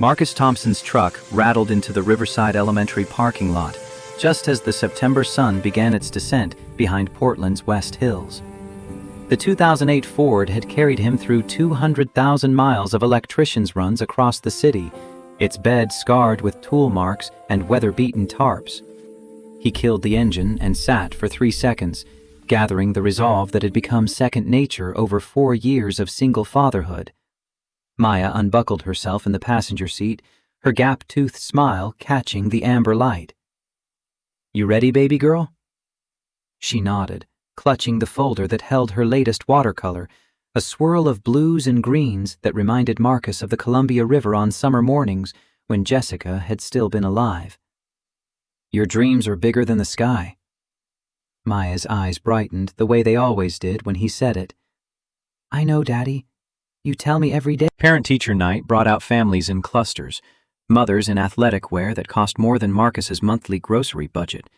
Marcus Thompson's truck rattled into the Riverside Elementary parking lot, just as the September sun began its descent behind Portland's West Hills. The 2008 Ford had carried him through 200,000 miles of electrician's runs across the city, its bed scarred with tool marks and weather-beaten tarps. He killed the engine and sat for 3 seconds, gathering the resolve that had become second nature over 4 years of single fatherhood. Maya unbuckled herself in the passenger seat, her gap-toothed smile catching the amber light. "You ready, baby girl?" She nodded, clutching the folder that held her latest watercolor, a swirl of blues and greens that reminded Marcus of the Columbia River on summer mornings when Jessica had still been alive. "Your dreams are bigger than the sky." Maya's eyes brightened the way they always did when he said it. "I know, Daddy. You tell me every day." Parent-teacher night brought out families in clusters, mothers in athletic wear that cost more than Marcus's monthly grocery budget,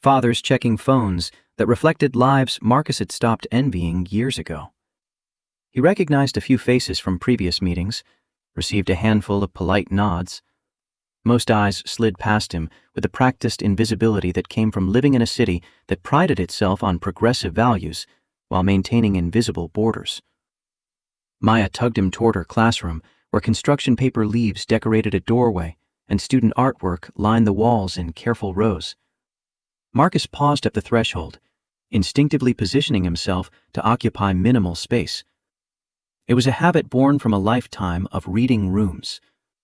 fathers checking phones that reflected lives Marcus had stopped envying years ago. He recognized a few faces from previous meetings, received a handful of polite nods. Most eyes slid past him with the practiced invisibility that came from living in a city that prided itself on progressive values while maintaining invisible borders. Maya tugged him toward her classroom, where construction paper leaves decorated a doorway and student artwork lined the walls in careful rows. Marcus paused at the threshold, instinctively positioning himself to occupy minimal space. It was a habit born from a lifetime of reading rooms,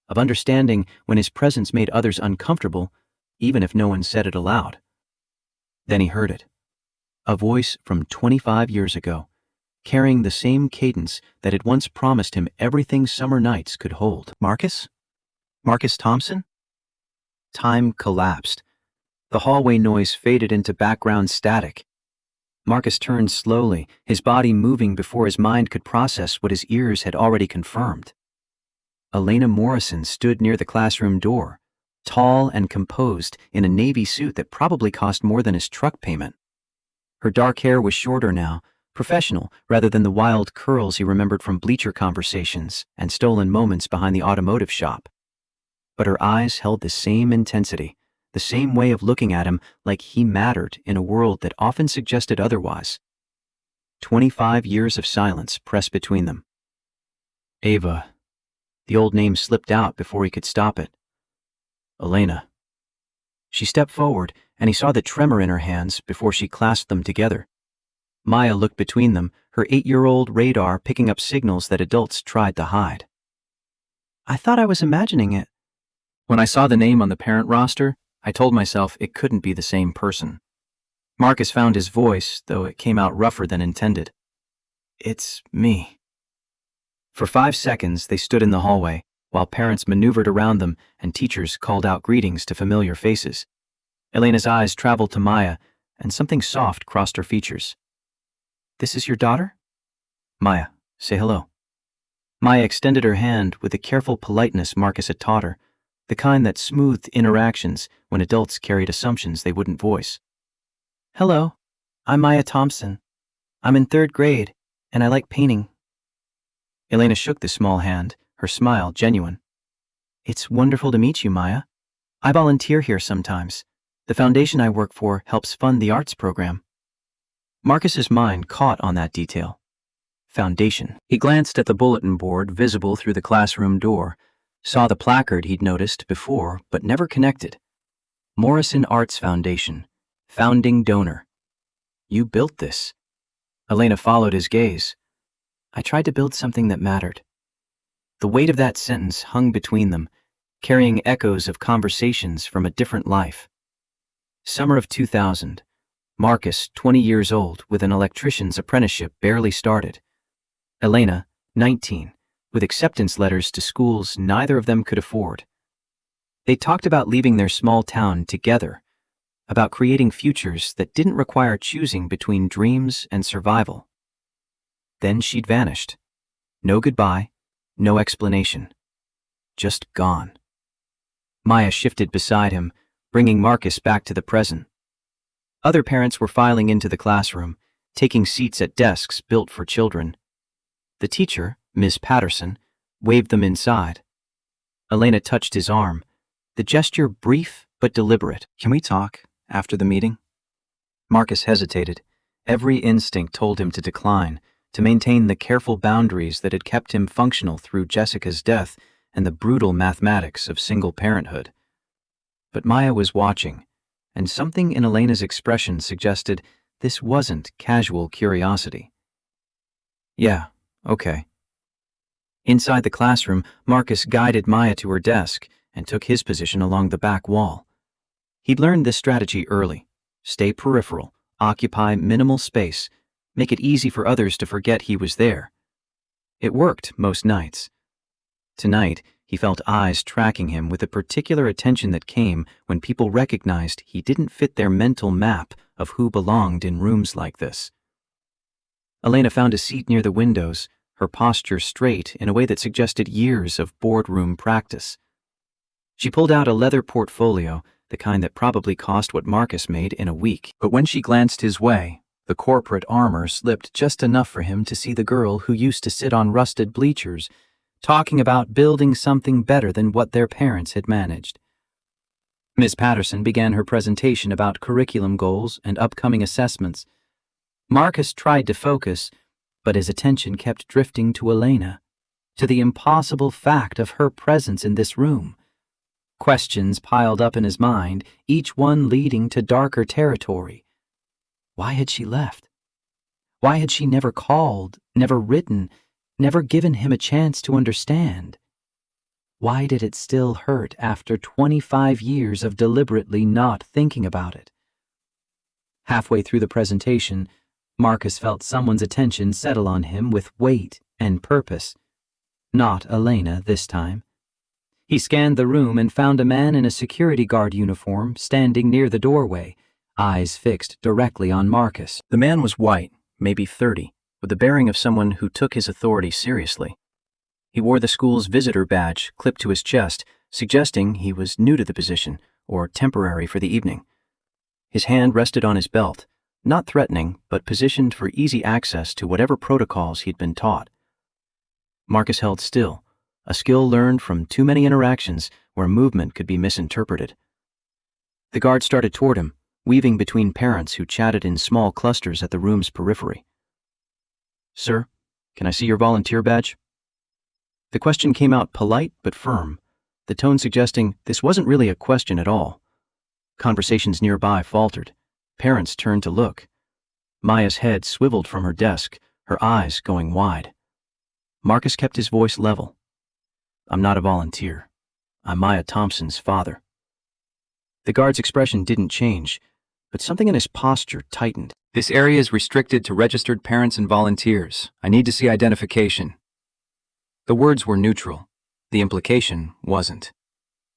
of understanding when his presence made others uncomfortable, even if no one said it aloud. Then he heard it. A voice from 25 years ago, carrying the same cadence that had once promised him everything summer nights could hold. "Marcus? Marcus Thompson?" Time collapsed. The hallway noise faded into background static. Marcus turned slowly, his body moving before his mind could process what his ears had already confirmed. Elena Morrison stood near the classroom door, tall and composed in a navy suit that probably cost more than his truck payment. Her dark hair was shorter now, professional rather than the wild curls he remembered from bleacher conversations and stolen moments behind the automotive shop. But her eyes held the same intensity, the same way of looking at him like he mattered in a world that often suggested otherwise. 25 years of silence pressed between them. Ava. The old name slipped out before he could stop it. Elena. She stepped forward, and he saw the tremor in her hands before she clasped them together. Maya looked between them, her 8-year-old radar picking up signals that adults tried to hide. "I thought I was imagining it." When I saw the name on the parent roster, I told myself it couldn't be the same person. Marcus found his voice, though it came out rougher than intended. "It's me." For 5 seconds, they stood in the hallway, while parents maneuvered around them and teachers called out greetings to familiar faces. Elena's eyes traveled to Maya, and something soft crossed her features. "This is your daughter?" "Maya, say hello." Maya extended her hand with the careful politeness Marcus had taught her, the kind that smoothed interactions when adults carried assumptions they wouldn't voice. "Hello, I'm Maya Thompson. I'm in 3rd grade, and I like painting." Elena shook the small hand, her smile genuine. "It's wonderful to meet you, Maya. I volunteer here sometimes. The foundation I work for helps fund the arts program." Marcus's mind caught on that detail. Foundation. He glanced at the bulletin board visible through the classroom door, saw the placard he'd noticed before but never connected. Morrison Arts Foundation, founding donor. "You built this." Elena followed his gaze. "I tried to build something that mattered." The weight of that sentence hung between them, carrying echoes of conversations from a different life. Summer of 2000. Marcus, 20 years old, with an electrician's apprenticeship barely started. Elena, 19, with acceptance letters to schools neither of them could afford. They talked about leaving their small town together, about creating futures that didn't require choosing between dreams and survival. Then she'd vanished. No goodbye, no explanation. Just gone. Maya shifted beside him, bringing Marcus back to the present. Other parents were filing into the classroom, taking seats at desks built for children. The teacher, Miss Patterson, waved them inside. Elena touched his arm, the gesture brief but deliberate. "Can we talk after the meeting?" Marcus hesitated. Every instinct told him to decline, to maintain the careful boundaries that had kept him functional through Jessica's death and the brutal mathematics of single parenthood. But Maya was watching, and something in Elena's expression suggested this wasn't casual curiosity. "Yeah, okay." Inside the classroom, Marcus guided Maya to her desk and took his position along the back wall. He'd learned this strategy early. Stay peripheral, occupy minimal space, make it easy for others to forget he was there. It worked most nights. Tonight, he felt eyes tracking him with a particular attention that came when people recognized he didn't fit their mental map of who belonged in rooms like this. Elena found a seat near the windows, her posture straight in a way that suggested years of boardroom practice. She pulled out a leather portfolio, the kind that probably cost what Marcus made in a week. But when she glanced his way, the corporate armor slipped just enough for him to see the girl who used to sit on rusted bleachers, talking about building something better than what their parents had managed. Ms. Patterson began her presentation about curriculum goals and upcoming assessments. Marcus tried to focus, but his attention kept drifting to Elena, to the impossible fact of her presence in this room. Questions piled up in his mind, each one leading to darker territory. Why had she left? Why had she never called, never written, never given him a chance to understand? Why did it still hurt after 25 years of deliberately not thinking about it? Halfway through the presentation, Marcus felt someone's attention settle on him with weight and purpose. Not Elena this time. He scanned the room and found a man in a security guard uniform standing near the doorway, eyes fixed directly on Marcus. The man was white, maybe 30, with the bearing of someone who took his authority seriously. He wore the school's visitor badge clipped to his chest, suggesting he was new to the position, or temporary for the evening. His hand rested on his belt, not threatening, but positioned for easy access to whatever protocols he'd been taught. Marcus held still, a skill learned from too many interactions where movement could be misinterpreted. The guard started toward him, weaving between parents who chatted in small clusters at the room's periphery. "Sir, can I see your volunteer badge?" The question came out polite but firm, the tone suggesting this wasn't really a question at all. Conversations nearby faltered. Parents turned to look. Maya's head swiveled from her desk, her eyes going wide. Marcus kept his voice level. "I'm not a volunteer. I'm Maya Thompson's father." The guard's expression didn't change, but something in his posture tightened. "This area is restricted to registered parents and volunteers. I need to see identification." The words were neutral. The implication wasn't.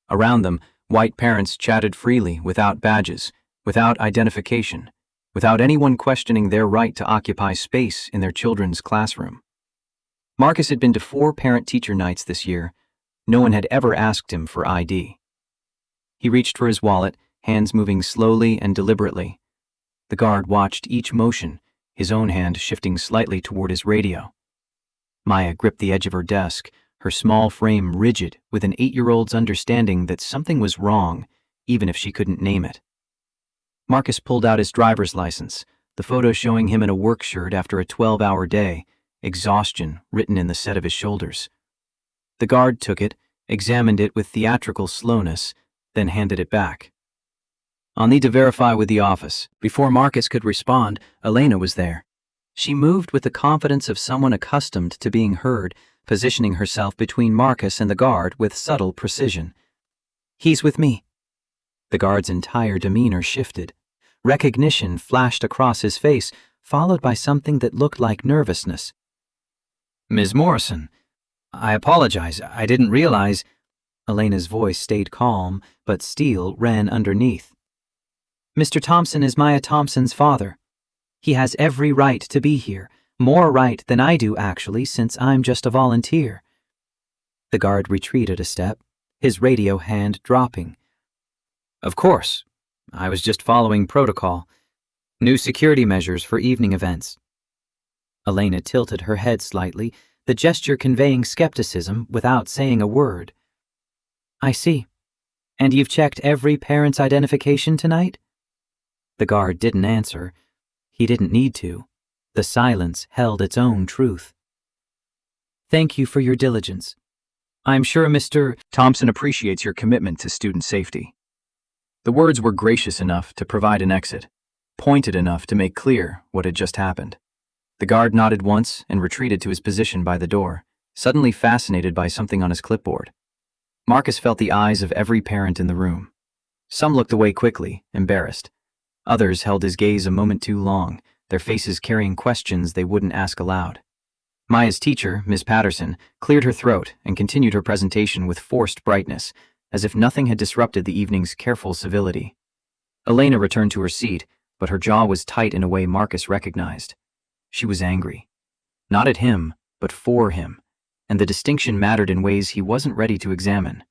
Around them, white parents chatted freely without badges, without identification, without anyone questioning their right to occupy space in their children's classroom. Marcus had been to 4 parent-teacher nights this year. No one had ever asked him for ID. He reached for his wallet, hands moving slowly and deliberately. The guard watched each motion, his own hand shifting slightly toward his radio. Maya gripped the edge of her desk, her small frame rigid with an 8-year-old's understanding that something was wrong, even if she couldn't name it. Marcus pulled out his driver's license, the photo showing him in a work shirt after a 12-hour day, exhaustion written in the set of his shoulders. The guard took it, examined it with theatrical slowness, then handed it back. "I'll need to verify with the office." Before Marcus could respond, Elena was there. She moved with the confidence of someone accustomed to being heard, positioning herself between Marcus and the guard with subtle precision. "He's with me." The guard's entire demeanor shifted. Recognition flashed across his face, followed by something that looked like nervousness. "Ms. Morrison, I apologize. I didn't realize—" Elena's voice stayed calm, but steel ran underneath. "Mr. Thompson is Maya Thompson's father. He has every right to be here, more right than I do actually, since I'm just a volunteer." The guard retreated a step, his radio hand dropping. "Of course. I was just following protocol. New security measures for evening events." Elena tilted her head slightly, the gesture conveying skepticism without saying a word. I see. And you've checked every parent's identification tonight? The guard didn't answer. He didn't need to. The silence held its own truth. Thank you for your diligence. I'm sure Mr. Thompson appreciates your commitment to student safety. The words were gracious enough to provide an exit, pointed enough to make clear what had just happened. The guard nodded once and retreated to his position by the door, suddenly fascinated by something on his clipboard. Marcus felt the eyes of every parent in the room. Some looked away quickly, embarrassed. Others held his gaze a moment too long, their faces carrying questions they wouldn't ask aloud. Maya's teacher, Ms. Patterson, cleared her throat and continued her presentation with forced brightness, as if nothing had disrupted the evening's careful civility. Elena returned to her seat, but her jaw was tight in a way Marcus recognized. She was angry. Not at him, but for him, and the distinction mattered in ways he wasn't ready to examine.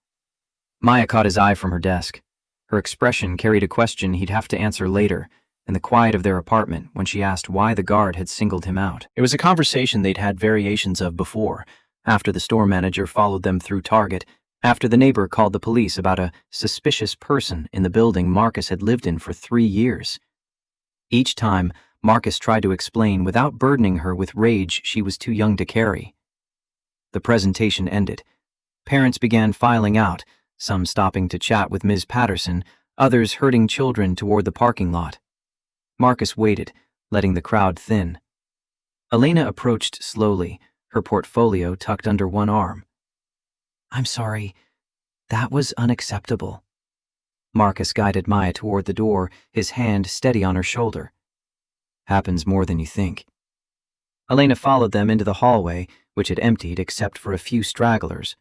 Maya caught his eye from her desk. Her expression carried a question he'd have to answer later, in the quiet of their apartment when she asked why the guard had singled him out. It was a conversation they'd had variations of before, after the store manager followed them through Target, after the neighbor called the police about a suspicious person in the building Marcus had lived in for 3 years. Each time, Marcus tried to explain without burdening her with rage she was too young to carry. The presentation ended. Parents began filing out, some stopping to chat with Ms. Patterson, others herding children toward the parking lot. Marcus waited, letting the crowd thin. Elena approached slowly, her portfolio tucked under one arm. I'm sorry. That was unacceptable. Marcus guided Maya toward the door, his hand steady on her shoulder. Happens more than you think. Elena followed them into the hallway, which had emptied except for a few stragglers.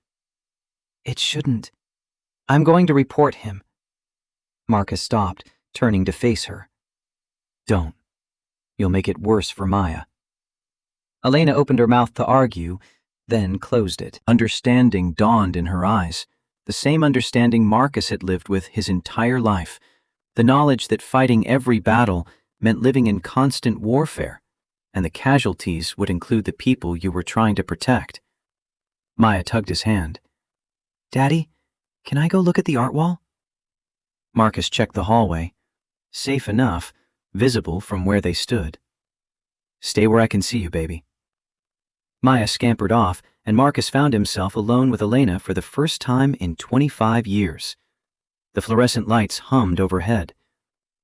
It shouldn't. I'm going to report him. Marcus stopped, turning to face her. Don't. You'll make it worse for Maya. Elena opened her mouth to argue, then closed it. Understanding dawned in her eyes, the same understanding Marcus had lived with his entire life, the knowledge that fighting every battle meant living in constant warfare, and the casualties would include the people you were trying to protect. Maya tugged his hand. Daddy, can I go look at the art wall? Marcus checked the hallway. Safe enough, visible from where they stood. Stay where I can see you, baby. Maya scampered off, and Marcus found himself alone with Elena for the first time in 25 years. The fluorescent lights hummed overhead.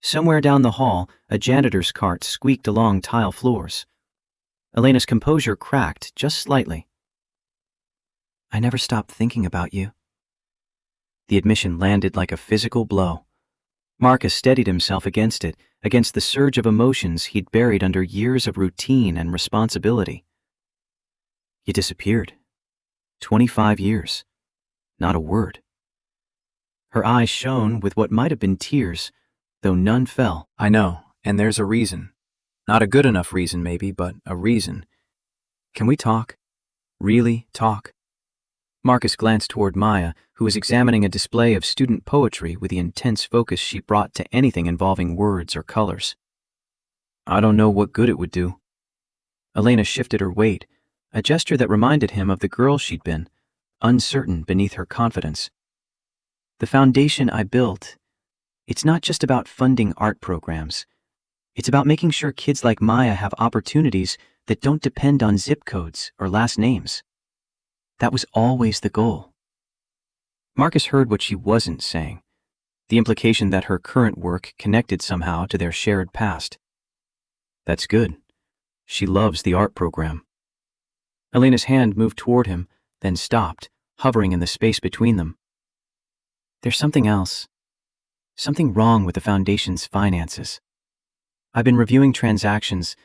Somewhere down the hall, a janitor's cart squeaked along tile floors. Elena's composure cracked just slightly. I never stopped thinking about you. The admission landed like a physical blow. Marcus steadied himself against it, against the surge of emotions he'd buried under years of routine and responsibility. You disappeared. 25 years. Not a word. Her eyes shone with what might have been tears, though none fell. I know, and there's a reason. Not a good enough reason, maybe, but a reason. Can we talk? Really talk? Marcus glanced toward Maya, who was examining a display of student poetry with the intense focus she brought to anything involving words or colors. I don't know what good it would do. Elena shifted her weight, a gesture that reminded him of the girl she'd been, uncertain beneath her confidence. The foundation I built, it's not just about funding art programs. It's about making sure kids like Maya have opportunities that don't depend on zip codes or last names. That was always the goal. Marcus heard what she wasn't saying, the implication that her current work connected somehow to their shared past. That's good. She loves the art program. Elena's hand moved toward him, then stopped, hovering in the space between them. There's something else. Something wrong with the Foundation's finances. I've been reviewing transactions,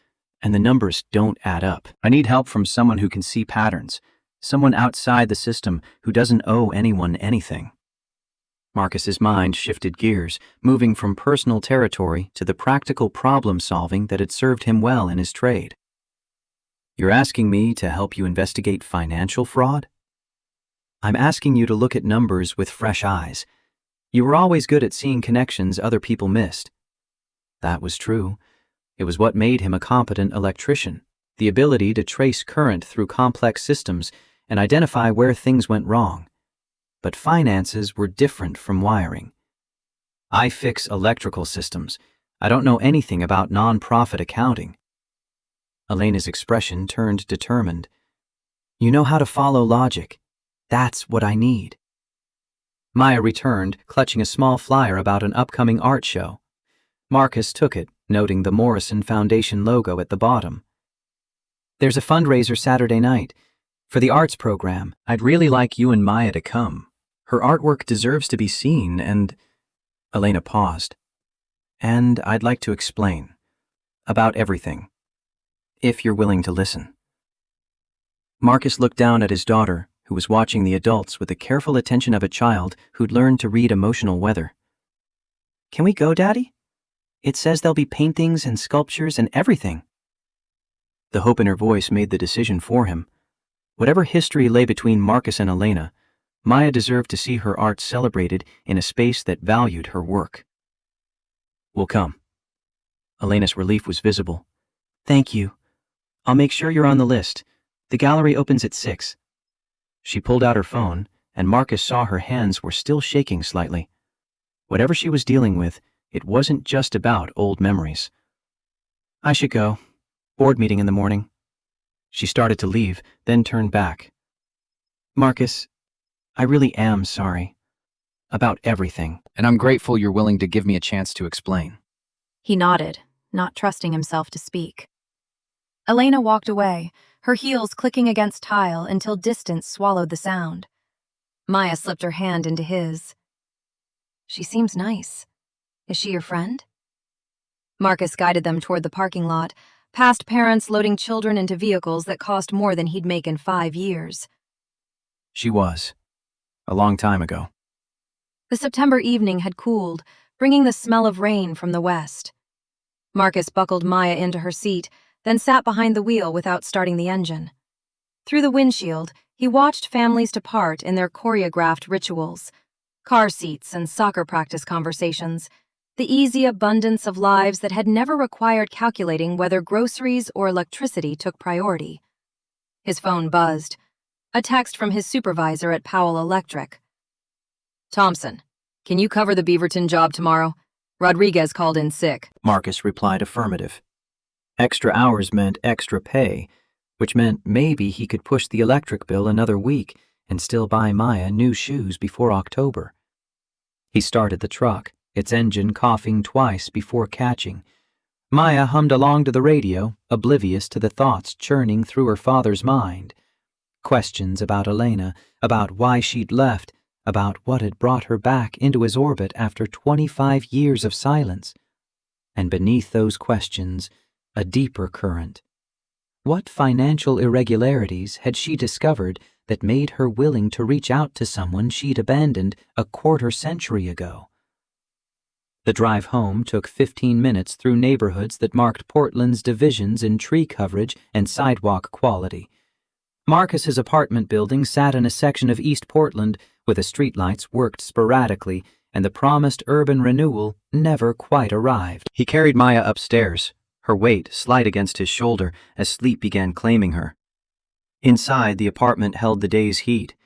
and the numbers don't add up. I need help from someone who can see patterns, someone outside the system who doesn't owe anyone anything. Marcus's mind shifted gears, moving from personal territory to the practical problem-solving that had served him well in his trade. You're asking me to help you investigate financial fraud? I'm asking you to look at numbers with fresh eyes. You were always good at seeing connections other people missed. That was true. It was what made him a competent electrician, the ability to trace current through complex systems and identify where things went wrong. but finances were different from wiring. "I fix electrical systems. I don't know anything about non-profit accounting." Elena's expression turned determined. "You know how to follow logic. That's what I need." Maya returned, clutching a small flyer about an upcoming art show. Marcus took it, noting the Morrison Foundation logo at the bottom. "There's a fundraiser Saturday night for the arts program. I'd really like you and Maya to come. Her artwork deserves to be seen and—" Elena paused. "And I'd like to explain. About everything. If you're willing to listen." Marcus looked down at his daughter, who was watching the adults with the careful attention of a child who'd learned to read emotional weather. "Can we go, Daddy? It says there'll be paintings and sculptures and everything." The hope in her voice made the decision for him. Whatever history lay between Marcus and Elena, Maya deserved to see her art celebrated in a space that valued her work. "We'll come." Elena's relief was visible. "Thank you. I'll make sure you're on the list. The gallery opens at 6. She pulled out her phone, and Marcus saw her hands were still shaking slightly. Whatever she was dealing with, it wasn't just about old memories. "I should go. Board meeting in the morning." She started to leave, then turned back. "Marcus, I really am sorry. About everything." And I'm grateful you're willing to give me a chance to explain. He nodded, not trusting himself to speak. Elena walked away, her heels clicking against tile until distance swallowed the sound. Maya slipped her hand into his. "She seems nice. Is she your friend?" Marcus guided them toward the parking lot, past parents loading children into vehicles that cost more than he'd make in 5 years. She was. A long time ago. The September evening had cooled, bringing the smell of rain from the west. Marcus buckled Maya into her seat, then sat behind the wheel without starting the engine. Through the windshield, he watched families depart in their choreographed rituals, car seats and soccer practice conversations, the easy abundance of lives that had never required calculating whether groceries or electricity took priority. His phone buzzed. A text from his supervisor at Powell Electric. "Thompson, can you cover the Beaverton job tomorrow? Rodriguez called in sick." Marcus replied affirmative. Extra hours meant extra pay, which meant maybe he could push the electric bill another week and still buy Maya new shoes before October. He started the truck, its engine coughing twice before catching. Maya hummed along to the radio, oblivious to the thoughts churning through her father's mind. Questions about Elena, about why she'd left, about what had brought her back into his orbit after 25 years of silence. And beneath those questions, a deeper current. What financial irregularities had she discovered that made her willing to reach out to someone she'd abandoned a quarter-century ago? The drive home took 15 minutes through neighborhoods that marked Portland's divisions in tree coverage and sidewalk quality. Marcus's apartment building sat in a section of East Portland where the streetlights worked sporadically and the promised urban renewal never quite arrived. He carried Maya upstairs, her weight slight against his shoulder as sleep began claiming her. Inside, the apartment held the day's heat.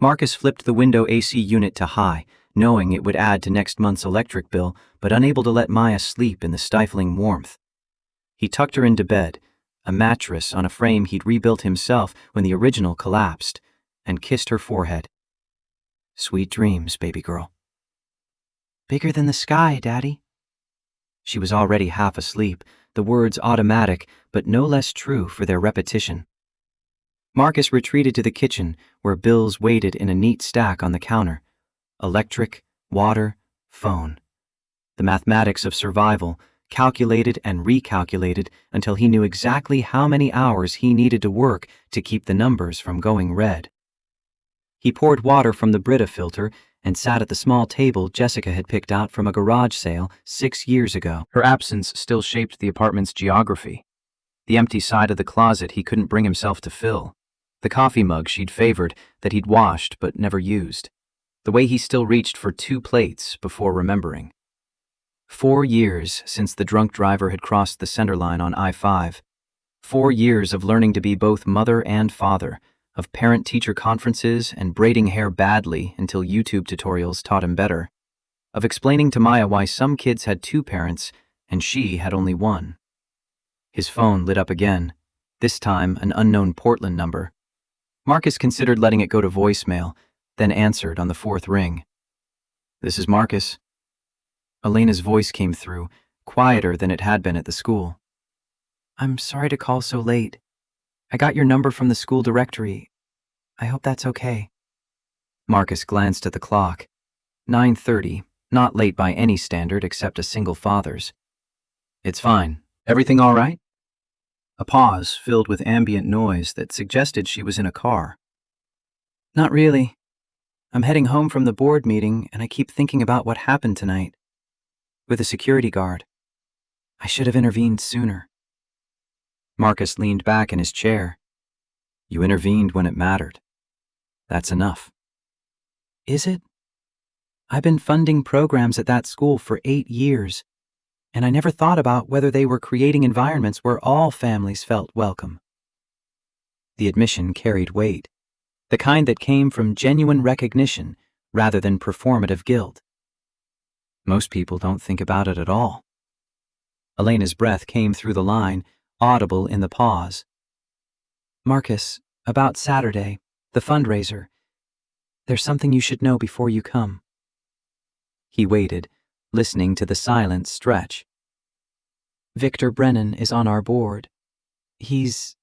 Marcus flipped the window AC unit to high, knowing it would add to next month's electric bill, but unable to let Maya sleep in the stifling warmth. He tucked her into bed, a mattress on a frame he'd rebuilt himself when the original collapsed, and kissed her forehead. "Sweet dreams, baby girl." "Bigger than the sky, Daddy." She was already half asleep, the words automatic, but no less true for their repetition. Marcus retreated to the kitchen, where bills waited in a neat stack on the counter. Electric, water, phone. The mathematics of survival, calculated and recalculated until he knew exactly how many hours he needed to work to keep the numbers from going red. He poured water from the Brita filter and sat at the small table Jessica had picked out from a garage sale 6 years ago. Her absence still shaped the apartment's geography. The empty side of the closet he couldn't bring himself to fill. The coffee mug she'd favored that he'd washed but never used. The way he still reached for 2 plates before remembering. 4 years since the drunk driver had crossed the center line on I-5. 4 years of learning to be both mother and father, of parent-teacher conferences and braiding hair badly until YouTube tutorials taught him better, of explaining to Maya why some kids had two parents and she had only one. His phone lit up again, this time an unknown Portland number. Marcus considered letting it go to voicemail, then answered on the fourth ring. "This is Marcus." Elena's voice came through, quieter than it had been at the school. "I'm sorry to call so late. I got your number from the school directory. I hope that's okay." Marcus glanced at the clock. 9:30, not late by any standard except a single father's. "It's fine. Everything all right?" A pause filled with ambient noise that suggested she was in a car. "Not really. I'm heading home from the board meeting and I keep thinking about what happened tonight. With a security guard. I should have intervened sooner." Marcus leaned back in his chair. "You intervened when it mattered. That's enough." "Is it? I've been funding programs at that school for 8 years, and I never thought about whether they were creating environments where all families felt welcome." The admission carried weight, the kind that came from genuine recognition rather than performative guilt. Most people don't think about it at all. Elena's breath came through the line, audible in the pause. "Marcus, about Saturday, the fundraiser. There's something you should know before you come." He waited, listening to the silence stretch. "Victor Brennan is on our board. He's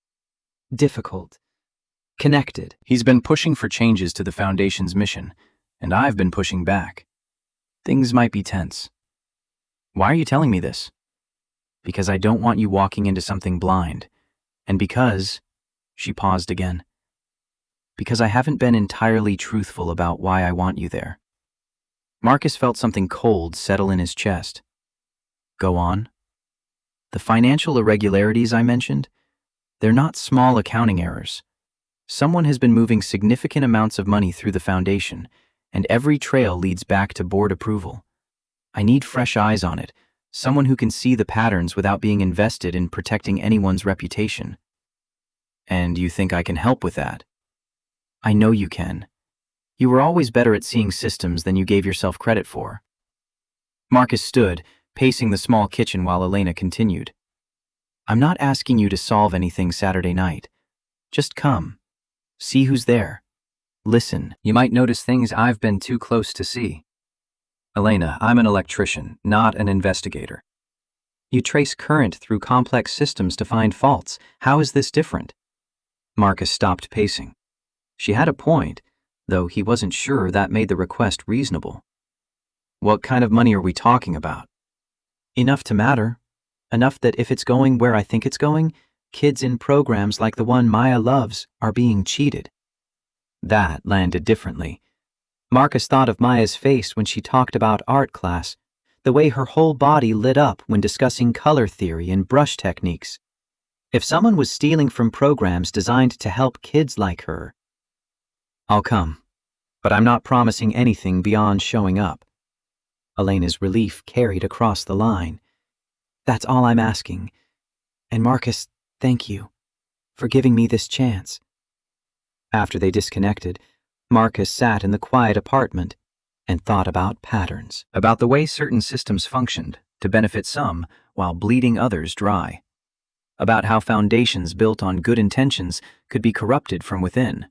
difficult, connected." "He's been pushing for changes to the Foundation's mission, and I've been pushing back. Things might be tense." "Why are you telling me this?" "Because I don't want you walking into something blind, and because," she paused again, "because I haven't been entirely truthful about why I want you there." Marcus felt something cold settle in his chest. "Go on." "The financial irregularities I mentioned, they're not small accounting errors. Someone has been moving significant amounts of money through the Foundation, and every trail leads back to board approval. I need fresh eyes on it, someone who can see the patterns without being invested in protecting anyone's reputation." "And you think I can help with that?" "I know you can. You were always better at seeing systems than you gave yourself credit for." Marcus stood, pacing the small kitchen while Elena continued. "I'm not asking you to solve anything Saturday night. Just come. See who's there. Listen. You might notice things I've been too close to see." "Elena, I'm an electrician, not an investigator." "You trace current through complex systems to find faults. How is this different?" Marcus stopped pacing. She had a point, though he wasn't sure that made the request reasonable. "What kind of money are we talking about?" "Enough to matter. Enough that if it's going where I think it's going, kids in programs like the one Maya loves are being cheated." That landed differently. Marcus thought of Maya's face when she talked about art class, the way her whole body lit up when discussing color theory and brush techniques. If someone was stealing from programs designed to help kids like her, "I'll come, but I'm not promising anything beyond showing up." Elena's relief carried across the line. "That's all I'm asking. And Marcus, thank you for giving me this chance." After they disconnected, Marcus sat in the quiet apartment and thought about patterns. About the way certain systems functioned to benefit some while bleeding others dry. About how foundations built on good intentions could be corrupted from within.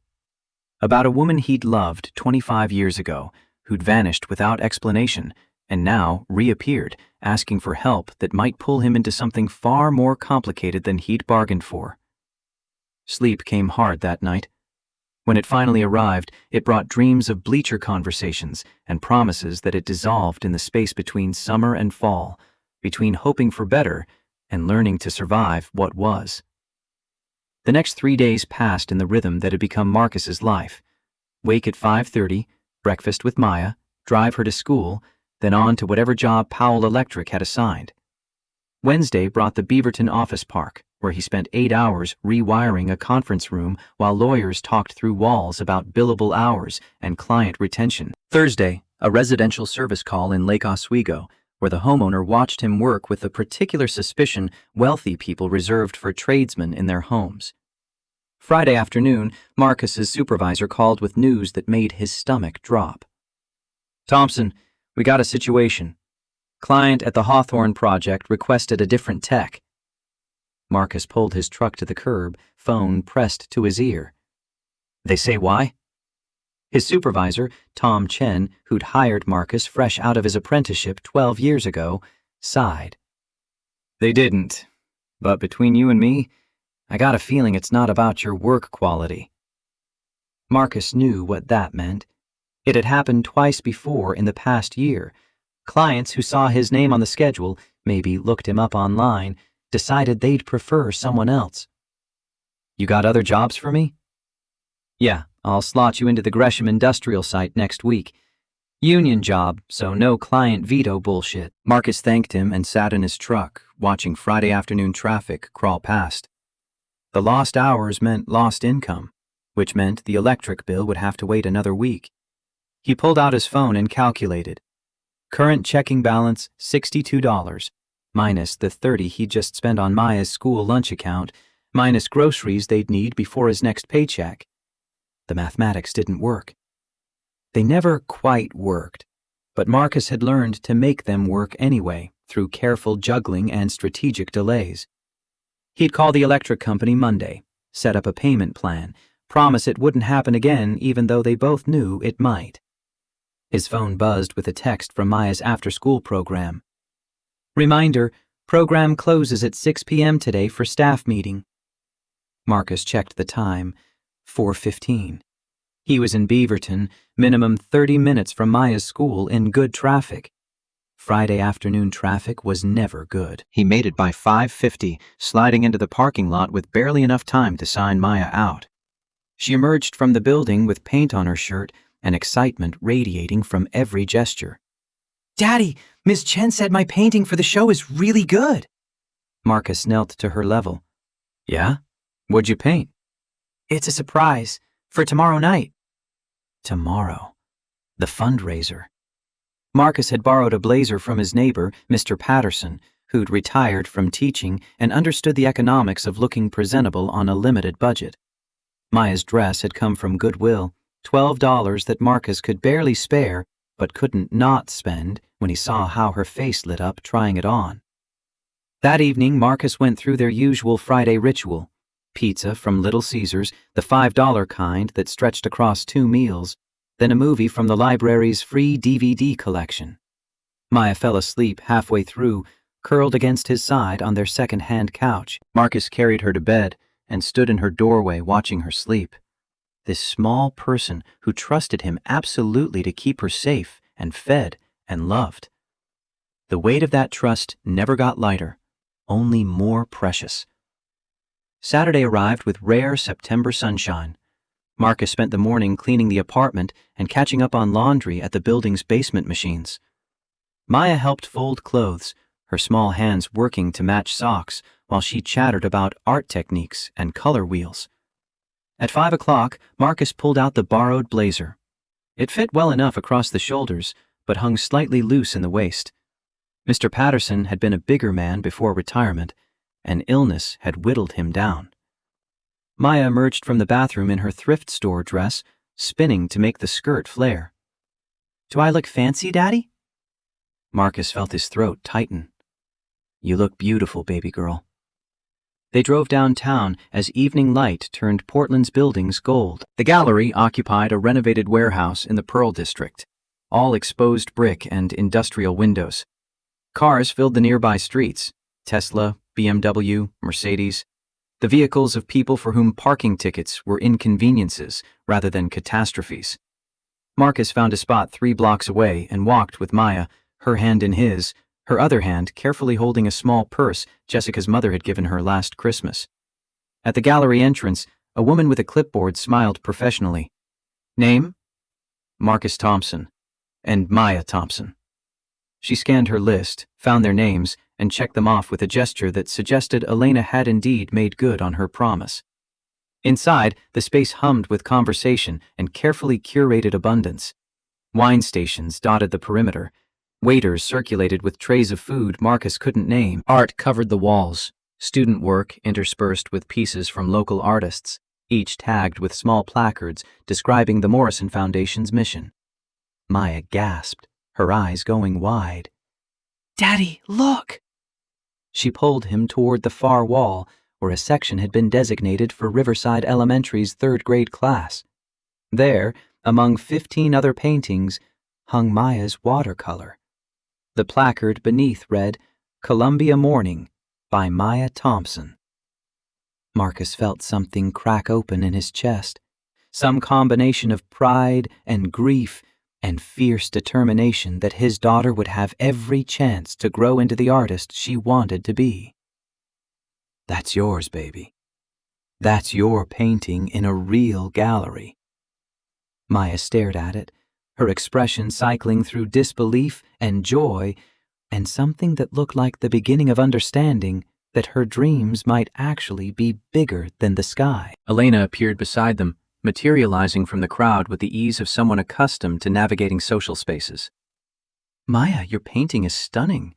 About a woman he'd loved 25 years ago who'd vanished without explanation and now reappeared asking for help that might pull him into something far more complicated than he'd bargained for. Sleep came hard that night. When it finally arrived, it brought dreams of bleacher conversations and promises that it dissolved in the space between summer and fall, between hoping for better and learning to survive what was. The next 3 days passed in the rhythm that had become Marcus's life. Wake at 5:30, breakfast with Maya, drive her to school, then on to whatever job Powell Electric had assigned. Wednesday brought the Beaverton office park, where he spent 8 hours rewiring a conference room while lawyers talked through walls about billable hours and client retention. Thursday, a residential service call in Lake Oswego, where the homeowner watched him work with the particular suspicion wealthy people reserved for tradesmen in their homes. Friday afternoon, Marcus's supervisor called with news that made his stomach drop. Thompson, we got a situation. Client at the Hawthorne project requested a different tech. Marcus pulled his truck to the curb, phone pressed to his ear. They say why? His supervisor, Tom Chen, who'd hired Marcus fresh out of his apprenticeship 12 years ago, sighed. They didn't. But between you and me, I got a feeling it's not about your work quality. Marcus knew what that meant. It had happened twice before in the past year. Clients who saw his name on the schedule, maybe looked him up online, decided they'd prefer someone else. You got other jobs for me? Yeah, I'll slot you into the Gresham industrial site next week. Union job, so no client veto bullshit. Marcus thanked him and sat in his truck, watching Friday afternoon traffic crawl past. The lost hours meant lost income, which meant the electric bill would have to wait another week. He pulled out his phone and calculated. Current checking balance, $62, minus the $30 he'd just spent on Maya's school lunch account, minus groceries they'd need before his next paycheck. The mathematics didn't work. They never quite worked, but Marcus had learned to make them work anyway, through careful juggling and strategic delays. He'd call the electric company Monday, set up a payment plan, promise it wouldn't happen again even though they both knew it might. His phone buzzed with a text from Maya's after-school program. Reminder, program closes at 6 p.m. today for staff meeting. Marcus checked the time, 4:15. He was in Beaverton, minimum 30 minutes from Maya's school in good traffic. Friday afternoon traffic was never good. He made it by 5:50, sliding into the parking lot with barely enough time to sign Maya out. She emerged from the building with paint on her shirt and excitement radiating from every gesture. Daddy, Miss Chen said my painting for the show is really good. Marcus knelt to her level. Yeah? What'd you paint? It's a surprise for tomorrow night. Tomorrow. The fundraiser. Marcus had borrowed a blazer from his neighbor, Mr. Patterson, who'd retired from teaching and understood the economics of looking presentable on a limited budget. Maya's dress had come from Goodwill, $12 that Marcus could barely spare, but couldn't not spend when he saw how her face lit up trying it on. That evening, Marcus went through their usual Friday ritual. Pizza from Little Caesars, the $5 kind that stretched across 2 meals, then a movie from the library's free DVD collection. Maya fell asleep halfway through, curled against his side on their second-hand couch. Marcus carried her to bed and stood in her doorway watching her sleep. This small person who trusted him absolutely to keep her safe and fed and loved. The weight of that trust never got lighter, only more precious. Saturday arrived with rare September sunshine. Marcus spent the morning cleaning the apartment and catching up on laundry at the building's basement machines. Maya helped fold clothes, her small hands working to match socks while she chattered about art techniques and color wheels. At 5 o'clock, Marcus pulled out the borrowed blazer. It fit well enough across the shoulders, but hung slightly loose in the waist. Mr. Patterson had been a bigger man before retirement, and illness had whittled him down. Maya emerged from the bathroom in her thrift store dress, spinning to make the skirt flare. Do I look fancy, Daddy? Marcus felt his throat tighten. You look beautiful, baby girl. They drove downtown as evening light turned Portland's buildings gold. The gallery occupied a renovated warehouse in the Pearl District, all exposed brick and industrial windows. Cars filled the nearby streets, Tesla, BMW, Mercedes, the vehicles of people for whom parking tickets were inconveniences rather than catastrophes. Marcus found a spot 3 blocks away and walked with Maya, her hand in his, her other hand carefully holding a small purse Jessica's mother had given her last Christmas. At the gallery entrance, a woman with a clipboard smiled professionally. Name? Marcus Thompson. And Maya Thompson. She scanned her list, found their names, and checked them off with a gesture that suggested Elena had indeed made good on her promise. Inside, the space hummed with conversation and carefully curated abundance. Wine stations dotted the perimeter. Waiters circulated with trays of food Marcus couldn't name. Art covered the walls, student work interspersed with pieces from local artists. each tagged with small placards describing the Morrison Foundation's mission. Maya gasped, her eyes going wide. Daddy, look! She pulled him toward the far wall, where a section had been designated for Riverside Elementary's third-grade class. There, among 15 other paintings, hung Maya's watercolor. The placard beneath read, "Columbia Morning," by Maya Thompson. Marcus felt something crack open in his chest, some combination of pride and grief and fierce determination that his daughter would have every chance to grow into the artist she wanted to be. "That's yours, baby. That's your painting in a real gallery." Maya stared at it, her expression cycling through disbelief and joy and something that looked like the beginning of understanding that her dreams might actually be bigger than the sky. Elena appeared beside them, materializing from the crowd with the ease of someone accustomed to navigating social spaces. "Maya, your painting is stunning.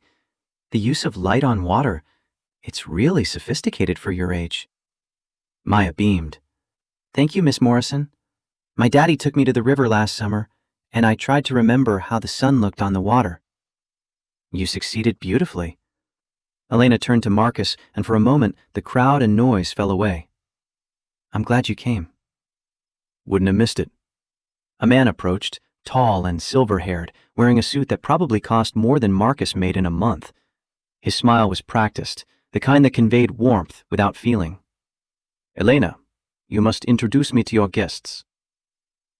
The use of light on water, it's really sophisticated for your age." Maya beamed. "Thank you, Miss Morrison. My daddy took me to the river last summer, and I tried to remember how the sun looked on the water." "You succeeded beautifully." Elena turned to Marcus, and for a moment the crowd and noise fell away. "I'm glad you came." Wouldn't have missed it. A man approached, tall and silver-haired, wearing a suit that probably cost more than Marcus made in a month. His smile was practiced, the kind that conveyed warmth without feeling. "Elena, you must introduce me to your guests."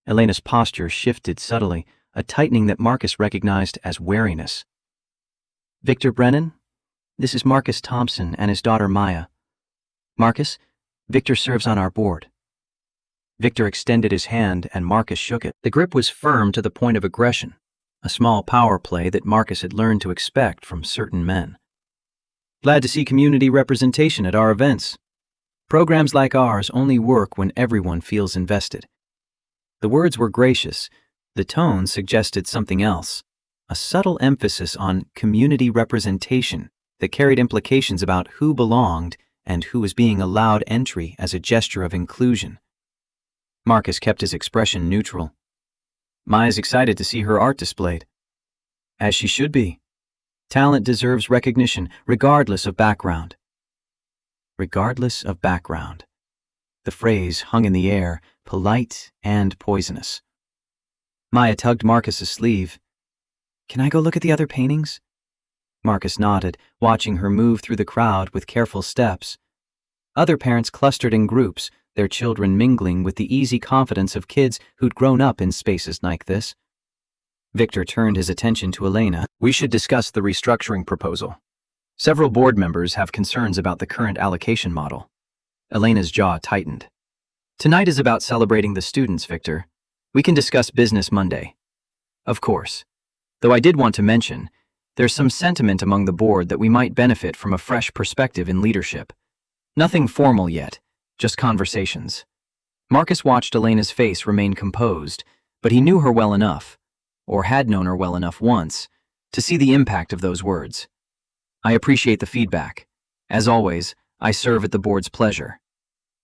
Elena's posture shifted subtly, a tightening that Marcus recognized as wariness. "Victor Brennan, this is Marcus Thompson and his daughter Maya. Marcus, Victor serves on our board." Victor extended his hand and Marcus shook it. The grip was firm to the point of aggression, a small power play that Marcus had learned to expect from certain men. "Glad to see community representation at our events. Programs like ours only work when everyone feels invested." The words were gracious, the tone suggested something else, a subtle emphasis on community representation that carried implications about who belonged and who was being allowed entry as a gesture of inclusion. Marcus kept his expression neutral. "Maya's excited to see her art displayed." "As she should be. Talent deserves recognition, regardless of background." Regardless of background. The phrase hung in the air, polite and poisonous. Maya tugged Marcus's sleeve. "Can I go look at the other paintings?" Marcus nodded, watching her move through the crowd with careful steps. Other parents clustered in groups, their children mingling with the easy confidence of kids who'd grown up in spaces like this. Victor turned his attention to Elena. "We should discuss the restructuring proposal. Several board members have concerns about the current allocation model." Elena's jaw tightened. "Tonight is about celebrating the students, Victor. We can discuss business Monday." "Of course. Though I did want to mention, there's some sentiment among the board that we might benefit from a fresh perspective in leadership. Nothing formal yet, just conversations." Marcus watched Elena's face remain composed, but he knew her well enough, or had known her well enough once, to see the impact of those words. "I appreciate the feedback. As always, I serve at the board's pleasure."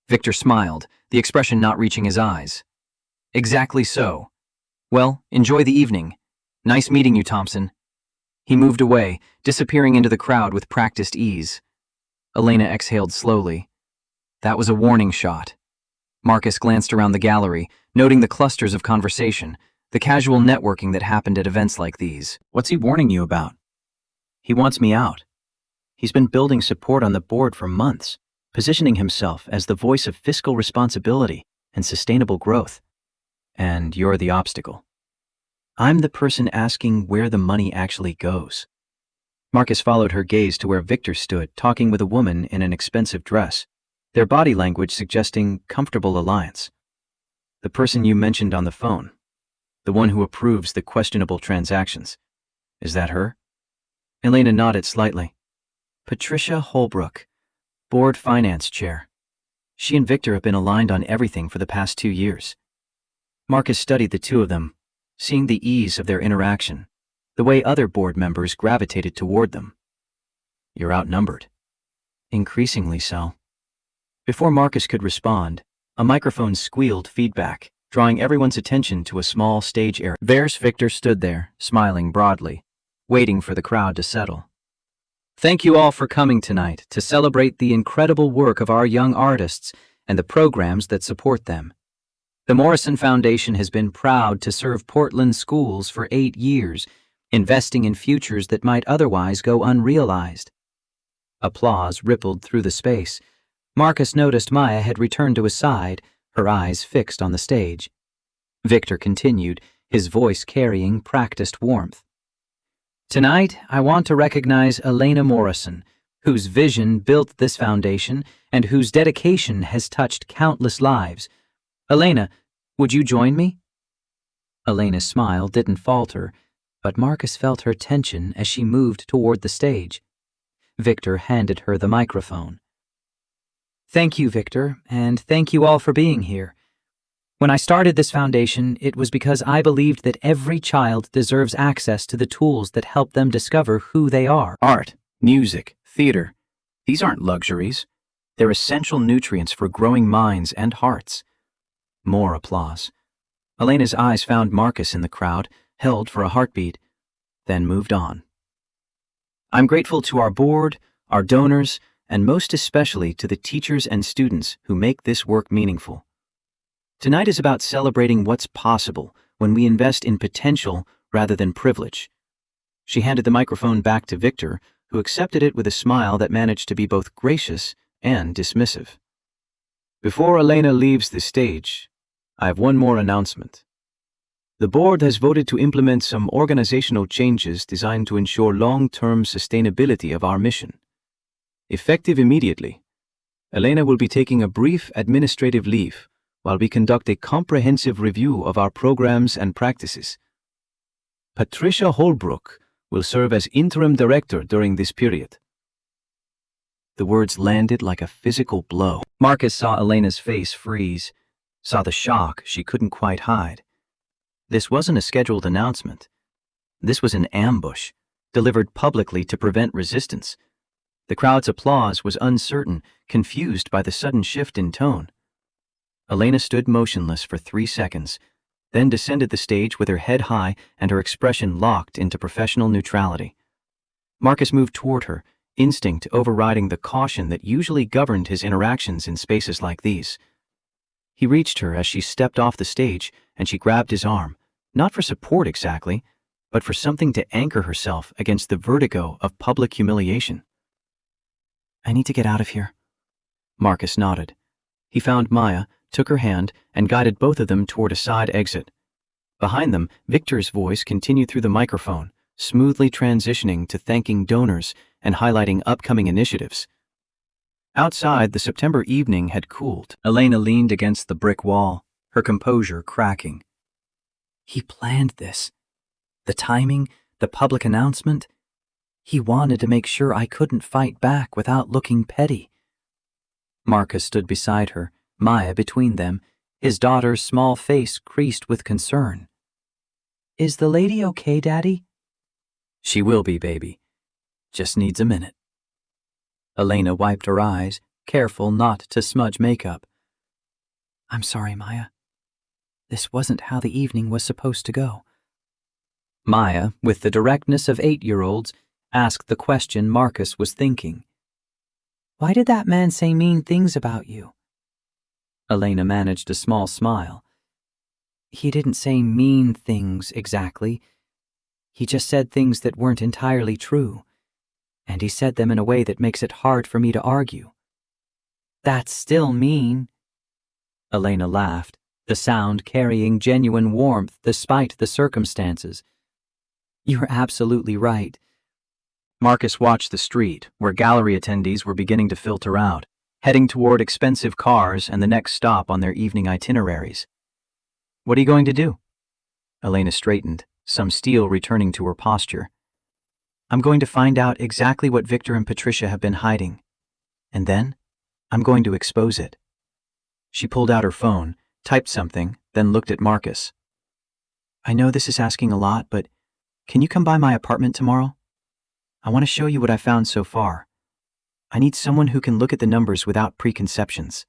Victor smiled, the expression not reaching his eyes. "Exactly so. Well, enjoy the evening. Nice meeting you, Thompson." He moved away, disappearing into the crowd with practiced ease. Elena exhaled slowly. That was a warning shot. Marcus glanced around the gallery, noting the clusters of conversation, the casual networking that happened at events like these. "What's he warning you about?" "He wants me out. He's been building support on the board for months, positioning himself as the voice of fiscal responsibility and sustainable growth. And you're the obstacle. I'm the person asking where the money actually goes." Marcus followed her gaze to where Victor stood, talking with a woman in an expensive dress, their body language suggesting comfortable alliance. "The person you mentioned on the phone, the one who approves the questionable transactions. Is that her?" Elena nodded slightly. "Patricia Holbrook, board finance chair. She and Victor have been aligned on everything for the past 2 years." Marcus studied the two of them, seeing the ease of their interaction, the way other board members gravitated toward them. "You're outnumbered." "Increasingly so." Before Marcus could respond, A microphone squealed feedback, drawing everyone's attention to a small stage area. Victor stood there, smiling broadly, waiting for the crowd to settle. Thank you all for coming tonight to celebrate the incredible work of our young artists and the programs that support them. The Morrison Foundation has been proud to serve Portland schools for 8 years, investing in futures that might otherwise go unrealized. Applause rippled through the space. Marcus noticed Maya had returned to his side, her eyes fixed on the stage. Victor continued, his voice carrying practiced warmth. Tonight, I want to recognize Elena Morrison, whose vision built this foundation and whose dedication has touched countless lives. Elena, would you join me? Elena's smile didn't falter, but Marcus felt her tension as she moved toward the stage. Victor handed her the microphone. Thank you, Victor, and thank you all for being here. When I started this foundation, it was because I believed that every child deserves access to the tools that help them discover who they are. Art, music, theater, these aren't luxuries. They're essential nutrients for growing minds and hearts. More applause. Elena's eyes found Marcus in the crowd, held for a heartbeat, then moved on. I'm grateful to our board, our donors, and most especially to the teachers and students who make this work meaningful. Tonight is about celebrating what's possible when we invest in potential rather than privilege. She handed the microphone back to Victor, who accepted it with a smile that managed to be both gracious and dismissive. Before Elena leaves the stage, I have one more announcement. The board has voted to implement some organizational changes designed to ensure long-term sustainability of our mission. Effective immediately, Elena will be taking a brief administrative leave while we conduct a comprehensive review of our programs and practices. Patricia Holbrook will serve as interim director during this period. The words landed like a physical blow. Marcus saw Elena's face freeze, saw the shock she couldn't quite hide. This wasn't a scheduled announcement. This was an ambush, delivered publicly to prevent resistance. The crowd's applause was uncertain, confused by the sudden shift in tone. Elena stood motionless for 3 seconds, then descended the stage with her head high and her expression locked into professional neutrality. Marcus moved toward her, instinct overriding the caution that usually governed his interactions in spaces like these. He reached her as she stepped off the stage, and she grabbed his arm, not for support exactly, but for something to anchor herself against the vertigo of public humiliation. I need to get out of here. Marcus nodded. He found Maya, took her hand, and guided both of them toward a side exit. Behind them, Victor's voice continued through the microphone, smoothly transitioning to thanking donors and highlighting upcoming initiatives. Outside, the September evening had cooled. Elena leaned against the brick wall, her composure cracking. He planned this. The timing, the public announcement. He wanted to make sure I couldn't fight back without looking petty. Marcus stood beside her, Maya between them, his daughter's small face creased with concern. Is the lady okay, Daddy? She will be, baby. Just needs a minute. Elena wiped her eyes, careful not to smudge makeup. I'm sorry, Maya. This wasn't how the evening was supposed to go. Maya, with the directness of 8-year-olds, asked the question Marcus was thinking. Why did that man say mean things about you? Elena managed a small smile. He didn't say mean things exactly. He just said things that weren't entirely true. And he said them in a way that makes it hard for me to argue. That's still mean. Elena laughed, the sound carrying genuine warmth despite the circumstances. You're absolutely right. Marcus watched the street, where gallery attendees were beginning to filter out, heading toward expensive cars and the next stop on their evening itineraries. What are you going to do? Elena straightened, some steel returning to her posture. I'm going to find out exactly what Victor and Patricia have been hiding. And then, I'm going to expose it. She pulled out her phone, typed something, then looked at Marcus. I know this is asking a lot, but can you come by my apartment tomorrow? I want to show you what I found so far. I need someone who can look at the numbers without preconceptions.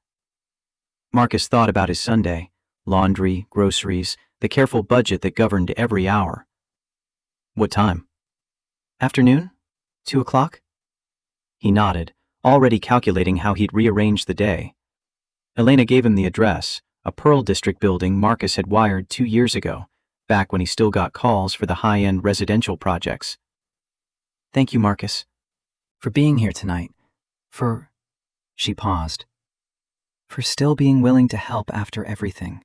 Marcus thought about his Sunday: laundry, groceries, the careful budget that governed every hour. What time? Afternoon? 2 o'clock? He nodded, already calculating how he'd rearrange the day. Elena gave him the address, a Pearl District building Marcus had wired 2 years ago, back when he still got calls for the high-end residential projects. Thank you, Marcus, for being here tonight, she paused, for still being willing to help after everything.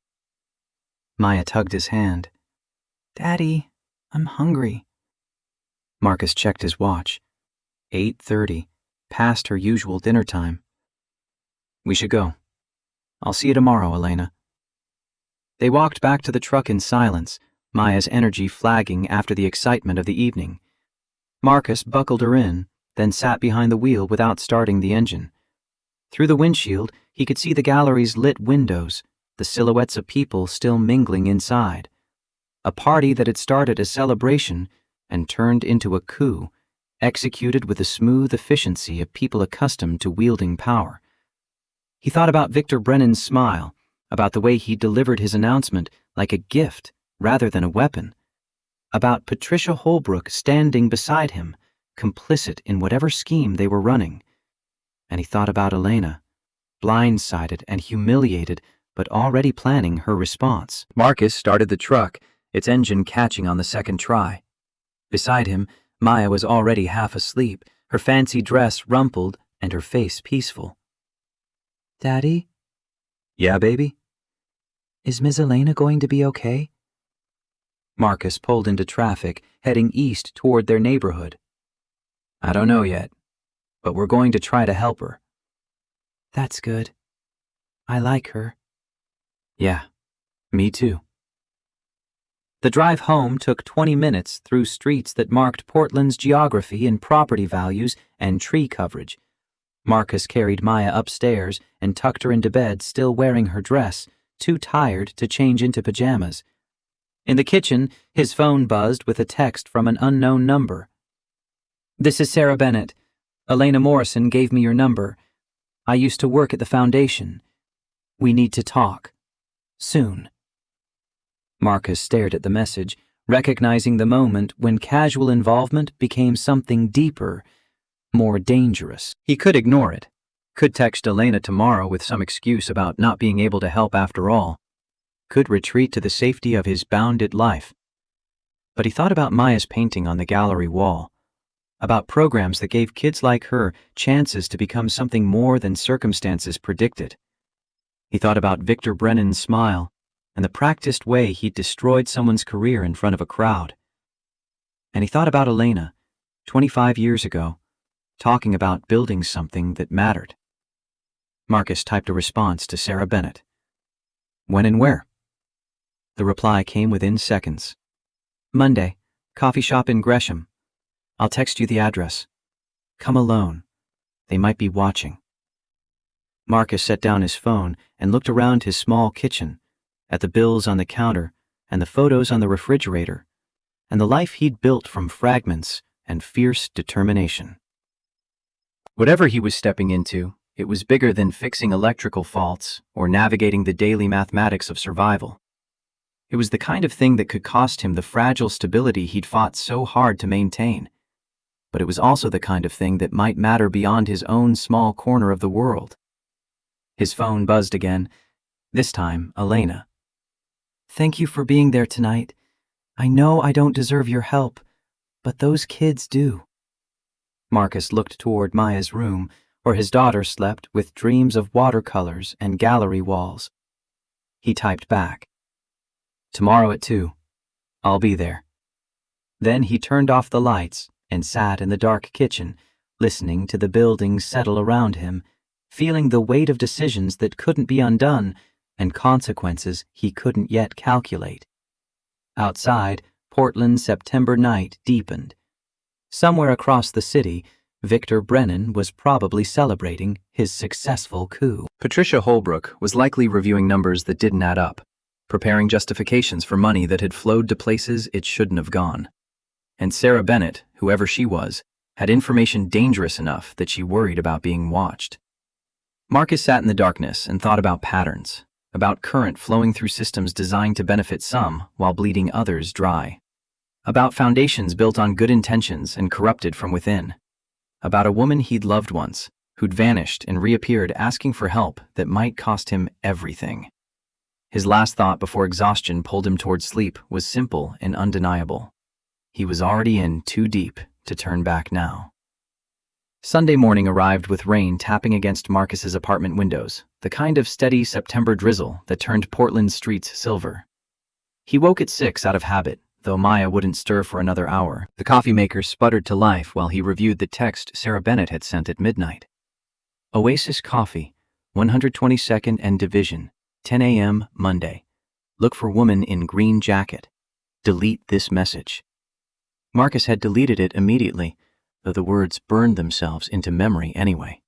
Maya tugged his hand. Daddy, I'm hungry. Marcus checked his watch. 8:30, past her usual dinner time. We should go. I'll see you tomorrow, Elena. They walked back to the truck in silence, Maya's energy flagging after the excitement of the evening. Marcus buckled her in, then sat behind the wheel without starting the engine. Through the windshield, he could see the gallery's lit windows, the silhouettes of people still mingling inside. A party that had started as celebration and turned into a coup, executed with the smooth efficiency of people accustomed to wielding power. He thought about Victor Brennan's smile, about the way he delivered his announcement like a gift rather than a weapon, about Patricia Holbrook standing beside him, complicit in whatever scheme they were running. And he thought about Elena, blindsided and humiliated, but already planning her response. Marcus started the truck, its engine catching on the second try. Beside him, Maya was already half asleep, her fancy dress rumpled and her face peaceful. Daddy? Yeah, baby? Is Miss Elena going to be okay? Marcus pulled into traffic, heading east toward their neighborhood. I don't know yet, but we're going to try to help her. That's good. I like her. Yeah, me too. The drive home took 20 minutes through streets that marked Portland's geography in property values and tree coverage. Marcus carried Maya upstairs and tucked her into bed, still wearing her dress, too tired to change into pajamas. In the kitchen, his phone buzzed with a text from an unknown number. This is Sarah Bennett. Elena Morrison gave me your number. I used to work at the foundation. We need to talk. Soon. Marcus stared at the message, recognizing the moment when casual involvement became something deeper, more dangerous. He could ignore it, could text Elena tomorrow with some excuse about not being able to help after all, could retreat to the safety of his bounded life. But he thought about Maya's painting on the gallery wall, about programs that gave kids like her chances to become something more than circumstances predicted. He thought about Victor Brennan's smile and the practiced way he'd destroyed someone's career in front of a crowd. And he thought about Elena, 25 years ago, talking about building something that mattered. Marcus typed a response to Sarah Bennett. When and where? The reply came within seconds. Monday, coffee shop in Gresham. I'll text you the address. Come alone. They might be watching. Marcus set down his phone and looked around his small kitchen, at the bills on the counter and the photos on the refrigerator, and the life he'd built from fragments and fierce determination. Whatever he was stepping into, it was bigger than fixing electrical faults or navigating the daily mathematics of survival. It was the kind of thing that could cost him the fragile stability he'd fought so hard to maintain. But it was also the kind of thing that might matter beyond his own small corner of the world. His phone buzzed again, this time Elena. Thank you for being there tonight. I know I don't deserve your help, but those kids do. Marcus looked toward Maya's room, where his daughter slept with dreams of watercolors and gallery walls. He typed back, Tomorrow at 2. I'll be there. Then he turned off the lights and sat in the dark kitchen, listening to the building settle around him, feeling the weight of decisions that couldn't be undone and consequences he couldn't yet calculate. Outside, Portland's September night deepened. Somewhere across the city, Victor Brennan was probably celebrating his successful coup. Patricia Holbrook was likely reviewing numbers that didn't add up, preparing justifications for money that had flowed to places it shouldn't have gone. And Sarah Bennett, whoever she was, had information dangerous enough that she worried about being watched. Marcus sat in the darkness and thought about patterns, about current flowing through systems designed to benefit some while bleeding others dry, about foundations built on good intentions and corrupted from within, about a woman he'd loved once, who'd vanished and reappeared asking for help that might cost him everything. His last thought before exhaustion pulled him toward sleep was simple and undeniable. He was already in too deep to turn back now. Sunday morning arrived with rain tapping against Marcus's apartment windows, the kind of steady September drizzle that turned Portland's streets silver. He woke at 6 out of habit, though Maya wouldn't stir for another hour. The coffee maker sputtered to life while he reviewed the text Sarah Bennett had sent at midnight. Oasis Coffee, 122nd and Division, 10 a.m. Monday. Look for woman in green jacket. Delete this message. Marcus had deleted it immediately, though the words burned themselves into memory anyway.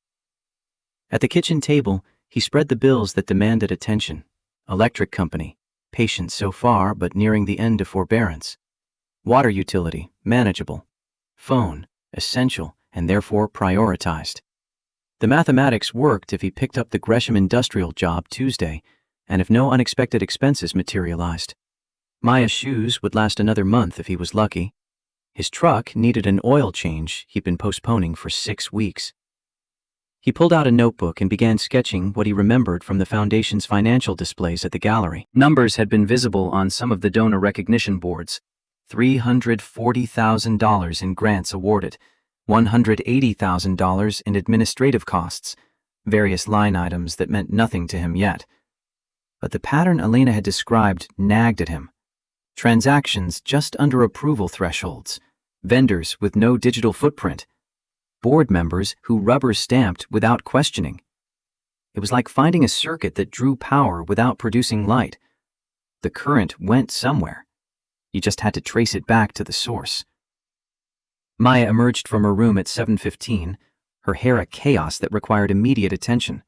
At the kitchen table, he spread the bills that demanded attention. Electric company, patient so far but nearing the end of forbearance. Water utility, manageable. Phone, essential and therefore prioritized. The mathematics worked if he picked up the Gresham Industrial job Tuesday, and if no unexpected expenses materialized. Maya's shoes would last another month if he was lucky. His truck needed an oil change he'd been postponing for 6 weeks. He pulled out a notebook and began sketching what he remembered from the foundation's financial displays at the gallery. Numbers had been visible on some of the donor recognition boards. $340,000 in grants awarded, $180,000 in administrative costs, various line items that meant nothing to him yet. But the pattern Elena had described nagged at him. Transactions just under approval thresholds, vendors with no digital footprint, board members who rubber-stamped without questioning. It was like finding a circuit that drew power without producing light. The current went somewhere. You just had to trace it back to the source. Maya emerged from her room at 7:15, her hair a chaos that required immediate attention.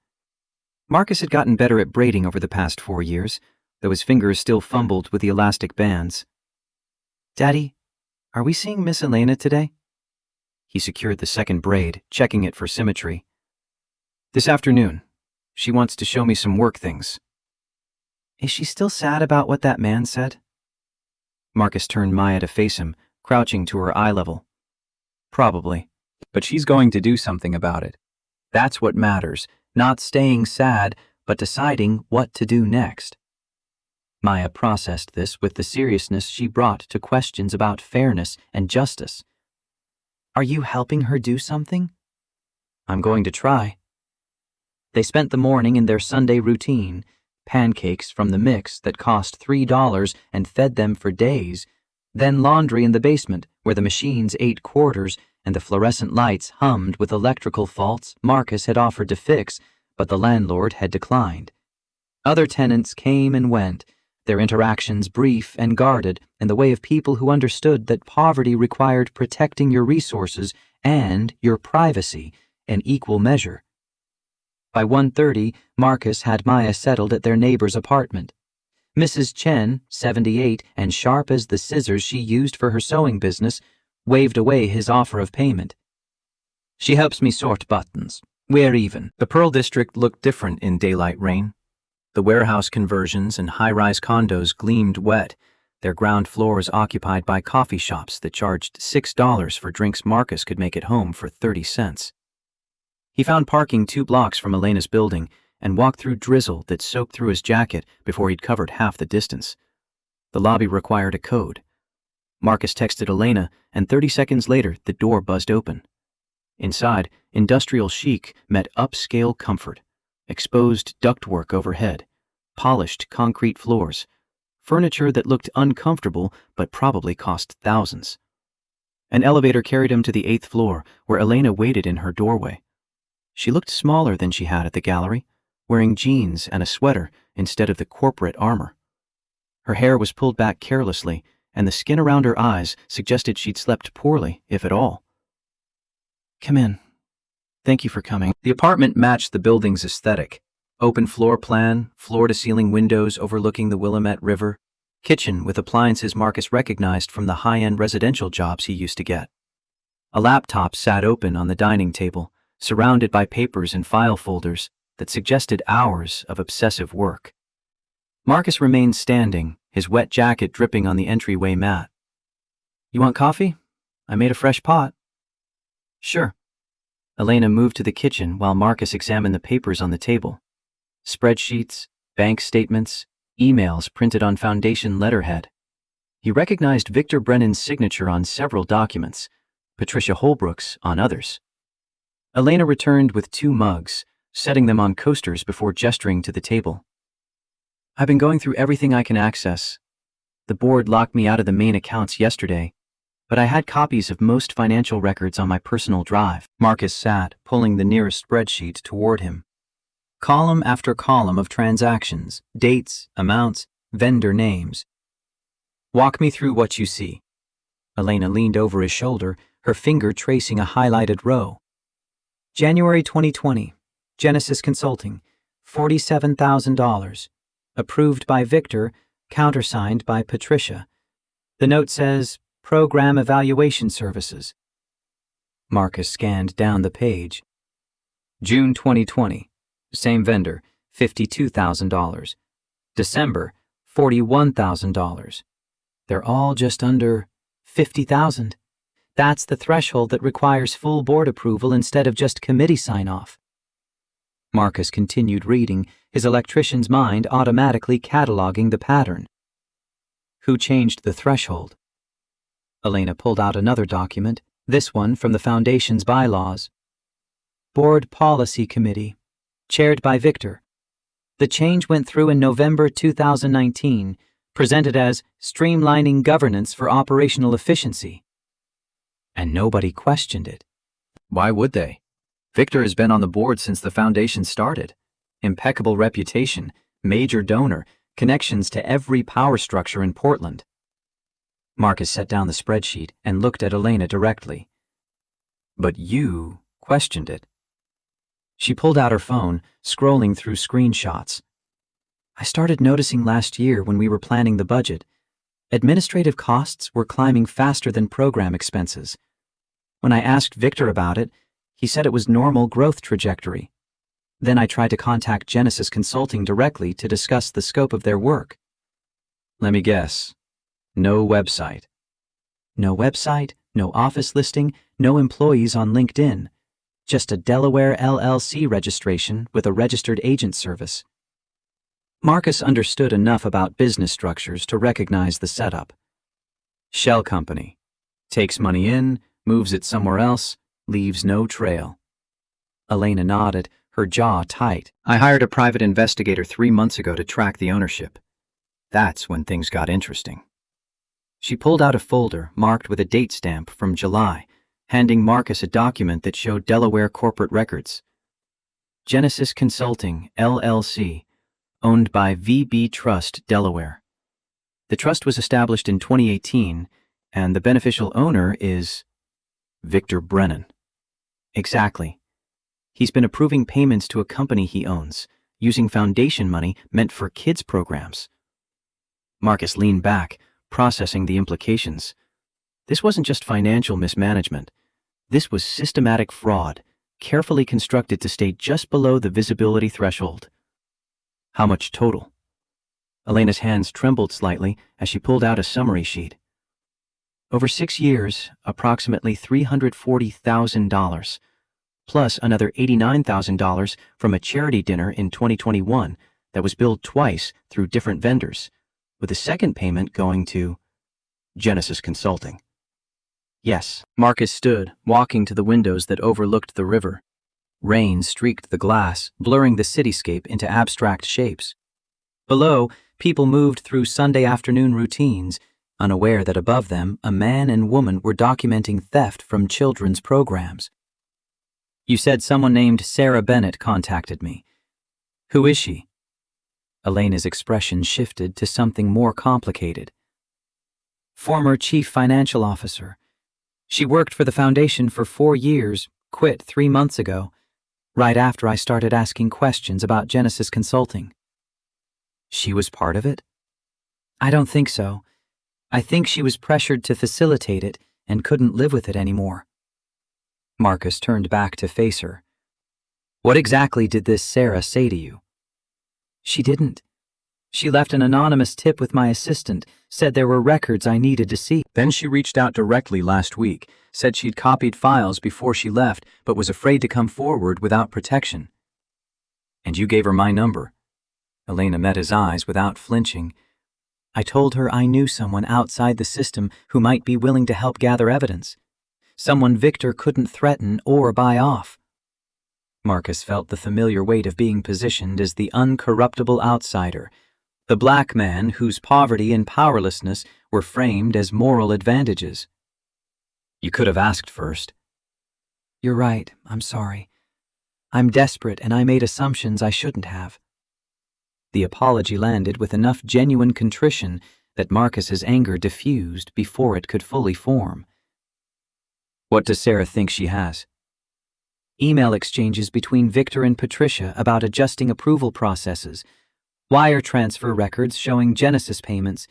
Marcus had gotten better at braiding over the past 4 years, though his fingers still fumbled with the elastic bands. "Daddy, are we seeing Miss Elena today?" He secured the second braid, checking it for symmetry. "This afternoon. She wants to show me some work things." "Is she still sad about what that man said?" Marcus turned Maya to face him, crouching to her eye level. "Probably. But she's going to do something about it. That's what matters, not staying sad, but deciding what to do next." Maya processed this with the seriousness she brought to questions about fairness and justice. "Are you helping her do something?" "I'm going to try." They spent the morning in their Sunday routine, pancakes from the mix that cost $3 and fed them for days, then laundry in the basement where the machines ate quarters and the fluorescent lights hummed with electrical faults Marcus had offered to fix, but the landlord had declined. Other tenants came and went, their interactions brief and guarded in the way of people who understood that poverty required protecting your resources and your privacy in equal measure. By 1:30, Marcus had Maya settled at their neighbor's apartment. Mrs. Chen, 78, and sharp as the scissors she used for her sewing business, waved away his offer of payment. "She helps me sort buttons. We're even." The Pearl District looked different in daylight rain. The warehouse conversions and high-rise condos gleamed wet, their ground floors occupied by coffee shops that charged $6 for drinks Marcus could make at home for 30 cents. He found parking 2 blocks from Elena's building and walked through drizzle that soaked through his jacket before he'd covered half the distance. The lobby required a code. Marcus texted Elena, and 30 seconds later the door buzzed open. Inside, industrial chic met upscale comfort. Exposed ductwork overhead, polished concrete floors, furniture that looked uncomfortable but probably cost thousands. An elevator carried him to the 8th floor, where Elena waited in her doorway. She looked smaller than she had at the gallery, wearing jeans and a sweater instead of the corporate armor. Her hair was pulled back carelessly, and the skin around her eyes suggested she'd slept poorly, if at all. "Come in. Thank you for coming." The apartment matched the building's aesthetic. Open floor plan, floor-to-ceiling windows overlooking the Willamette River, kitchen with appliances Marcus recognized from the high-end residential jobs he used to get. A laptop sat open on the dining table, surrounded by papers and file folders. that suggested hours of obsessive work. Marcus remained standing, his wet jacket dripping on the entryway mat. "You want coffee? I made a fresh pot." "Sure." Elena moved to the kitchen while Marcus examined the papers on the table. Spreadsheets, bank statements, emails printed on Foundation letterhead. He recognized Victor Brennan's signature on several documents, Patricia Holbrook's on others. Elena returned with 2 mugs, setting them on coasters before gesturing to the table. "I've been going through everything I can access. The board locked me out of the main accounts yesterday, but I had copies of most financial records on my personal drive." Marcus sat, pulling the nearest spreadsheet toward him. Column after column of transactions, dates, amounts, vendor names. "Walk me through what you see." Elena leaned over his shoulder, her finger tracing a highlighted row. "January 2020, Genesis Consulting, $47,000. Approved by Victor, countersigned by Patricia. The note says, Program Evaluation Services." Marcus scanned down the page. "June 2020, same vendor, $52,000. December, $41,000. They're all just under $50,000. That's the threshold that requires full board approval instead of just committee sign-off." Marcus continued reading, his electrician's mind automatically cataloging the pattern. "Who changed the threshold?" Elena pulled out another document, this one from the Foundation's bylaws. "Board Policy Committee, chaired by Victor. The change went through in November 2019, presented as streamlining governance for operational efficiency." And nobody questioned it. Why would they? Victor has been on the board since the Foundation started. Impeccable reputation, major donor, connections to every power structure in Portland. Marcus set down the spreadsheet and looked at Elena directly. "But you questioned it." She pulled out her phone, scrolling through screenshots. "I started noticing last year when we were planning the budget. Administrative costs were climbing faster than program expenses. When I asked Victor about it, he said it was normal growth trajectory. Then I tried to contact Genesis Consulting directly to discuss the scope of their work." "Let me guess. No website." "No website, no office listing, no employees on LinkedIn. Just a Delaware LLC registration with a registered agent service." Marcus understood enough about business structures to recognize the setup. Shell company. Takes money in, moves it somewhere else, leaves no trail. Elena nodded, her jaw tight. "I hired a private investigator 3 months ago to track the ownership. That's when things got interesting." She pulled out a folder marked with a date stamp from July, handing Marcus a document that showed Delaware corporate records. Genesis Consulting, LLC, owned by VB Trust, Delaware. The trust was established in 2018, and the beneficial owner is Victor Brennan. Exactly. He's been approving payments to a company he owns, using foundation money meant for kids' programs. Marcus leaned back, processing the implications. This wasn't just financial mismanagement. This was systematic fraud, carefully constructed to stay just below the visibility threshold. "How much total?" Elena's hands trembled slightly as she pulled out a summary sheet. "Over 6 years, approximately $340,000, plus another $89,000 from a charity dinner in 2021 that was billed twice through different vendors, with the second payment going to Genesis Consulting." "Yes." Marcus stood, walking to the windows that overlooked the river. Rain streaked the glass, blurring the cityscape into abstract shapes. Below, people moved through Sunday afternoon routines, unaware that above them, a man and woman were documenting theft from children's programs. "You said someone named Sarah Bennett contacted me. Who is she?" Elena's expression shifted to something more complicated. "Former chief financial officer. She worked for the Foundation for 4 years, quit 3 months ago, right after I started asking questions about Genesis Consulting." "She was part of it?" "I don't think so. I think she was pressured to facilitate it and couldn't live with it anymore." Marcus turned back to face her. What exactly did this Sarah say to you? She didn't. She left an anonymous tip with my assistant, said there were records I needed to see. Then she reached out directly last week, said she'd copied files before she left, but was afraid to come forward without protection. And you gave her my number. Elena met his eyes without flinching. I told her I knew someone outside the system who might be willing to help gather evidence. Someone Victor couldn't threaten or buy off. Marcus felt the familiar weight of being positioned as the uncorruptible outsider, the black man whose poverty and powerlessness were framed as moral advantages. You could have asked first. You're right, I'm sorry. I'm desperate and I made assumptions I shouldn't have. The apology landed with enough genuine contrition that Marcus's anger diffused before it could fully form. What does Sarah think she has? Email exchanges between Victor and Patricia about adjusting approval processes, wire transfer records showing Genesis payments,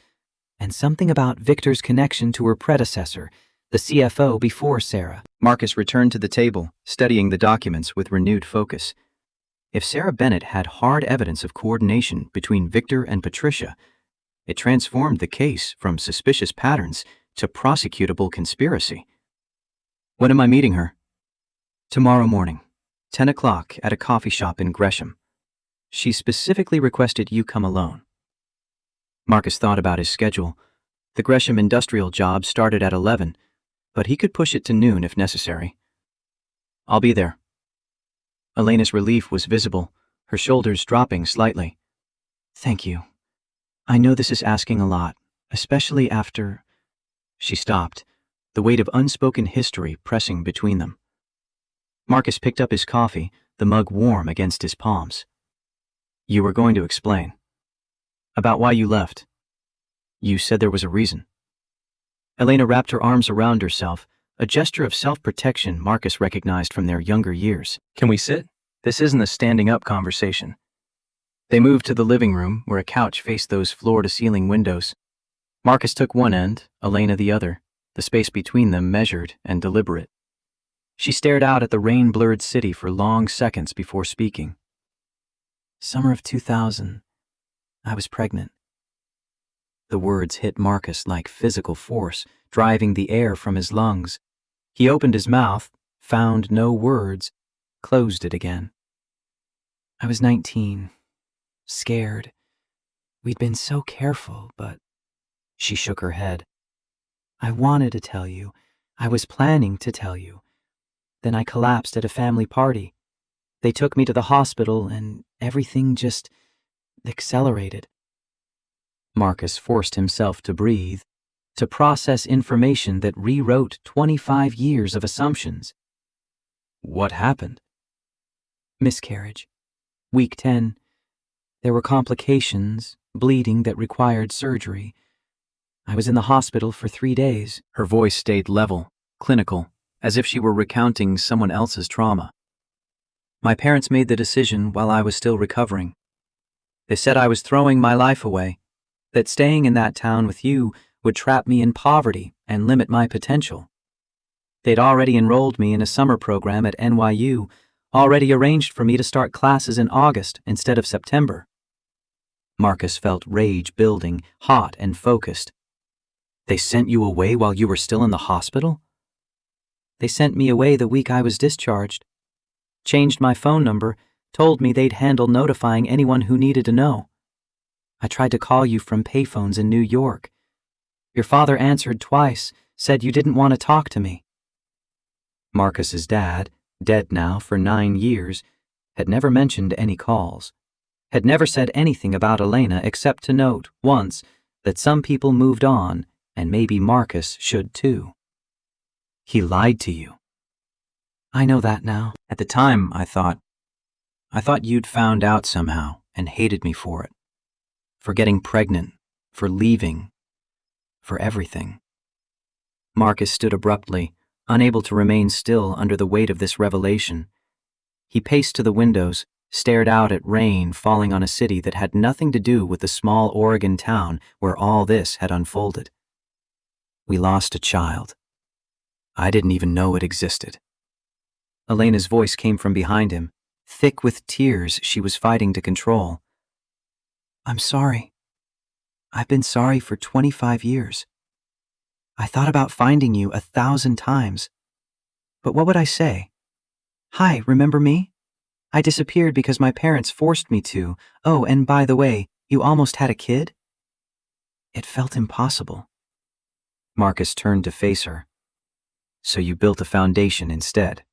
and something about Victor's connection to her predecessor, the CFO before Sarah. Marcus returned to the table, studying the documents with renewed focus. If Sarah Bennett had hard evidence of coordination between Victor and Patricia, it transformed the case from suspicious patterns to prosecutable conspiracy. When am I meeting her? Tomorrow morning, 10 o'clock at a coffee shop in Gresham. She specifically requested you come alone. Marcus thought about his schedule. The Gresham industrial job started at 11, but he could push it to noon if necessary. I'll be there. Elena's relief was visible, her shoulders dropping slightly. Thank you. I know this is asking a lot, especially after... She stopped, the weight of unspoken history pressing between them. Marcus picked up his coffee, the mug warm against his palms. You were going to explain. About why you left. You said there was a reason. Elena wrapped her arms around herself, a gesture of self-protection Marcus recognized from their younger years. Can we sit? This isn't a standing-up conversation. They moved to the living room, where a couch faced those floor-to-ceiling windows. Marcus took one end, Elena the other, the space between them measured and deliberate. She stared out at the rain-blurred city for long seconds before speaking. Summer of 2000, I was pregnant. The words hit Marcus like physical force, driving the air from his lungs. He opened his mouth, found no words, closed it again. I was 19, scared. We'd been so careful, but... She shook her head. I wanted to tell you. I was planning to tell you. Then I collapsed at a family party. They took me to the hospital and everything just accelerated. Marcus forced himself to breathe, to process information that rewrote 25 years of assumptions. What happened? Miscarriage. Week 10. There were complications, bleeding that required surgery. I was in the hospital for 3 days. Her voice stayed level, clinical, as if she were recounting someone else's trauma. My parents made the decision while I was still recovering. They said I was throwing my life away, that staying in that town with you would trap me in poverty and limit my potential. They'd already enrolled me in a summer program at NYU, already arranged for me to start classes in August instead of September. Marcus felt rage building, hot and focused. They sent you away while you were still in the hospital? They sent me away the week I was discharged. Changed my phone number, told me they'd handle notifying anyone who needed to know. I tried to call you from payphones in New York. Your father answered twice, said you didn't want to talk to me. Marcus's dad, dead now for 9 years, had never mentioned any calls, had never said anything about Elena except to note, once, that some people moved on, and maybe Marcus should too. He lied to you. I know that now. At the time, I thought you'd found out somehow and hated me for it. For getting pregnant, for leaving, for everything. Marcus stood abruptly, unable to remain still under the weight of this revelation. He paced to the windows, stared out at rain falling on a city that had nothing to do with the small Oregon town where all this had unfolded. We lost a child. I didn't even know it existed. Elena's voice came from behind him, thick with tears she was fighting to control. "I'm sorry. I've been sorry for 25 years. I thought about finding you 1,000 times. But what would I say? Hi, remember me? I disappeared because my parents forced me to. Oh, and by the way, you almost had a kid?" It felt impossible. Marcus turned to face her. "So you built a foundation instead.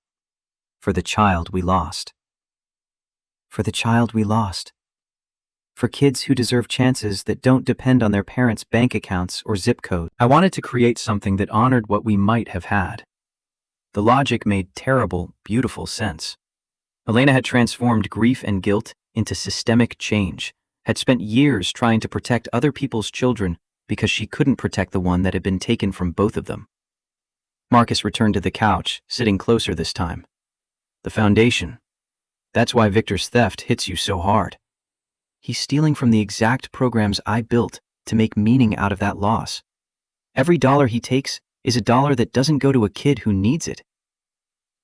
For the child we lost. For the child we lost. For kids who deserve chances that don't depend on their parents' bank accounts or zip code." I wanted to create something that honored what we might have had. The logic made terrible, beautiful sense. Elena had transformed grief and guilt into systemic change, had spent years trying to protect other people's children because she couldn't protect the one that had been taken from both of them. Marcus returned to the couch, sitting closer this time. "The foundation. That's why Victor's theft hits you so hard. He's stealing from the exact programs I built to make meaning out of that loss. Every dollar he takes is a dollar that doesn't go to a kid who needs it."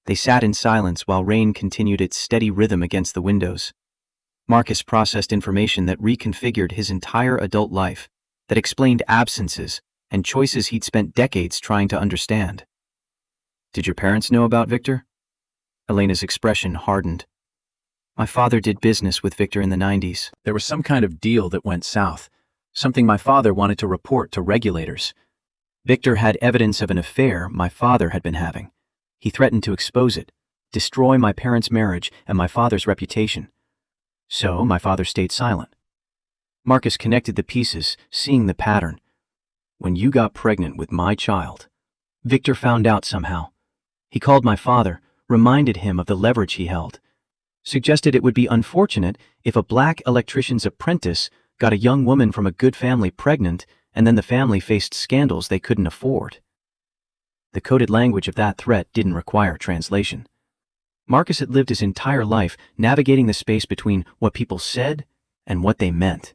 They sat in silence while rain continued its steady rhythm against the windows. Marcus processed information that reconfigured his entire adult life, that explained absences and choices he'd spent decades trying to understand. "Did your parents know about Victor?" Elena's expression hardened. "My father did business with Victor in the 90s. There was some kind of deal that went south, something my father wanted to report to regulators. Victor had evidence of an affair my father had been having. He threatened to expose it, destroy my parents' marriage and my father's reputation. So my father stayed silent." Marcus connected the pieces, seeing the pattern. "When you got pregnant with my child, Victor found out somehow. He called my father, reminded him of the leverage he held, suggested it would be unfortunate if a black electrician's apprentice got a young woman from a good family pregnant and then the family faced scandals they couldn't afford. The coded language of that threat didn't require translation. Marcus had lived his entire life navigating the space between what people said and what they meant.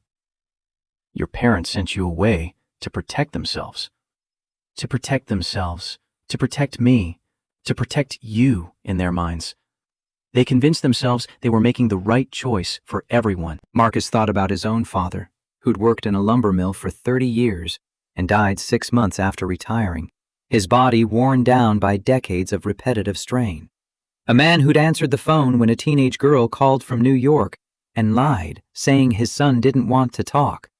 Your parents sent you away to protect themselves. To protect themselves, to protect me, to protect you in their minds. They convinced themselves they were making the right choice for everyone." Marcus thought about his own father, who'd worked in a lumber mill for 30 years and died 6 months after retiring, his body worn down by decades of repetitive strain. A man who'd answered the phone when a teenage girl called from New York and lied, saying his son didn't want to talk.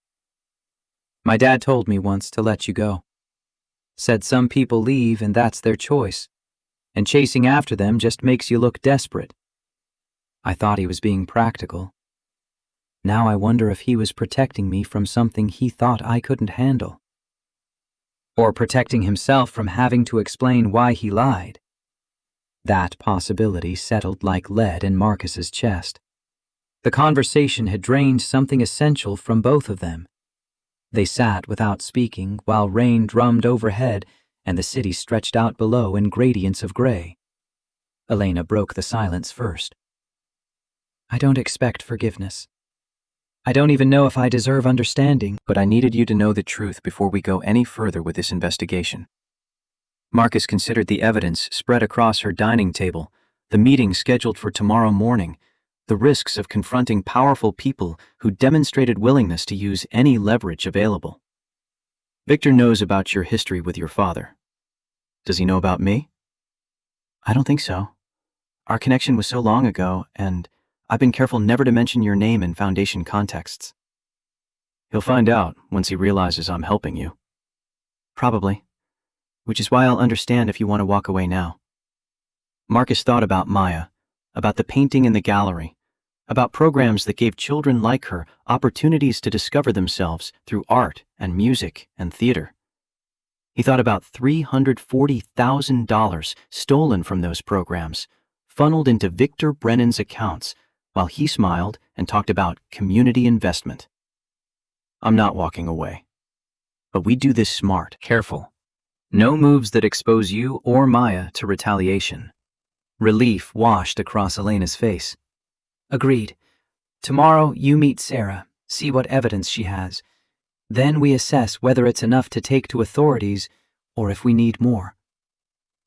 "My dad told me once to let you go. Said some people leave and that's their choice, and chasing after them just makes you look desperate. I thought he was being practical. Now I wonder if he was protecting me from something he thought I couldn't handle. Or protecting himself from having to explain why he lied." That possibility settled like lead in Marcus's chest. The conversation had drained something essential from both of them. They sat without speaking while rain drummed overhead and the city stretched out below in gradients of gray. Elena broke the silence first. "I don't expect forgiveness. I don't even know if I deserve understanding, but I needed you to know the truth before we go any further with this investigation." Marcus considered the evidence spread across her dining table, the meeting scheduled for tomorrow morning, the risks of confronting powerful people who demonstrated willingness to use any leverage available. "Victor knows about your history with your father. Does he know about me?" "I don't think so. Our connection was so long ago, and I've been careful never to mention your name in Foundation contexts." "He'll find out once he realizes I'm helping you." "Probably. Which is why I'll understand if you want to walk away now." Marcus thought about Maya, about the painting in the gallery, about programs that gave children like her opportunities to discover themselves through art and music and theater. He thought about $340,000 stolen from those programs, funneled into Victor Brennan's accounts, while he smiled and talked about community investment. "I'm not walking away. But we do this smart, careful. No moves that expose you or Maya to retaliation." Relief washed across Elena's face. "Agreed. Tomorrow you meet Sarah, see what evidence she has. Then we assess whether it's enough to take to authorities or if we need more."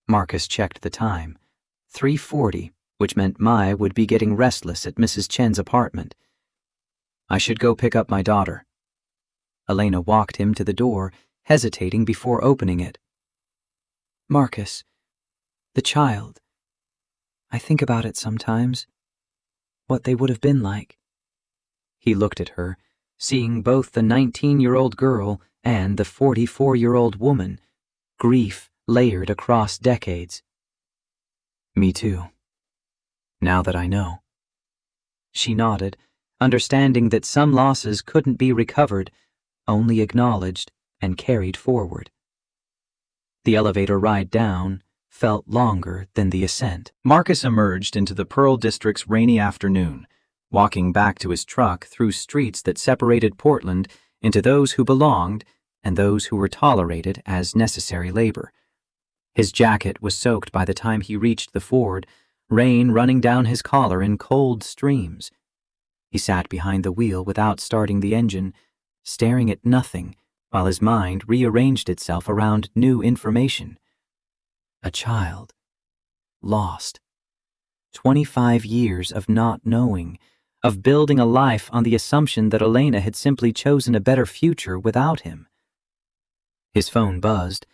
Marcus checked the time. 3:40, which meant Maya would be getting restless at Mrs. Chen's apartment. I should go pick up my daughter. Elena walked him to the door, hesitating before opening it. Marcus, the child. I think about it sometimes, what they would have been like. He looked at her, seeing both the 19-year-old girl and the 44-year-old woman, grief layered across decades. Me too. Now that I know. She nodded, understanding that some losses couldn't be recovered, only acknowledged and carried forward. The elevator ride down felt longer than the ascent. Marcus emerged into the Pearl District's rainy afternoon, walking back to his truck through streets that separated Portland into those who belonged and those who were tolerated as necessary labor. His jacket was soaked by the time he reached the ford, rain running down his collar in cold streams. He sat behind the wheel without starting the engine, staring at nothing while his mind rearranged itself around new information. A child. Lost. 25 years of not knowing, of building a life on the assumption that Elena had simply chosen a better future without him. His phone buzzed.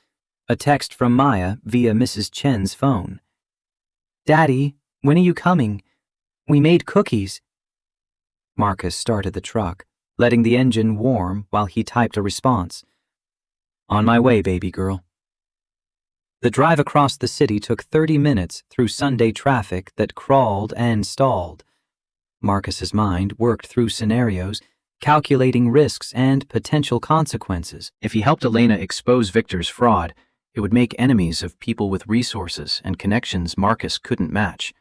A text from Maya via Mrs. Chen's phone. Daddy, when are you coming? We made cookies. Marcus started the truck, letting the engine warm while he typed a response. On my way, baby girl. The drive across the city took 30 minutes through Sunday traffic that crawled and stalled. Marcus's mind worked through scenarios, calculating risks and potential consequences. If he helped Elena expose Victor's fraud, it would make enemies of people with resources and connections Marcus couldn't match.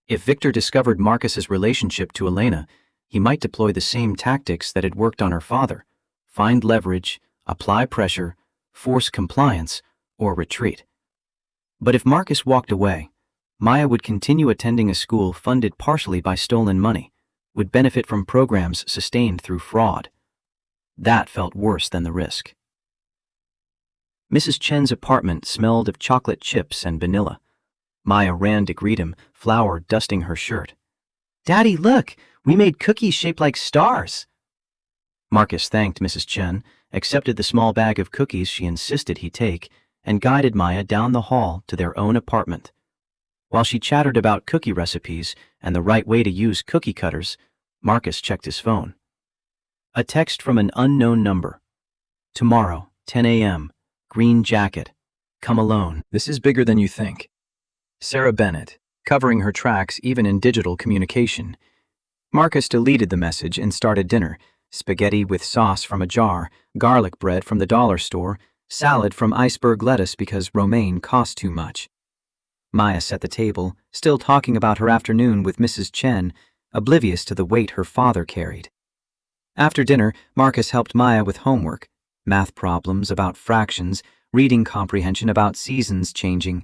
If Victor discovered Marcus's relationship to Elena, he might deploy the same tactics that had worked on her father: find leverage, apply pressure, force compliance, or retreat. But if Marcus walked away, Maya would continue attending a school funded partially by stolen money, would benefit from programs sustained through fraud. That felt worse than the risk. Mrs. Chen's apartment smelled of chocolate chips and vanilla. Maya ran to greet him, flour dusting her shirt. Daddy, look! We made cookies shaped like stars! Marcus thanked Mrs. Chen, accepted the small bag of cookies she insisted he take, and guided Maya down the hall to their own apartment. While she chattered about cookie recipes and the right way to use cookie cutters, Marcus checked his phone. A text from an unknown number. Tomorrow, 10 a.m., green jacket. Come alone. This is bigger than you think. Sarah Bennett, covering her tracks even in digital communication. Marcus deleted the message and started dinner: spaghetti with sauce from a jar, garlic bread from the dollar store, salad from iceberg lettuce because romaine cost too much. Maya set the table, still talking about her afternoon with Mrs. Chen, oblivious to the weight her father carried. After dinner, Marcus helped Maya with homework, math problems about fractions, reading comprehension about seasons changing.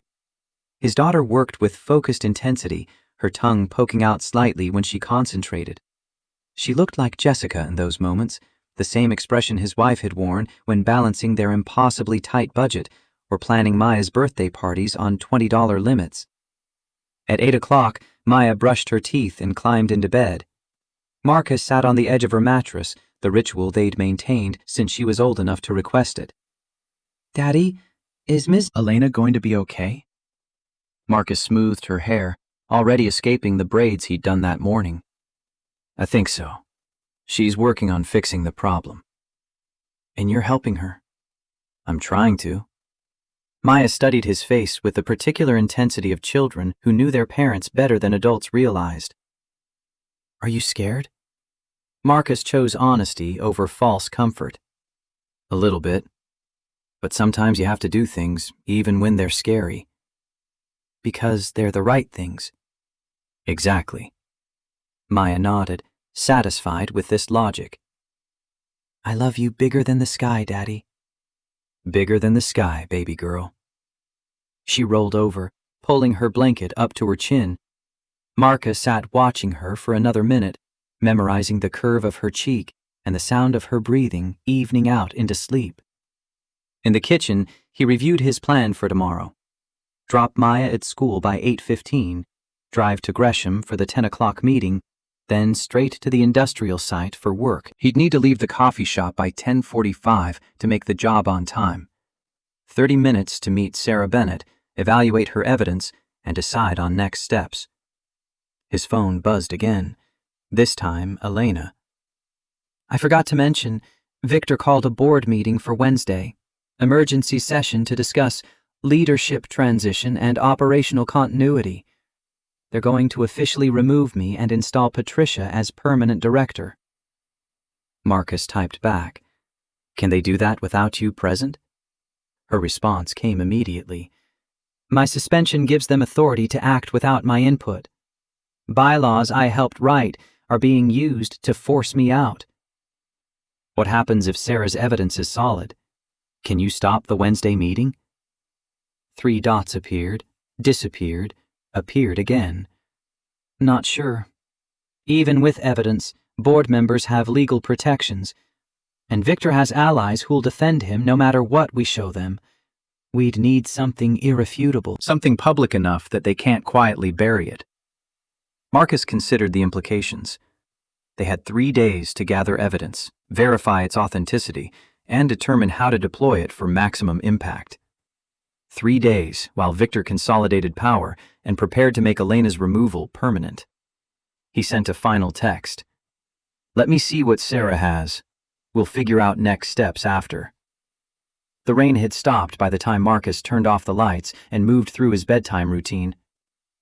His daughter worked with focused intensity, her tongue poking out slightly when she concentrated. She looked like Jessica in those moments, the same expression his wife had worn when balancing their impossibly tight budget or planning Maya's birthday parties on $20 limits. At 8 o'clock, Maya brushed her teeth and climbed into bed. Marcus sat on the edge of her mattress, the ritual they'd maintained since she was old enough to request it. Daddy, is Miss Elena going to be okay? Marcus smoothed her hair, already escaping the braids he'd done that morning. I think so. She's working on fixing the problem. And you're helping her? I'm trying to. Maya studied his face with the particular intensity of children who knew their parents better than adults realized. Are you scared? Marcus chose honesty over false comfort. A little bit. But sometimes you have to do things, even when they're scary. Because they're the right things. Exactly. Maya nodded, satisfied with this logic. I love you bigger than the sky, Daddy. Bigger than the sky, baby girl. She rolled over, pulling her blanket up to her chin. Marcus sat watching her for another minute, memorizing the curve of her cheek and the sound of her breathing evening out into sleep. In the kitchen, he reviewed his plan for tomorrow. Drop Maya at school by 8:15, drive to Gresham for the 10 o'clock meeting, then straight to the industrial site for work. He'd need to leave the coffee shop by 10:45 to make the job on time. 30 minutes to meet Sarah Bennett, evaluate her evidence, and decide on next steps. His phone buzzed again, this time Elena. I forgot to mention, Victor called a board meeting for Wednesday, emergency session to discuss leadership transition and operational continuity. They're going to officially remove me and install Patricia as permanent director. Marcus typed back, Can they do that without you present? Her response came immediately. My suspension gives them authority to act without my input. Bylaws I helped write are being used to force me out. What happens if Sarah's evidence is solid? Can you stop the Wednesday meeting? 3 dots appeared, disappeared, appeared again. Not sure. Even with evidence, board members have legal protections, and Victor has allies who'll defend him no matter what we show them. We'd need something irrefutable. Something public enough that they can't quietly bury it. Marcus considered the implications. They had 3 days to gather evidence, verify its authenticity, and determine how to deploy it for maximum impact. 3 days while Victor consolidated power and prepared to make Elena's removal permanent. He sent a final text. Let me see what Sarah has. We'll figure out next steps after. The rain had stopped by the time Marcus turned off the lights and moved through his bedtime routine.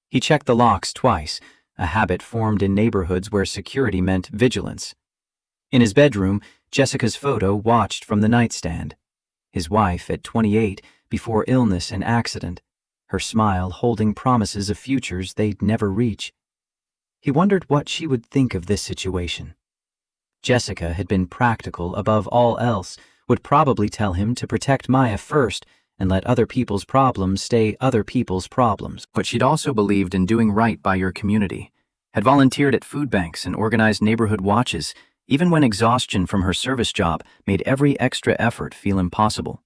He checked the locks twice, a habit formed in neighborhoods where security meant vigilance. In his bedroom, Jessica's photo watched from the nightstand. His wife at 28, before illness and accident, her smile holding promises of futures they'd never reach. He wondered what she would think of this situation. Jessica had been practical above all else, would probably tell him to protect Maya first and let other people's problems stay other people's problems. But she'd also believed in doing right by your community, had volunteered at food banks and organized neighborhood watches, even when exhaustion from her service job made every extra effort feel impossible.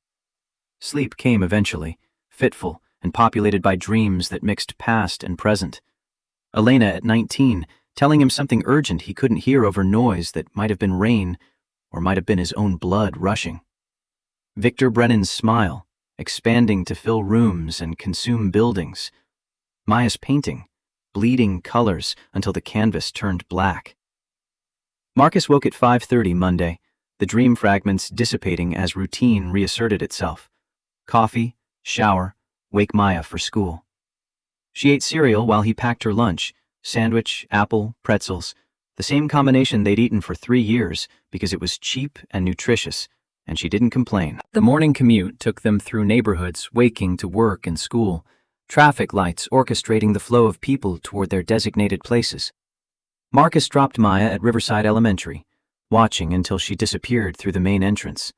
Sleep came eventually, fitful and populated by dreams that mixed past and present. Elena at 19, telling him something urgent he couldn't hear over noise that might have been rain or might have been his own blood rushing. Victor Brennan's smile, expanding to fill rooms and consume buildings. Maya's painting, bleeding colors until the canvas turned black. Marcus woke at 5:30 Monday, the dream fragments dissipating as routine reasserted itself. Coffee, shower, wake Maya for school. She ate cereal while he packed her lunch, sandwich, apple, pretzels, the same combination they'd eaten for 3 years because it was cheap and nutritious, and she didn't complain. The morning commute took them through neighborhoods waking to work and school, traffic lights orchestrating the flow of people toward their designated places. Marcus dropped Maya at Riverside Elementary, watching until she disappeared through the main entrance.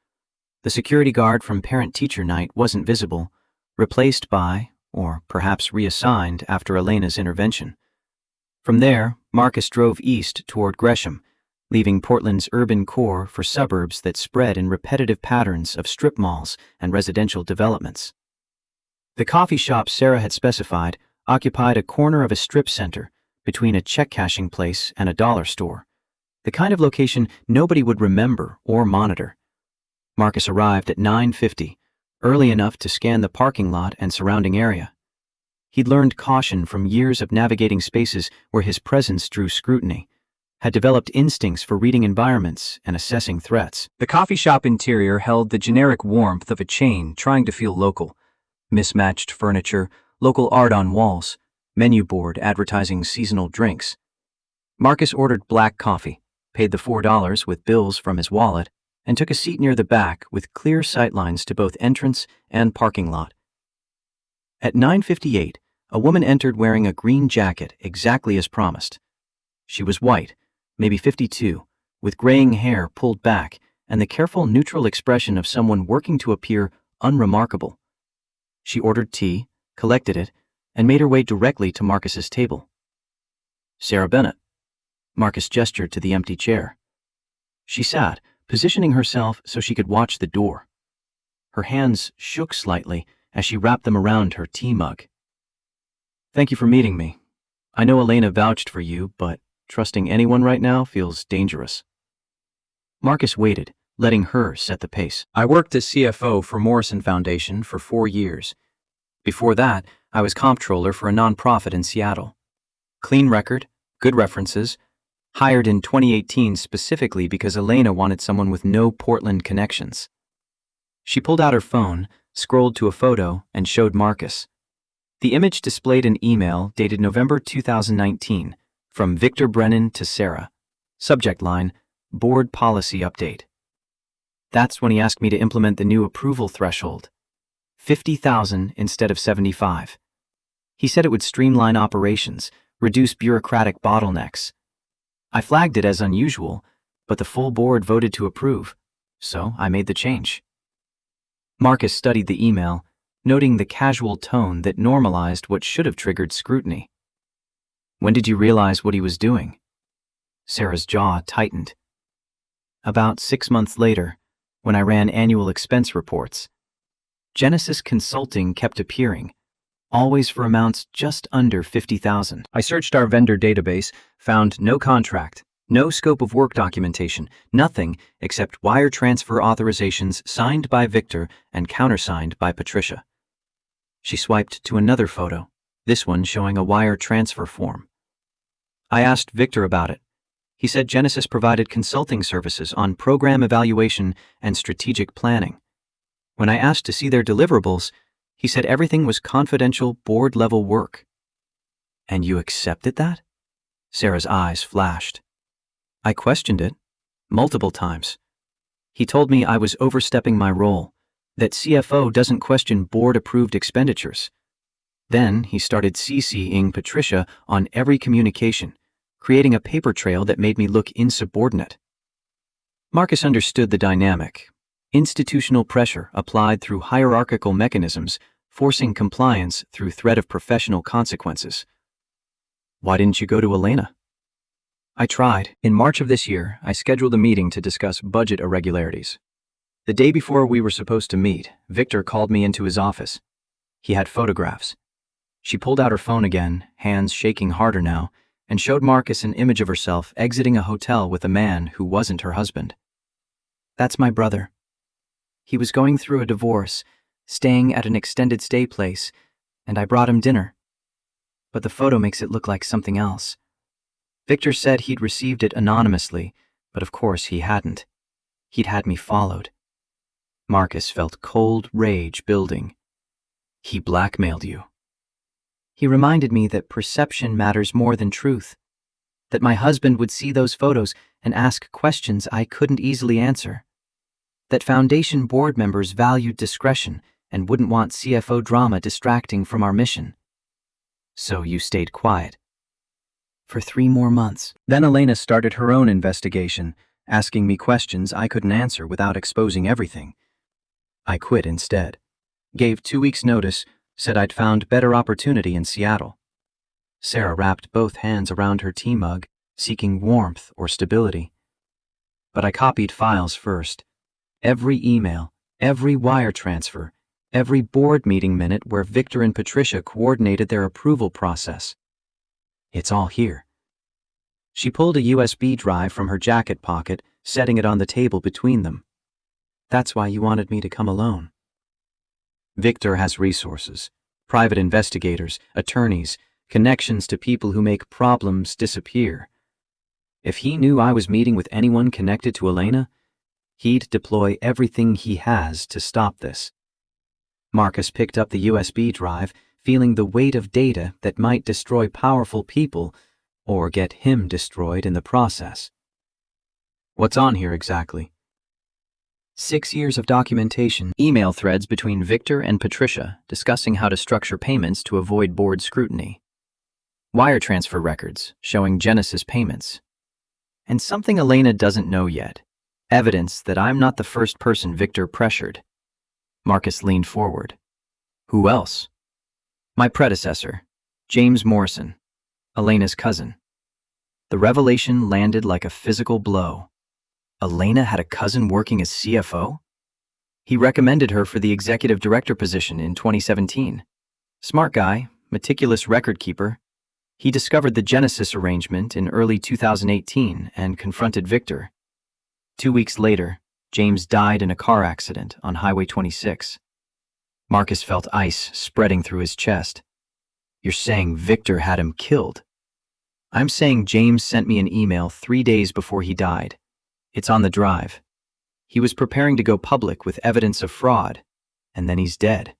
The security guard from parent-teacher night wasn't visible, replaced by, or perhaps reassigned after Elena's intervention. From there, Marcus drove east toward Gresham, leaving Portland's urban core for suburbs that spread in repetitive patterns of strip malls and residential developments. The coffee shop Sarah had specified occupied a corner of a strip center between a check-cashing place and a dollar store, the kind of location nobody would remember or monitor. Marcus arrived at 9:50, early enough to scan the parking lot and surrounding area. He'd learned caution from years of navigating spaces where his presence drew scrutiny, had developed instincts for reading environments and assessing threats. The coffee shop interior held the generic warmth of a chain trying to feel local. Mismatched furniture, local art on walls, menu board advertising seasonal drinks. Marcus ordered black coffee, paid the $4 with bills from his wallet, and took a seat near the back with clear sightlines to both entrance and parking lot. At 9:58, a woman entered wearing a green jacket exactly as promised. She was white, maybe 52, with graying hair pulled back and the careful neutral expression of someone working to appear unremarkable. She ordered tea, collected it, and made her way directly to Marcus's table. Sarah Bennett. Marcus gestured to the empty chair. She sat, positioning herself so she could watch the door. Her hands shook slightly as she wrapped them around her tea mug. Thank you for meeting me. I know Elena vouched for you, but trusting anyone right now feels dangerous. Marcus waited, letting her set the pace. I worked as CFO for Morrison Foundation for 4 years. Before that, I was comptroller for a nonprofit in Seattle. Clean record, good references, hired in 2018 specifically because Elena wanted someone with no Portland connections. She pulled out her phone, scrolled to a photo, and showed Marcus. The image displayed an email dated November 2019 from Victor Brennan to Sarah. Subject line, Board Policy Update. That's when he asked me to implement the new approval threshold. 50,000 instead of 75. He said it would streamline operations, reduce bureaucratic bottlenecks. I flagged it as unusual, but the full board voted to approve, so I made the change. Marcus studied the email, noting the casual tone that normalized what should have triggered scrutiny. When did you realize what he was doing? Sarah's jaw tightened. About 6 months later, when I ran annual expense reports. Genesis Consulting kept appearing, always for amounts just under 50,000. I searched our vendor database, found no contract, no scope of work documentation, nothing except wire transfer authorizations signed by Victor and countersigned by Patricia. She swiped to another photo, this one showing a wire transfer form. I asked Victor about it. He said Genesis provided consulting services on program evaluation and strategic planning. When I asked to see their deliverables, he said everything was confidential board-level work. And you accepted that? Sarah's eyes flashed. I questioned it, multiple times. He told me I was overstepping my role, that CFO doesn't question board-approved expenditures. Then he started CCing Patricia on every communication, creating a paper trail that made me look insubordinate. Marcus understood the dynamic. Institutional pressure applied through hierarchical mechanisms, forcing compliance through threat of professional consequences. Why didn't you go to Elena? I tried. In March of this year, I scheduled a meeting to discuss budget irregularities. The day before we were supposed to meet, Victor called me into his office. He had photographs. She pulled out her phone again, hands shaking harder now, and showed Marcus an image of herself exiting a hotel with a man who wasn't her husband. That's my brother. He was going through a divorce, staying at an extended stay place, and I brought him dinner. But the photo makes it look like something else. Victor said he'd received it anonymously, but of course he hadn't. He'd had me followed. Marcus felt cold rage building. He blackmailed you. He reminded me that perception matters more than truth, that my husband would see those photos and ask questions I couldn't easily answer, that foundation board members valued discretion and wouldn't want CFO drama distracting from our mission. So you stayed quiet. For 3 more months. Then Elena started her own investigation, asking me questions I couldn't answer without exposing everything. I quit instead. Gave 2 weeks' notice, said I'd found better opportunity in Seattle. Sarah wrapped both hands around her tea mug, seeking warmth or stability. But I copied files first. Every email, every wire transfer, every board meeting minute where Victor and Patricia coordinated their approval process. It's all here. She pulled a USB drive from her jacket pocket, setting it on the table between them. That's why you wanted me to come alone. Victor has resources, private investigators, attorneys, connections to people who make problems disappear. If he knew I was meeting with anyone connected to Elena, he'd deploy everything he has to stop this. Marcus picked up the USB drive, feeling the weight of data that might destroy powerful people or get him destroyed in the process. What's on here exactly? 6 years of documentation, email threads between Victor and Patricia discussing how to structure payments to avoid board scrutiny, wire transfer records showing Genesis payments, and something Elena doesn't know yet, evidence that I'm not the first person Victor pressured. Marcus leaned forward. Who else? My predecessor, James Morrison, Elena's cousin. The revelation landed like a physical blow. Elena had a cousin working as CFO? He recommended her for the executive director position in 2017. Smart guy, meticulous record keeper. He discovered the Genesis arrangement in early 2018 and confronted Victor. 2 weeks later, James died in a car accident on Highway 26. Marcus felt ice spreading through his chest. You're saying Victor had him killed? I'm saying James sent me an email 3 days before he died. It's on the drive. He was preparing to go public with evidence of fraud, and then he's dead.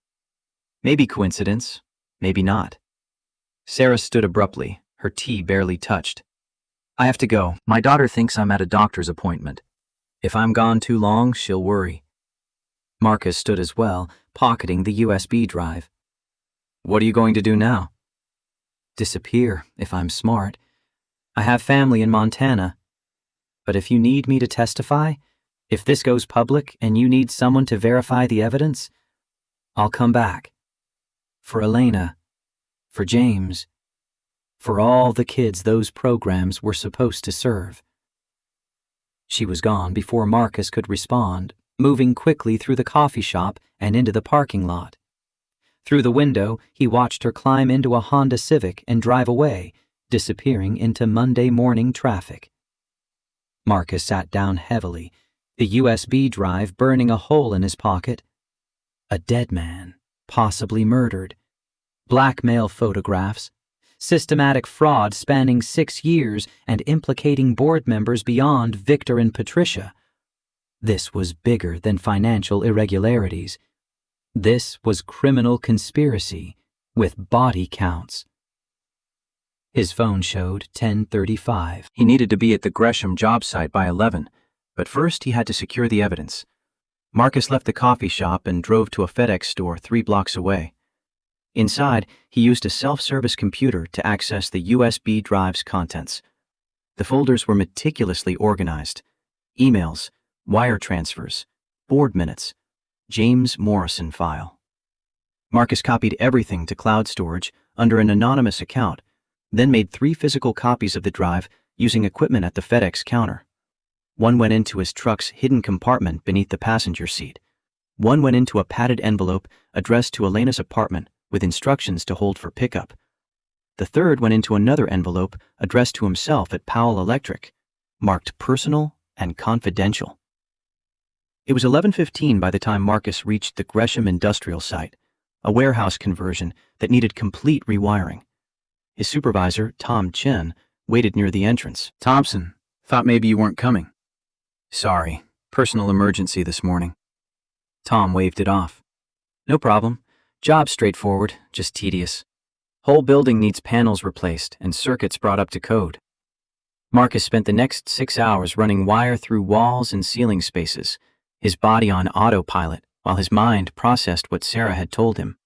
Maybe coincidence, maybe not. Sarah stood abruptly, her tea barely touched. I have to go. My daughter thinks I'm at a doctor's appointment. If I'm gone too long, she'll worry. Marcus stood as well, pocketing the USB drive. What are you going to do now? Disappear, if I'm smart. I have family in Montana. But if you need me to testify, if this goes public and you need someone to verify the evidence, I'll come back. For Elena, for James, for all the kids those programs were supposed to serve. She was gone before Marcus could respond, moving quickly through the coffee shop and into the parking lot. Through the window, he watched her climb into a Honda Civic and drive away, disappearing into Monday morning traffic. Marcus sat down heavily, the USB drive burning a hole in his pocket. A dead man, possibly murdered. Blackmail photographs. Systematic fraud spanning 6 years and implicating board members beyond Victor and Patricia. This was bigger than financial irregularities. This was criminal conspiracy with body counts. His phone showed 10:35. He needed to be at the Gresham job site by 11, but first he had to secure the evidence. Marcus left the coffee shop and drove to a FedEx store 3 blocks away. Inside, he used a self-service computer to access the USB drive's contents. The folders were meticulously organized. Emails, wire transfers, board minutes, James Morrison file. Marcus copied everything to cloud storage under an anonymous account, then made 3 physical copies of the drive using equipment at the FedEx counter. One went into his truck's hidden compartment beneath the passenger seat. One went into a padded envelope addressed to Elena's apartment with instructions to hold for pickup. The third went into another envelope addressed to himself at Powell Electric, marked personal and confidential. It was 11:15 by the time Marcus reached the Gresham industrial site, a warehouse conversion that needed complete rewiring. His supervisor, Tom Chen, waited near the entrance. Thompson, thought maybe you weren't coming. Sorry, personal emergency this morning. Tom waved it off. No problem. Job straightforward, just tedious. Whole building needs panels replaced and circuits brought up to code. Marcus spent the next 6 hours running wire through walls and ceiling spaces, his body on autopilot while his mind processed what Sarah had told him.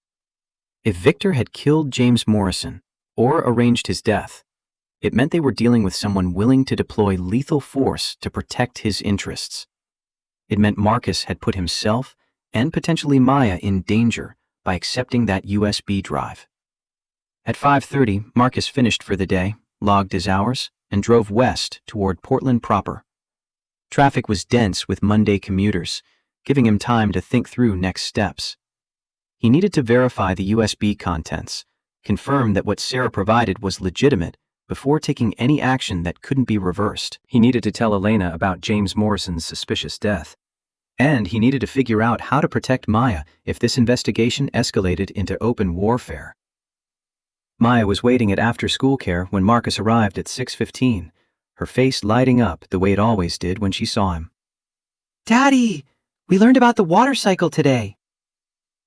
If Victor had killed James Morrison or arranged his death, it meant they were dealing with someone willing to deploy lethal force to protect his interests. It meant Marcus had put himself and potentially Maya in danger by accepting that USB drive. At 5:30, Marcus finished for the day, logged his hours, and drove west toward Portland proper. Traffic was dense with Monday commuters, giving him time to think through next steps. He needed to verify the USB contents, confirm that what Sarah provided was legitimate before taking any action that couldn't be reversed. He needed to tell Elena about James Morrison's suspicious death. And he needed to figure out how to protect Maya if this investigation escalated into open warfare. Maya was waiting at after-school care when Marcus arrived at 6:15, her face lighting up the way it always did when she saw him. Daddy, we learned about the water cycle today.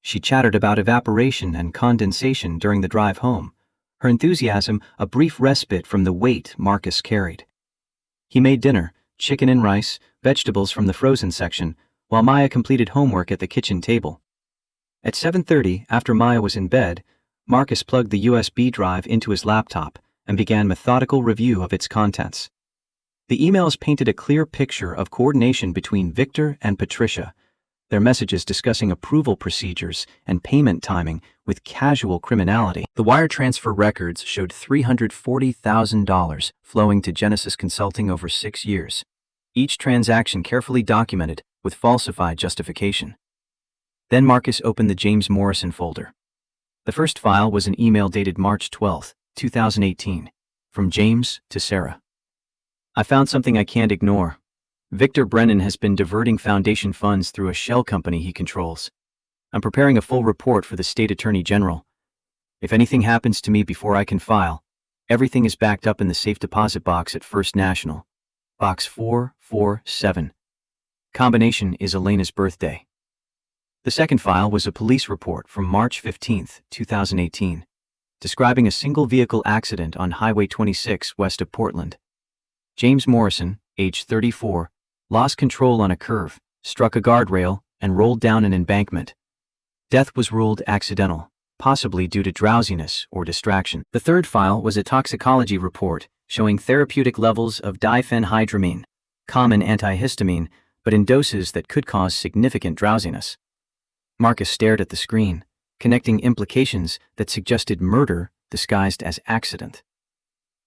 She chattered about evaporation and condensation during the drive home, her enthusiasm a brief respite from the weight Marcus carried. He made dinner, chicken and rice, vegetables from the frozen section, while Maya completed homework at the kitchen table. At 7:30, after Maya was in bed, Marcus plugged the USB drive into his laptop and began methodical review of its contents. The emails painted a clear picture of coordination between Victor and Patricia, their messages discussing approval procedures and payment timing with casual criminality. The wire transfer records showed $340,000 flowing to Genesis Consulting over 6 years, each transaction carefully documented with falsified justification. Then Marcus opened the James Morrison folder. The first file was an email dated March 12, 2018. From James to Sarah. I found something I can't ignore. Victor Brennan has been diverting foundation funds through a shell company he controls. I'm preparing a full report for the state attorney general. If anything happens to me before I can file, everything is backed up in the safe deposit box at First National. Box 447. Combination is Elena's birthday. The second file was a police report from March 15, 2018, describing a single vehicle accident on Highway 26 west of Portland. James Morrison, age 34, lost control on a curve, struck a guardrail, and rolled down an embankment. Death was ruled accidental, possibly due to drowsiness or distraction. The third file was a toxicology report showing therapeutic levels of diphenhydramine, common antihistamine, but in doses that could cause significant drowsiness. Marcus stared at the screen, connecting implications that suggested murder disguised as accident.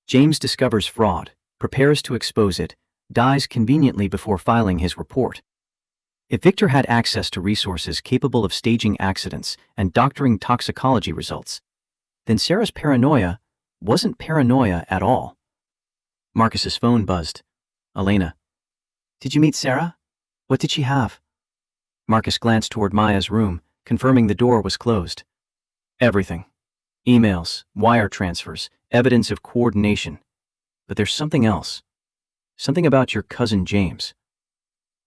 James discovers fraud, prepares to expose it, dies conveniently before filing his report. If Victor had access to resources capable of staging accidents and doctoring toxicology results, then Sarah's paranoia wasn't paranoia at all. Marcus's phone buzzed. Elena. Did you meet Sarah? What did she have? Marcus glanced toward Maya's room, confirming the door was closed. Everything. Emails, wire transfers, evidence of coordination. But there's something else. Something about your cousin James.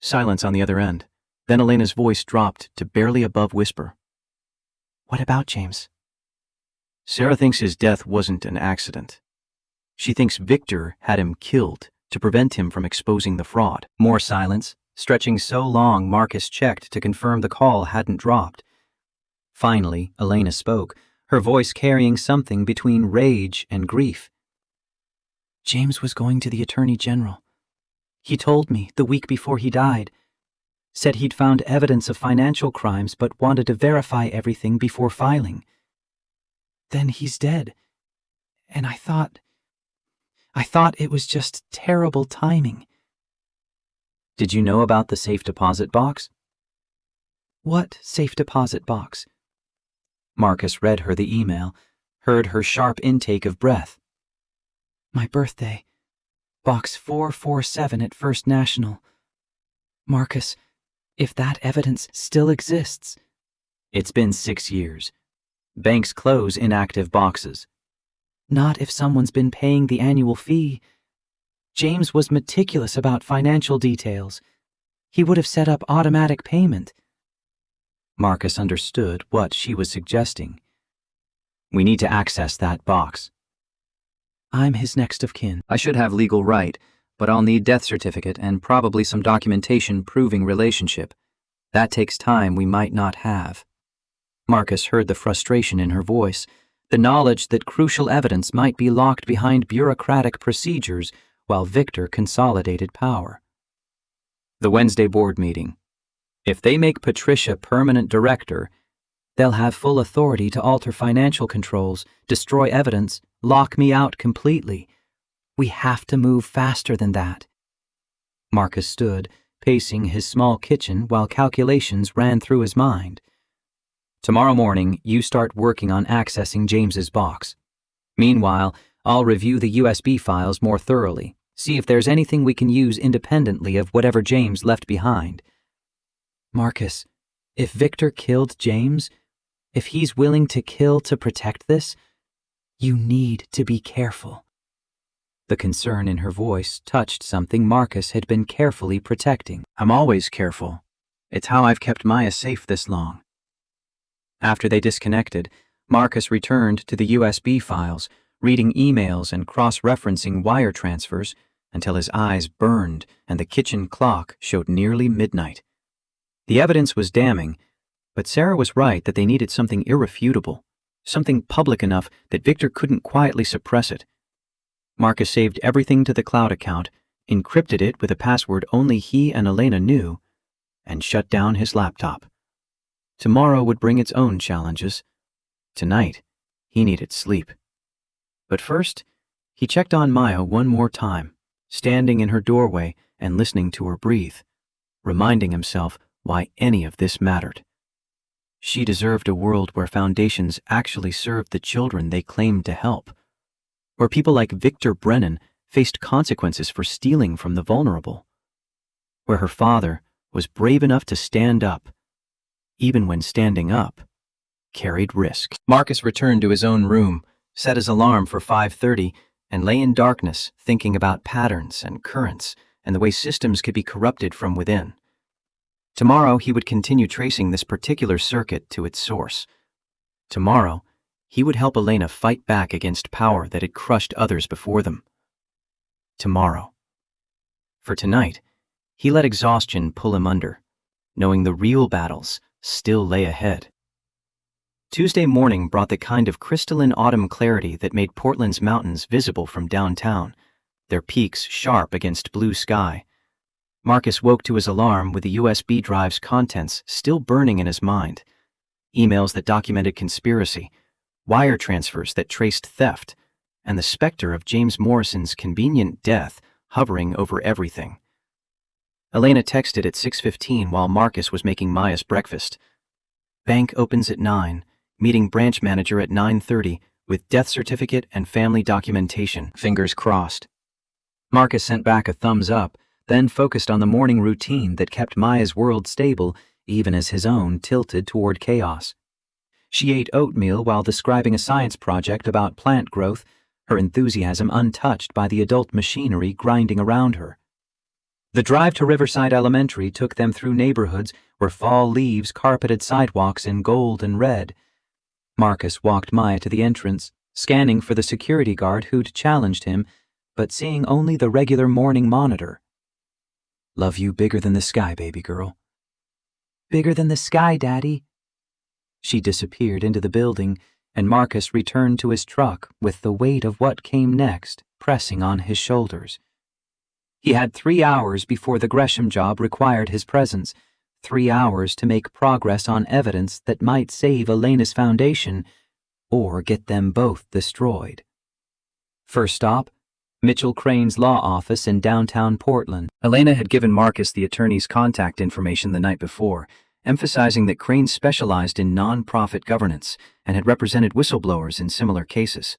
Silence on the other end. Then Elena's voice dropped to barely above whisper. What about James? Sarah thinks his death wasn't an accident. She thinks Victor had him killed to prevent him from exposing the fraud. More silence, stretching so long Marcus checked to confirm the call hadn't dropped. Finally, Elena spoke, her voice carrying something between rage and grief. James was going to the Attorney General. He told me the week before he died. Said he'd found evidence of financial crimes but wanted to verify everything before filing. Then he's dead. And I thought it was just terrible timing. Did you know about the safe deposit box? What safe deposit box? Marcus read her the email, heard her sharp intake of breath. My birthday. Box 447 at First National. Marcus, if that evidence still exists. It's been 6 years. Banks close inactive boxes. Not if someone's been paying the annual fee. James was meticulous about financial details. He would have set up automatic payment. Marcus understood what she was suggesting. We need to access that box. I'm his next of kin. I should have legal right, but I'll need death certificate and probably some documentation proving relationship. That takes time we might not have. Marcus heard the frustration in her voice, the knowledge that crucial evidence might be locked behind bureaucratic procedures while Victor consolidated power. The Wednesday board meeting. If they make Patricia permanent director, they'll have full authority to alter financial controls, destroy evidence, lock me out completely. We have to move faster than that. Marcus stood, pacing his small kitchen while calculations ran through his mind. Tomorrow morning, you start working on accessing James's box. Meanwhile, I'll review the USB files more thoroughly, see if there's anything we can use independently of whatever James left behind. Marcus, if Victor killed James, if he's willing to kill to protect this, you need to be careful. The concern in her voice touched something Marcus had been carefully protecting. I'm always careful. It's how I've kept Maya safe this long. After they disconnected, Marcus returned to the USB files, reading emails and cross-referencing wire transfers until his eyes burned and the kitchen clock showed nearly midnight. The evidence was damning, but Sarah was right that they needed something irrefutable, something public enough that Victor couldn't quietly suppress it. Marcus saved everything to the cloud account, encrypted it with a password only he and Elena knew, and shut down his laptop. Tomorrow would bring its own challenges. Tonight, he needed sleep. But first, he checked on Maya one more time, standing in her doorway and listening to her breathe, reminding himself why any of this mattered. She deserved a world where foundations actually served the children they claimed to help, where people like Victor Brennan faced consequences for stealing from the vulnerable, where her father was brave enough to stand up, even when standing up carried risk. Marcus returned to his own room, set his alarm for 5:30, and lay in darkness thinking about patterns and currents and the way systems could be corrupted from within. Tomorrow he would continue tracing this particular circuit to its source. Tomorrow, he would help Elena fight back against power that had crushed others before them. Tomorrow. For tonight, he let exhaustion pull him under, knowing the real battles still lay ahead. Tuesday morning brought the kind of crystalline autumn clarity that made Portland's mountains visible from downtown, their peaks sharp against blue sky. Marcus woke to his alarm with the USB drive's contents still burning in his mind. Emails that documented conspiracy, wire transfers that traced theft, and the specter of James Morrison's convenient death hovering over everything. Elena texted at 6:15 while Marcus was making Maya's breakfast. Bank opens at 9, meeting branch manager at 9:30 with death certificate and family documentation, fingers crossed. Marcus sent back a thumbs up, then focused on the morning routine that kept Maya's world stable even as his own tilted toward chaos. She ate oatmeal while describing a science project about plant growth, her enthusiasm untouched by the adult machinery grinding around her. The drive to Riverside Elementary took them through neighborhoods where fall leaves carpeted sidewalks in gold and red. Marcus walked Maya to the entrance, scanning for the security guard who'd challenged him, but seeing only the regular morning monitor. "Love you bigger than the sky, baby girl." "Bigger than the sky, Daddy." She disappeared into the building, and Marcus returned to his truck with the weight of what came next pressing on his shoulders. He had 3 hours before the Gresham job required his presence, 3 hours to make progress on evidence that might save Elena's foundation or get them both destroyed. First stop, Mitchell Crane's law office in downtown Portland. Elena had given Marcus the attorney's contact information the night before, emphasizing that Crane specialized in non-profit governance and had represented whistleblowers in similar cases.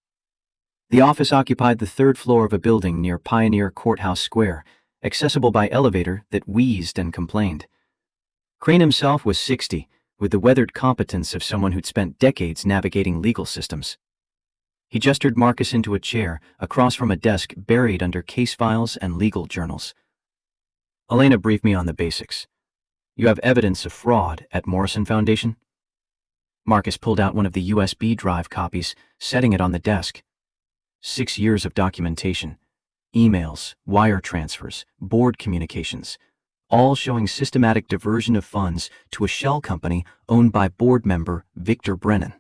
The office occupied the 3rd floor of a building near Pioneer Courthouse Square, accessible by elevator that wheezed and complained. Crane himself was 60, with the weathered competence of someone who'd spent decades navigating legal systems. He gestured Marcus into a chair across from a desk buried under case files and legal journals. Elena briefed me on the basics. You have evidence of fraud at Morrison Foundation? Marcus pulled out one of the USB drive copies, setting it on the desk. 6 years of documentation, emails, wire transfers, board communications, all showing systematic diversion of funds to a shell company owned by board member Victor Brennan.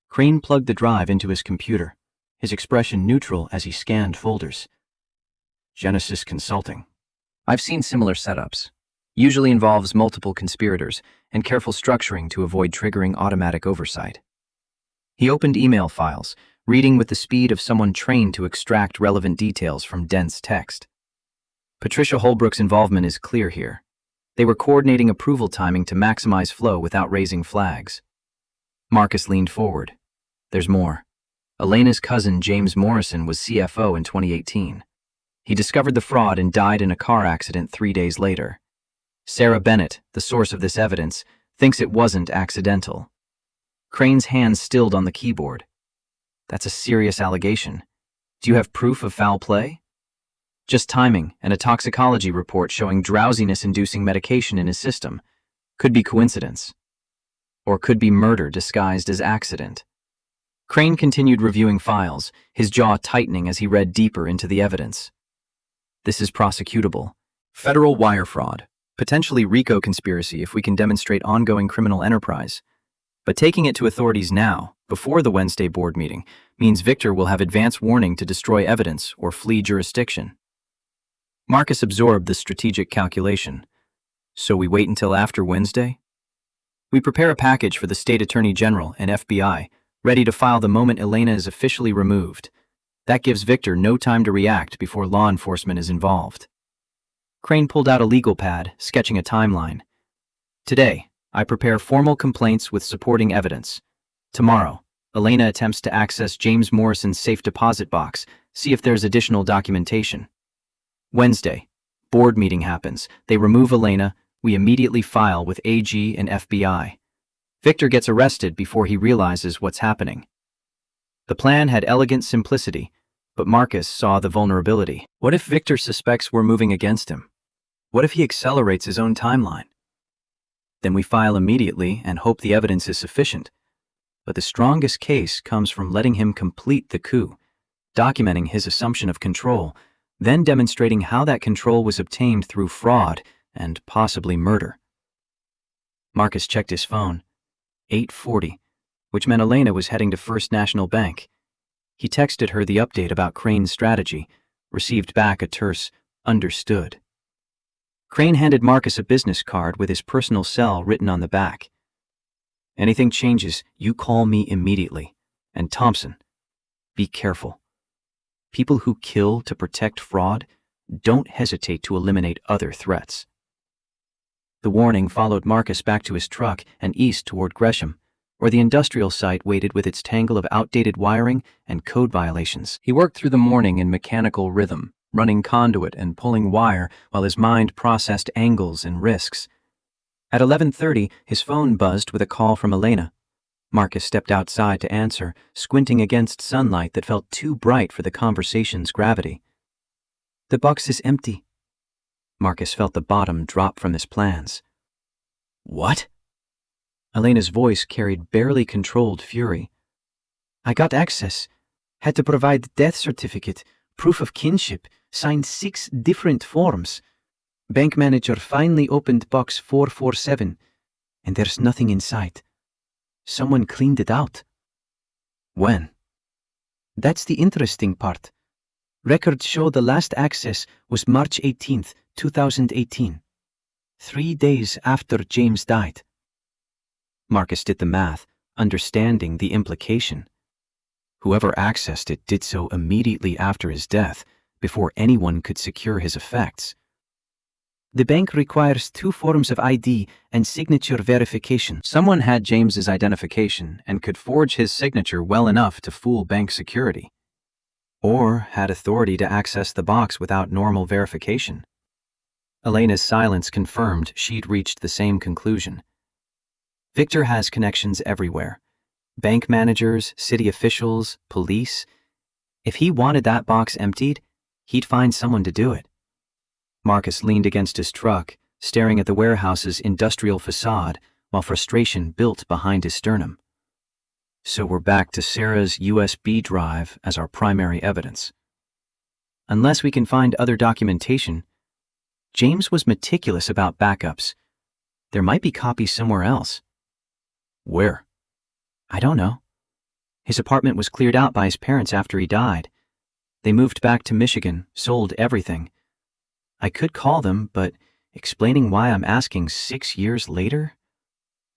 Crane plugged the drive into his computer, his expression neutral as he scanned folders. Genesis Consulting. I've seen similar setups. Usually involves multiple conspirators and careful structuring to avoid triggering automatic oversight. He opened email files, reading with the speed of someone trained to extract relevant details from dense text. Patricia Holbrook's involvement is clear here. They were coordinating approval timing to maximize flow without raising flags. Marcus leaned forward. There's more. Elena's cousin James Morrison was CFO in 2018. He discovered the fraud and died in a car accident 3 days later. Sarah Bennett, the source of this evidence, thinks it wasn't accidental. Crane's hands stilled on the keyboard. That's a serious allegation. Do you have proof of foul play? Just timing and a toxicology report showing drowsiness-inducing medication in his system. Could be coincidence. Or could be murder disguised as accident. Crane continued reviewing files, his jaw tightening as he read deeper into the evidence. This is prosecutable. Federal wire fraud. Potentially RICO conspiracy if we can demonstrate ongoing criminal enterprise. But taking it to authorities now, before the Wednesday board meeting, means Victor will have advance warning to destroy evidence or flee jurisdiction. Marcus absorbed the strategic calculation. So we wait until after Wednesday? We prepare a package for the State Attorney General and FBI, ready to file the moment Elena is officially removed. That gives Victor no time to react before law enforcement is involved. Crane pulled out a legal pad, sketching a timeline. Today, I prepare formal complaints with supporting evidence. Tomorrow, Elena attempts to access James Morrison's safe deposit box, see if there's additional documentation. Wednesday, board meeting happens. They remove Elena. We immediately file with AG and FBI. Victor gets arrested before he realizes what's happening. The plan had elegant simplicity, but Marcus saw the vulnerability. What if Victor suspects we're moving against him? What if he accelerates his own timeline? Then we file immediately and hope the evidence is sufficient. But the strongest case comes from letting him complete the coup, documenting his assumption of control, then demonstrating how that control was obtained through fraud and possibly murder. Marcus checked his phone. 8:40, which meant Elena was heading to First National Bank. He texted her the update about Crane's strategy, received back a terse, "Understood." Crane handed Marcus a business card with his personal cell written on the back. "Anything changes, you call me immediately. And Thompson, be careful. People who kill to protect fraud don't hesitate to eliminate other threats." The warning followed Marcus back to his truck and east toward Gresham, where the industrial site waited with its tangle of outdated wiring and code violations. He worked through the morning in mechanical rhythm, running conduit and pulling wire while his mind processed angles and risks. At 11:30, his phone buzzed with a call from Elena. Marcus stepped outside to answer, squinting against sunlight that felt too bright for the conversation's gravity. "The box is empty." Marcus felt the bottom drop from his plans. "What?" Elena's voice carried barely controlled fury. "I got access. Had to provide death certificate, proof of kinship, signed 6 different forms. Bank manager finally opened box 447, and there's nothing inside. Someone cleaned it out." "When?" "That's the interesting part. Records show the last access was March 18th, 2018. 3 days after James died." Marcus did the math, understanding the implication. Whoever accessed it did so immediately after his death, before anyone could secure his effects. "The bank requires 2 forms of ID and signature verification." Someone had James's identification and could forge his signature well enough to fool bank security. Or had authority to access the box without normal verification. Elena's silence confirmed she'd reached the same conclusion. Victor has connections everywhere. Bank managers, city officials, police. If he wanted that box emptied, he'd find someone to do it. Marcus leaned against his truck, staring at the warehouse's industrial facade while frustration built behind his sternum. So we're back to Sarah's USB drive as our primary evidence. Unless we can find other documentation, James was meticulous about backups. There might be copies somewhere else. Where? I don't know. His apartment was cleared out by his parents after he died. They moved back to Michigan, sold everything. I could call them, but explaining why I'm asking 6 years later?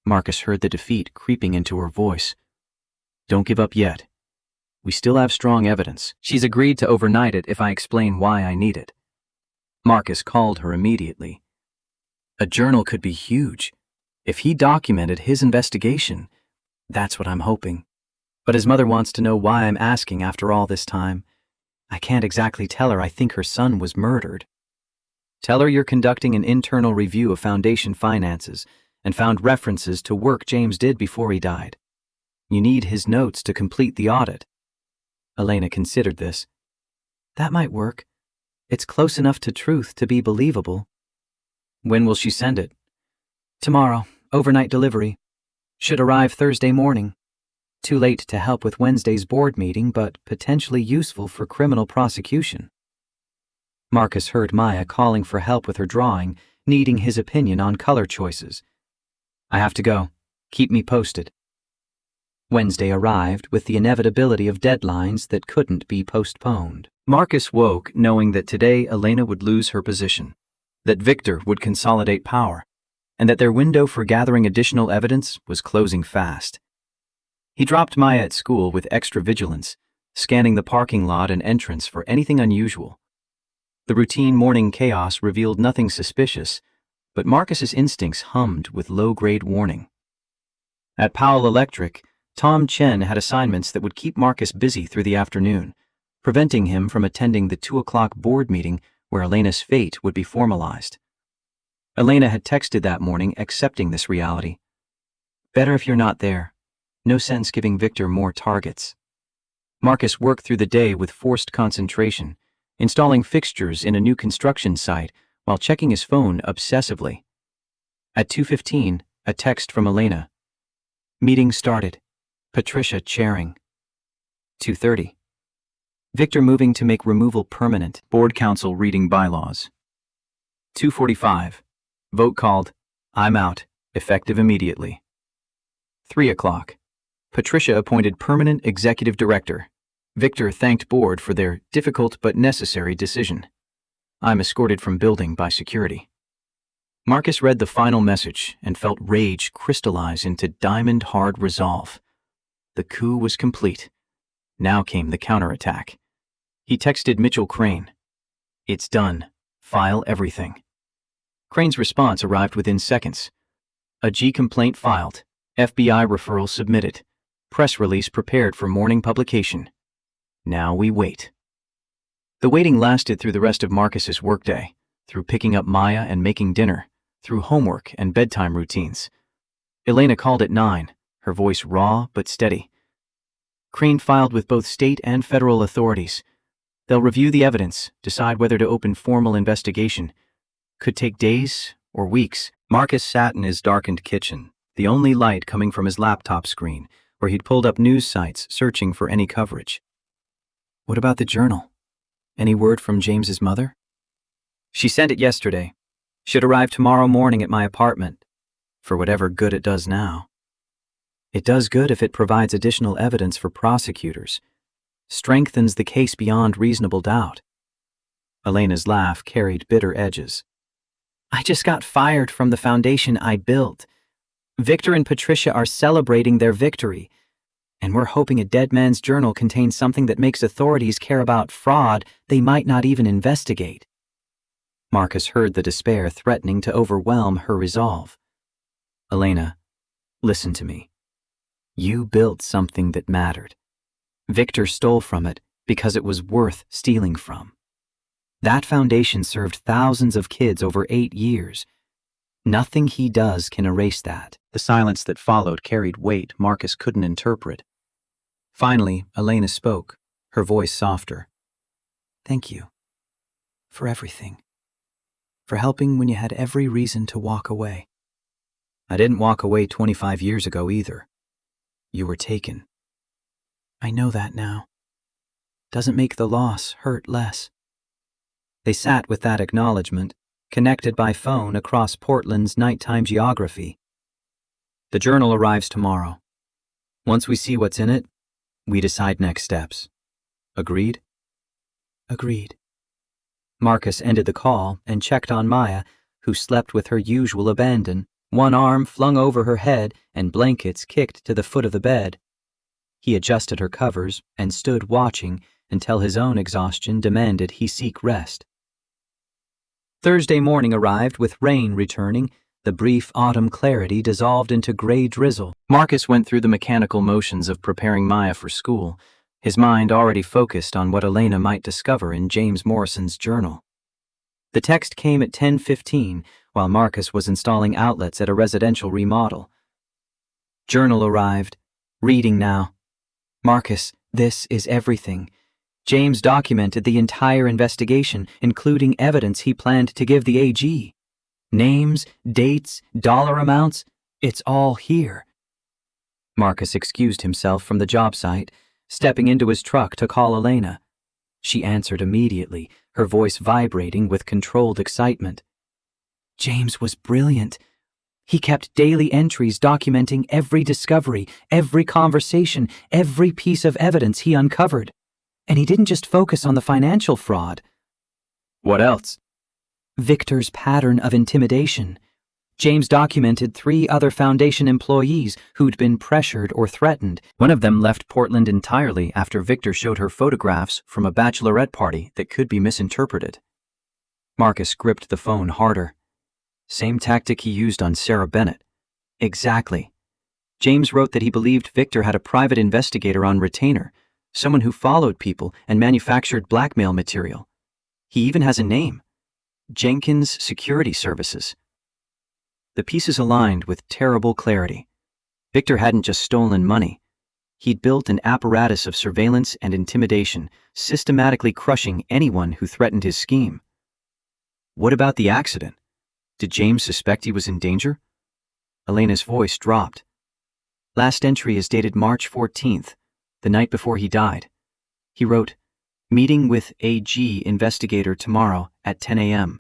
Marcus heard the defeat creeping into her voice. Don't give up yet. We still have strong evidence. She's agreed to overnight it if I explain why I need it. Marcus called her immediately. A journal could be huge. If he documented his investigation, that's what I'm hoping. But his mother wants to know why I'm asking after all this time. I can't exactly tell her I think her son was murdered. Tell her you're conducting an internal review of Foundation finances and found references to work James did before he died. You need his notes to complete the audit. Elena considered this. That might work. It's close enough to truth to be believable. When will she send it? Tomorrow, overnight delivery. Should arrive Thursday morning. Too late to help with Wednesday's board meeting, but potentially useful for criminal prosecution. Marcus heard Maya calling for help with her drawing, needing his opinion on color choices. I have to go. Keep me posted. Wednesday arrived with the inevitability of deadlines that couldn't be postponed. Marcus woke knowing that today Elena would lose her position, that Victor would consolidate power, and that their window for gathering additional evidence was closing fast. He dropped Maya at school with extra vigilance, scanning the parking lot and entrance for anything unusual. The routine morning chaos revealed nothing suspicious, but Marcus's instincts hummed with low-grade warning. At Powell Electric, Tom Chen had assignments that would keep Marcus busy through the afternoon, preventing him from attending the 2 o'clock board meeting where Elena's fate would be formalized. Elena had texted that morning accepting this reality. Better if you're not there. No sense giving Victor more targets. Marcus worked through the day with forced concentration, installing fixtures in a new construction site while checking his phone obsessively. At 2:15, a text from Elena. Meeting started. Patricia chairing. 2:30. Victor moving to make removal permanent. Board council reading bylaws. 2:45. Vote called. I'm out. Effective immediately. 3 o'clock. Patricia appointed permanent executive director. Victor thanked board for their difficult but necessary decision. I'm escorted from building by security. Marcus read the final message and felt rage crystallize into diamond-hard resolve. The coup was complete. Now came the counterattack. He texted Mitchell Crane. It's done. File everything. Crane's response arrived within seconds. A G complaint filed. FBI referral submitted. Press release prepared for morning publication. Now we wait. The waiting lasted through the rest of Marcus's workday, through picking up Maya and making dinner, through homework and bedtime routines. Elena called at 9, her voice raw but steady. Crane filed with both state and federal authorities. They'll review the evidence, decide whether to open formal investigation. Could take days or weeks. Marcus sat in his darkened kitchen, the only light coming from his laptop screen, where he'd pulled up news sites searching for any coverage. What about the journal? Any word from James's mother? She sent it yesterday. Should arrive tomorrow morning at my apartment. For whatever good it does now. It does good if it provides additional evidence for prosecutors. Strengthens the case beyond reasonable doubt. Elena's laugh carried bitter edges. I just got fired from the foundation I built. Victor and Patricia are celebrating their victory, and we're hoping a dead man's journal contains something that makes authorities care about fraud they might not even investigate. Marcus heard the despair threatening to overwhelm her resolve. Elena, listen to me. You built something that mattered. Victor stole from it because it was worth stealing from. That foundation served thousands of kids over 8 years. Nothing he does can erase that. The silence that followed carried weight Marcus couldn't interpret. Finally, Elena spoke, her voice softer. Thank you. For everything. For helping when you had every reason to walk away. I didn't walk away 25 years ago either. You were taken. I know that now. Doesn't make the loss hurt less. They sat with that acknowledgement, connected by phone across Portland's nighttime geography. The journal arrives tomorrow. Once we see what's in it, we decide next steps. Agreed? Agreed. Marcus ended the call and checked on Maya, who slept with her usual abandon, one arm flung over her head and blankets kicked to the foot of the bed. He adjusted her covers and stood watching until his own exhaustion demanded he seek rest. Thursday morning arrived with rain returning. The brief autumn clarity dissolved into gray drizzle. Marcus went through the mechanical motions of preparing Maya for school, his mind already focused on what Elena might discover in James Morrison's journal. The text came at 10:15 while Marcus was installing outlets at a residential remodel. Journal arrived. Reading now. Marcus, this is everything. James documented the entire investigation, including evidence he planned to give the AG. Names, dates, dollar amounts, it's all here. Marcus excused himself from the job site, stepping into his truck to call Elena. She answered immediately, her voice vibrating with controlled excitement. James was brilliant. He kept daily entries documenting every discovery, every conversation, every piece of evidence he uncovered. And he didn't just focus on the financial fraud. What else? Victor's pattern of intimidation. James documented 3 other foundation employees who'd been pressured or threatened. One of them left Portland entirely after Victor showed her photographs from a bachelorette party that could be misinterpreted. Marcus gripped the phone harder. Same tactic he used on Sarah Bennett. Exactly. James wrote that he believed Victor had a private investigator on retainer, someone who followed people and manufactured blackmail material. He even has a name: Jenkins Security Services. The pieces aligned with terrible clarity. Victor hadn't just stolen money. He'd built an apparatus of surveillance and intimidation, systematically crushing anyone who threatened his scheme. What about the accident? Did James suspect he was in danger? Elena's voice dropped. Last entry is dated March 14th, the night before he died. He wrote, "Meeting with AG investigator tomorrow at 10 a.m.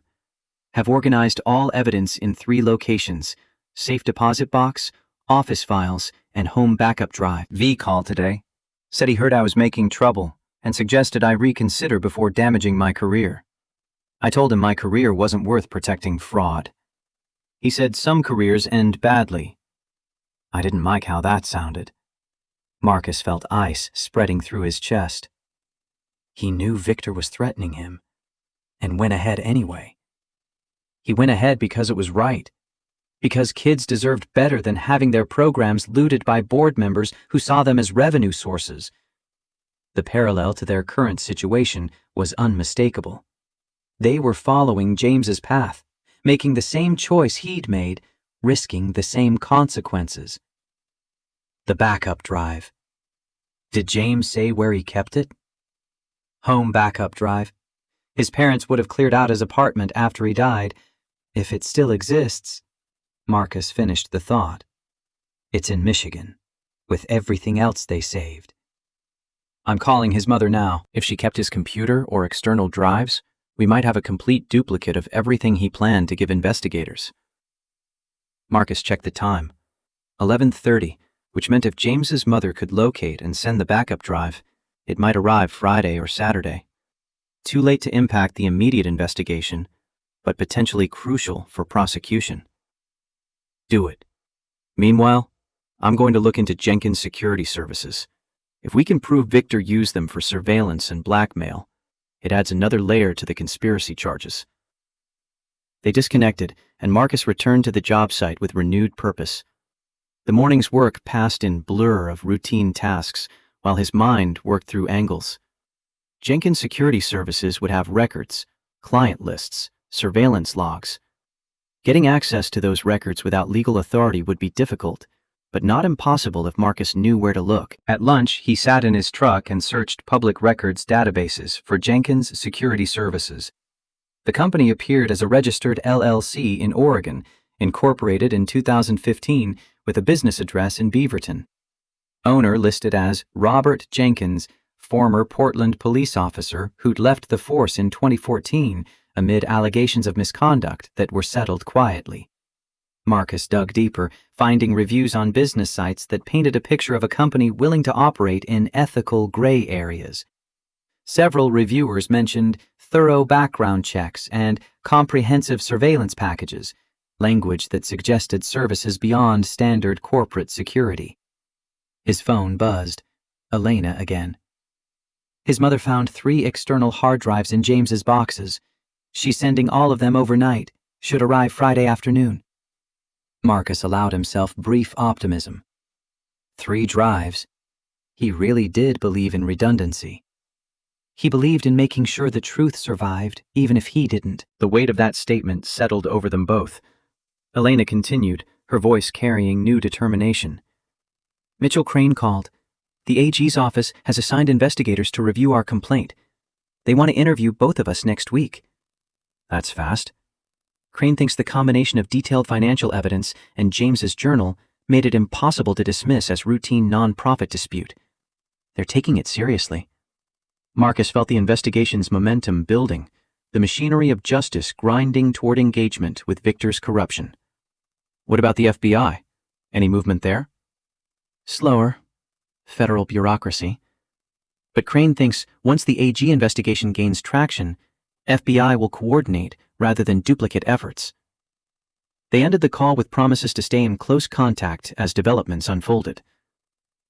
Have organized all evidence in 3 locations: safe deposit box, office files, and home backup drive." V called today. Said he heard I was making trouble and suggested I reconsider before damaging my career. I told him my career wasn't worth protecting fraud. He said some careers end badly. I didn't like how that sounded. Marcus felt ice spreading through his chest. He knew Victor was threatening him, and went ahead anyway. He went ahead because it was right, because kids deserved better than having their programs looted by board members who saw them as revenue sources. The parallel to their current situation was unmistakable. They were following James's path, making the same choice he'd made, risking the same consequences. The backup drive. Did James say where he kept it? Home backup drive. His parents would have cleared out his apartment after he died, if it still exists. Marcus finished the thought. It's in Michigan, with everything else they saved. I'm calling his mother now. If she kept his computer or external drives, we might have a complete duplicate of everything he planned to give investigators. Marcus checked the time. 11:30, which meant if James's mother could locate and send the backup drive, it might arrive Friday or Saturday. Too late to impact the immediate investigation, but potentially crucial for prosecution. Do it. Meanwhile, I'm going to look into Jenkins Security Services. If we can prove Victor used them for surveillance and blackmail, it adds another layer to the conspiracy charges. They disconnected, and Marcus returned to the job site with renewed purpose. The morning's work passed in blur of routine tasks, while his mind worked through angles. Jenkins Security Services would have records, client lists, surveillance logs. Getting access to those records without legal authority would be difficult, but not impossible if Marcus knew where to look. At lunch, he sat in his truck and searched public records databases for Jenkins Security Services. The company appeared as a registered LLC in Oregon, incorporated in 2015 with a business address in Beaverton. Owner listed as Robert Jenkins, former Portland police officer who'd left the force in 2014 amid allegations of misconduct that were settled quietly. Marcus dug deeper, finding reviews on business sites that painted a picture of a company willing to operate in ethical gray areas. Several reviewers mentioned thorough background checks and comprehensive surveillance packages, language that suggested services beyond standard corporate security. His phone buzzed. Elena again. His mother found 3 external hard drives in James's boxes. She's sending all of them overnight. Should arrive Friday afternoon. Marcus allowed himself brief optimism. 3 drives. He really did believe in redundancy. He believed in making sure the truth survived, even if he didn't. The weight of that statement settled over them both. Elena continued, her voice carrying new determination. Mitchell Crane called. The AG's office has assigned investigators to review our complaint. They want to interview both of us next week. That's fast. Crane thinks the combination of detailed financial evidence and James's journal made it impossible to dismiss as routine non-profit dispute. They're taking it seriously. Marcus felt the investigation's momentum building, the machinery of justice grinding toward engagement with Victor's corruption. What about the FBI? Any movement there? Slower. Federal bureaucracy. But Crane thinks once the AG investigation gains traction, FBI will coordinate rather than duplicate efforts. They ended the call with promises to stay in close contact as developments unfolded.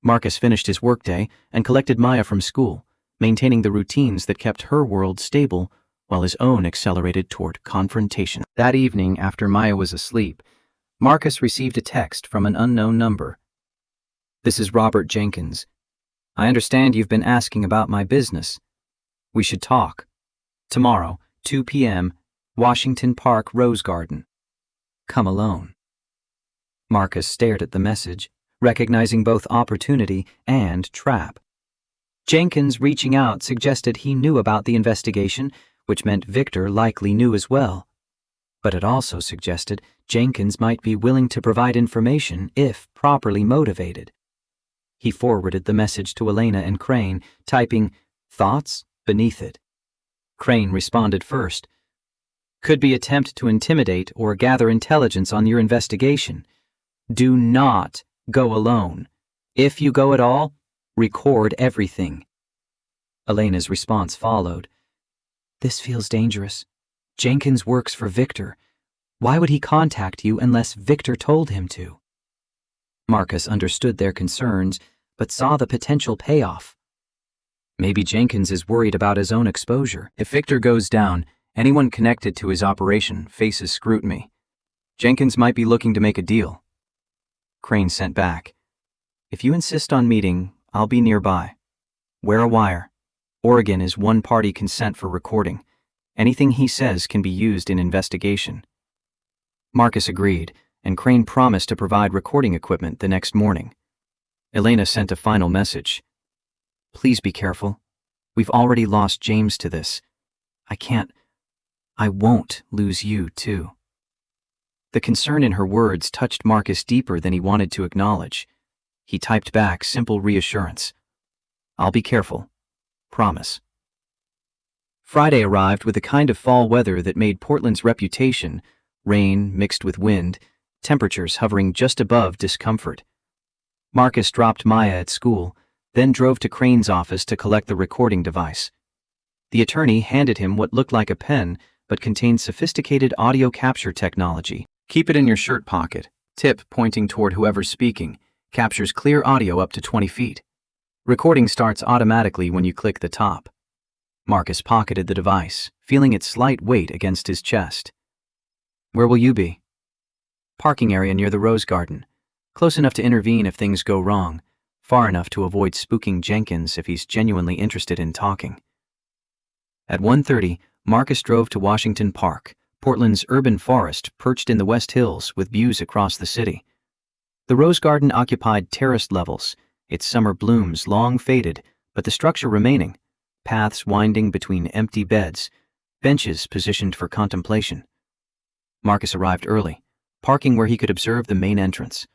Marcus finished his workday and collected Maya from school, maintaining the routines that kept her world stable while his own accelerated toward confrontation. That evening, after Maya was asleep, Marcus received a text from an unknown number. This is Robert Jenkins. I understand you've been asking about my business. We should talk. Tomorrow, 2 p.m., Washington Park Rose Garden. Come alone. Marcus stared at the message, recognizing both opportunity and trap. Jenkins reaching out suggested he knew about the investigation, which meant Victor likely knew as well. But it also suggested Jenkins might be willing to provide information if properly motivated. He forwarded the message to Elena and Crane, typing thoughts beneath it. Crane responded first. Could be attempt to intimidate or gather intelligence on your investigation. Do not go alone. If you go at all, record everything. Elena's response followed. This feels dangerous. Jenkins works for Victor. Why would he contact you unless Victor told him to? Marcus understood their concerns, but saw the potential payoff. Maybe Jenkins is worried about his own exposure. If Victor goes down, anyone connected to his operation faces scrutiny. Jenkins might be looking to make a deal. Crane sent back. If you insist on meeting, I'll be nearby. Wear a wire. Oregon is one-party consent for recording. Anything he says can be used in investigation. Marcus agreed, and Crane promised to provide recording equipment the next morning. Elena sent a final message. Please be careful. We've already lost James to this. I won't lose you, too. The concern in her words touched Marcus deeper than he wanted to acknowledge. He typed back simple reassurance. I'll be careful. Promise. Friday arrived with the kind of fall weather that made Portland's reputation, rain mixed with wind, temperatures hovering just above discomfort. Marcus dropped Maya at school, then drove to Crane's office to collect the recording device. The attorney handed him what looked like a pen, but contained sophisticated audio capture technology. Keep it in your shirt pocket. Tip pointing toward whoever's speaking. Captures clear audio up to 20 feet. Recording starts automatically when you click the top. Marcus pocketed the device, feeling its slight weight against his chest. Where will you be? Parking area near the Rose Garden. Close enough to intervene if things go wrong, far enough to avoid spooking Jenkins if he's genuinely interested in talking. At 1:30, Marcus drove to Washington Park, Portland's urban forest perched in the West Hills with views across the city. The Rose Garden occupied terraced levels, its summer blooms long faded, but the structure remaining, paths winding between empty beds, benches positioned for contemplation. Marcus arrived early, parking where he could observe the main entrance.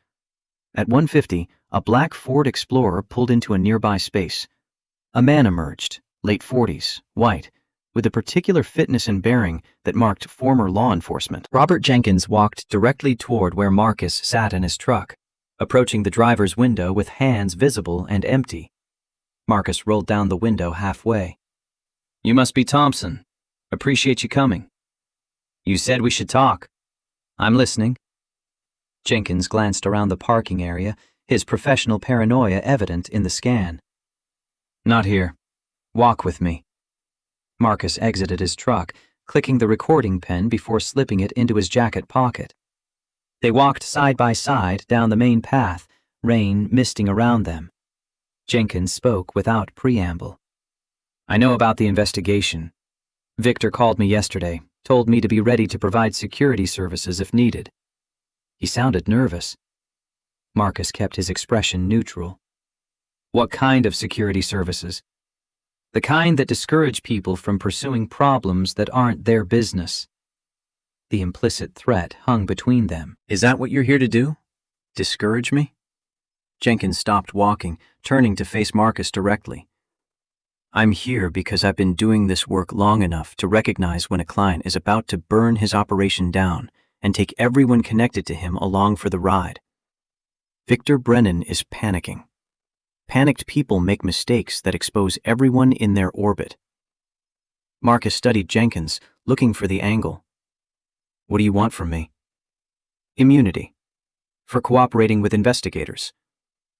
At 1:50, a black Ford Explorer pulled into a nearby space. A man emerged, late 40s, white, with a particular fitness and bearing that marked former law enforcement. Robert Jenkins walked directly toward where Marcus sat in his truck, approaching the driver's window with hands visible and empty. Marcus rolled down the window halfway. You must be Thompson. Appreciate you coming. You said we should talk. I'm listening. Jenkins glanced around the parking area, his professional paranoia evident in the scan. Not here. Walk with me. Marcus exited his truck, clicking the recording pen before slipping it into his jacket pocket. They walked side by side down the main path, rain misting around them. Jenkins spoke without preamble. I know about the investigation. Victor called me yesterday, told me to be ready to provide security services if needed. He sounded nervous. Marcus kept his expression neutral. What kind of security services? The kind that discourage people from pursuing problems that aren't their business. The implicit threat hung between them. Is that what you're here to do? Discourage me? Jenkins stopped walking, turning to face Marcus directly. I'm here because I've been doing this work long enough to recognize when a client is about to burn his operation down and take everyone connected to him along for the ride. Victor Brennan is panicking. Panicked people make mistakes that expose everyone in their orbit. Marcus studied Jenkins, looking for the angle. What do you want from me? Immunity. For cooperating with investigators.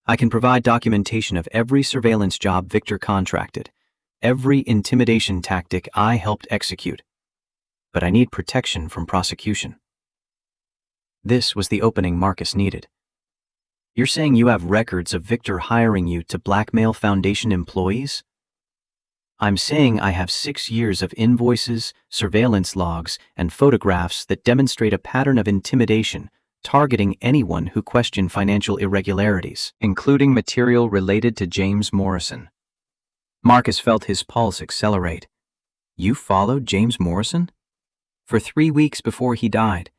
I can provide documentation of every surveillance job Victor contracted, every intimidation tactic I helped execute. But I need protection from prosecution. This was the opening Marcus needed. You're saying you have records of Victor hiring you to blackmail Foundation employees? I'm saying I have 6 years of invoices, surveillance logs, and photographs that demonstrate a pattern of intimidation targeting anyone who questioned financial irregularities, including material related to James Morrison. Marcus felt his pulse accelerate. You followed James Morrison? For 3 weeks before he died.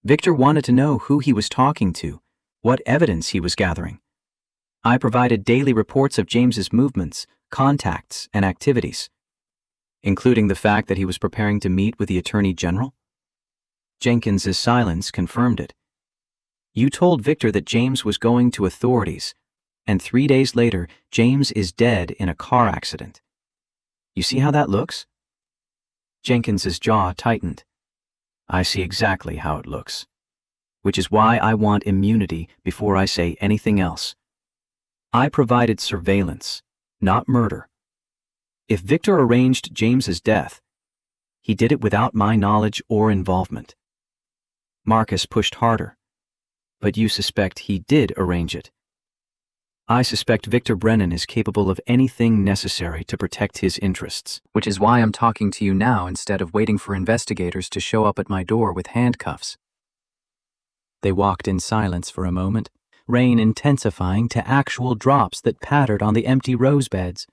Victor wanted to know who he was talking to, what evidence he was gathering. I provided daily reports of James's movements, contacts, and activities, including the fact that he was preparing to meet with the Attorney General. Jenkins's silence confirmed it. You told Victor that James was going to authorities, and 3 days later, James is dead in a car accident. You see how that looks? Jenkins's jaw tightened. I see exactly how it looks, which is why I want immunity before I say anything else. I provided surveillance, not murder. If Victor arranged James's death, he did it without my knowledge or involvement. Marcus pushed harder. But you suspect he did arrange it. I suspect Victor Brennan is capable of anything necessary to protect his interests, which is why I'm talking to you now instead of waiting for investigators to show up at my door with handcuffs. They walked in silence for a moment, rain intensifying to actual drops that pattered on the empty rose beds.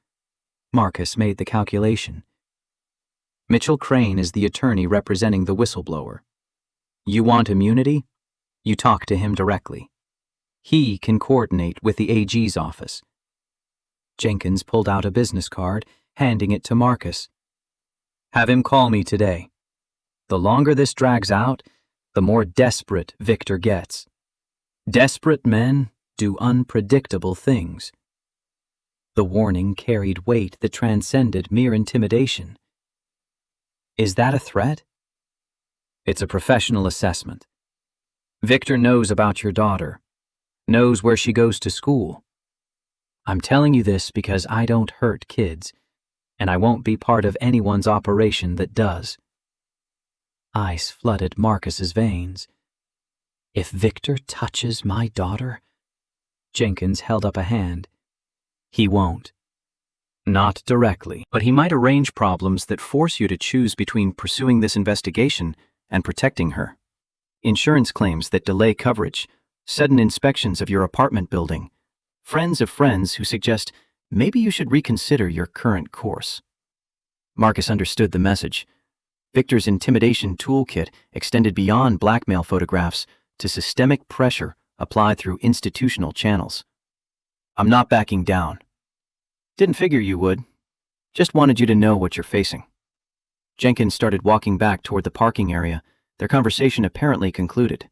Marcus made the calculation. Mitchell Crane is the attorney representing the whistleblower. You want immunity? You talk to him directly. He can coordinate with the AG's office. Jenkins pulled out a business card, handing it to Marcus. Have him call me today. The longer this drags out, the more desperate Victor gets. Desperate men do unpredictable things. The warning carried weight that transcended mere intimidation. Is that a threat? It's a professional assessment. Victor knows about your daughter, knows where she goes to school. I'm telling you this because I don't hurt kids, and I won't be part of anyone's operation that does. Ice flooded Marcus's veins. If Victor touches my daughter... Jenkins held up a hand. He won't. Not directly, but he might arrange problems that force you to choose between pursuing this investigation and protecting her. Insurance claims that delay coverage, sudden inspections of your apartment building, friends of friends who suggest maybe you should reconsider your current course. Marcus understood the message. Victor's intimidation toolkit extended beyond blackmail photographs to systemic pressure applied through institutional channels. I'm not backing down. Didn't figure you would. Just wanted you to know what you're facing. Jenkins started walking back toward the parking area, their conversation apparently concluded.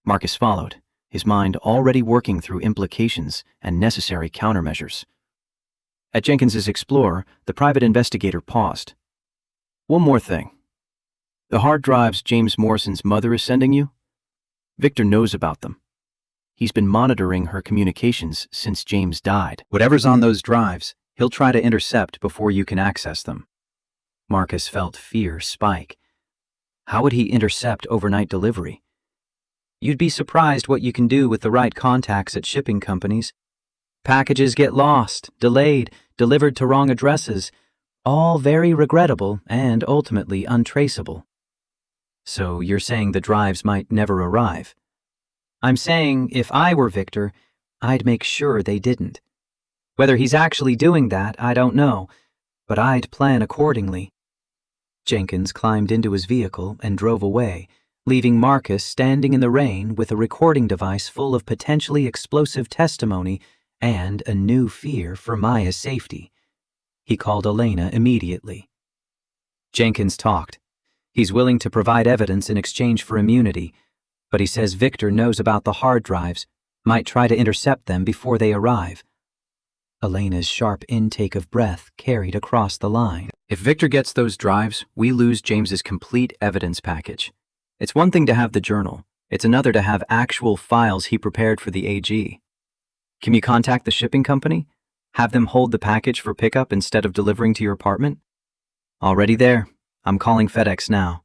Marcus followed, his mind already working through implications and necessary countermeasures. At Jenkins's Explorer, the private investigator paused. One more thing. The hard drives James Morrison's mother is sending you? Victor knows about them. He's been monitoring her communications since James died. Whatever's on those drives, he'll try to intercept before you can access them. Marcus felt fear spike. How would he intercept overnight delivery? You'd be surprised what you can do with the right contacts at shipping companies. Packages get lost, delayed, delivered to wrong addresses, all very regrettable and ultimately untraceable. So you're saying the drives might never arrive? I'm saying if I were Victor, I'd make sure they didn't. Whether he's actually doing that, I don't know, but I'd plan accordingly. Jenkins climbed into his vehicle and drove away, leaving Marcus standing in the rain with a recording device full of potentially explosive testimony and a new fear for Maya's safety. He called Elena immediately. Jenkins talked. He's willing to provide evidence in exchange for immunity, but he says Victor knows about the hard drives, might try to intercept them before they arrive. Elena's sharp intake of breath carried across the line. If Victor gets those drives, we lose James's complete evidence package. It's one thing to have the journal. It's another to have actual files he prepared for the AG. Can you contact the shipping company? Have them hold the package for pickup instead of delivering to your apartment? Already there. I'm calling FedEx now.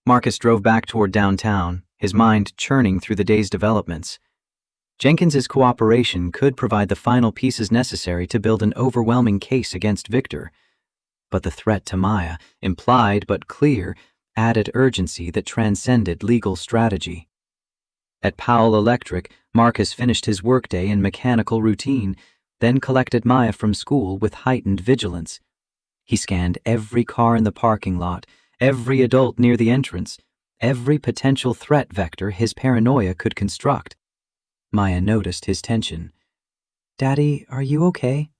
Marcus drove back toward downtown, his mind churning through the day's developments. Jenkins's cooperation could provide the final pieces necessary to build an overwhelming case against Victor, but the threat to Maya, implied but clear, added urgency that transcended legal strategy. At Powell Electric, Marcus finished his workday in mechanical routine, then collected Maya from school with heightened vigilance. He scanned every car in the parking lot, every adult near the entrance, every potential threat vector his paranoia could construct. Maya noticed his tension. "Daddy, are you okay?"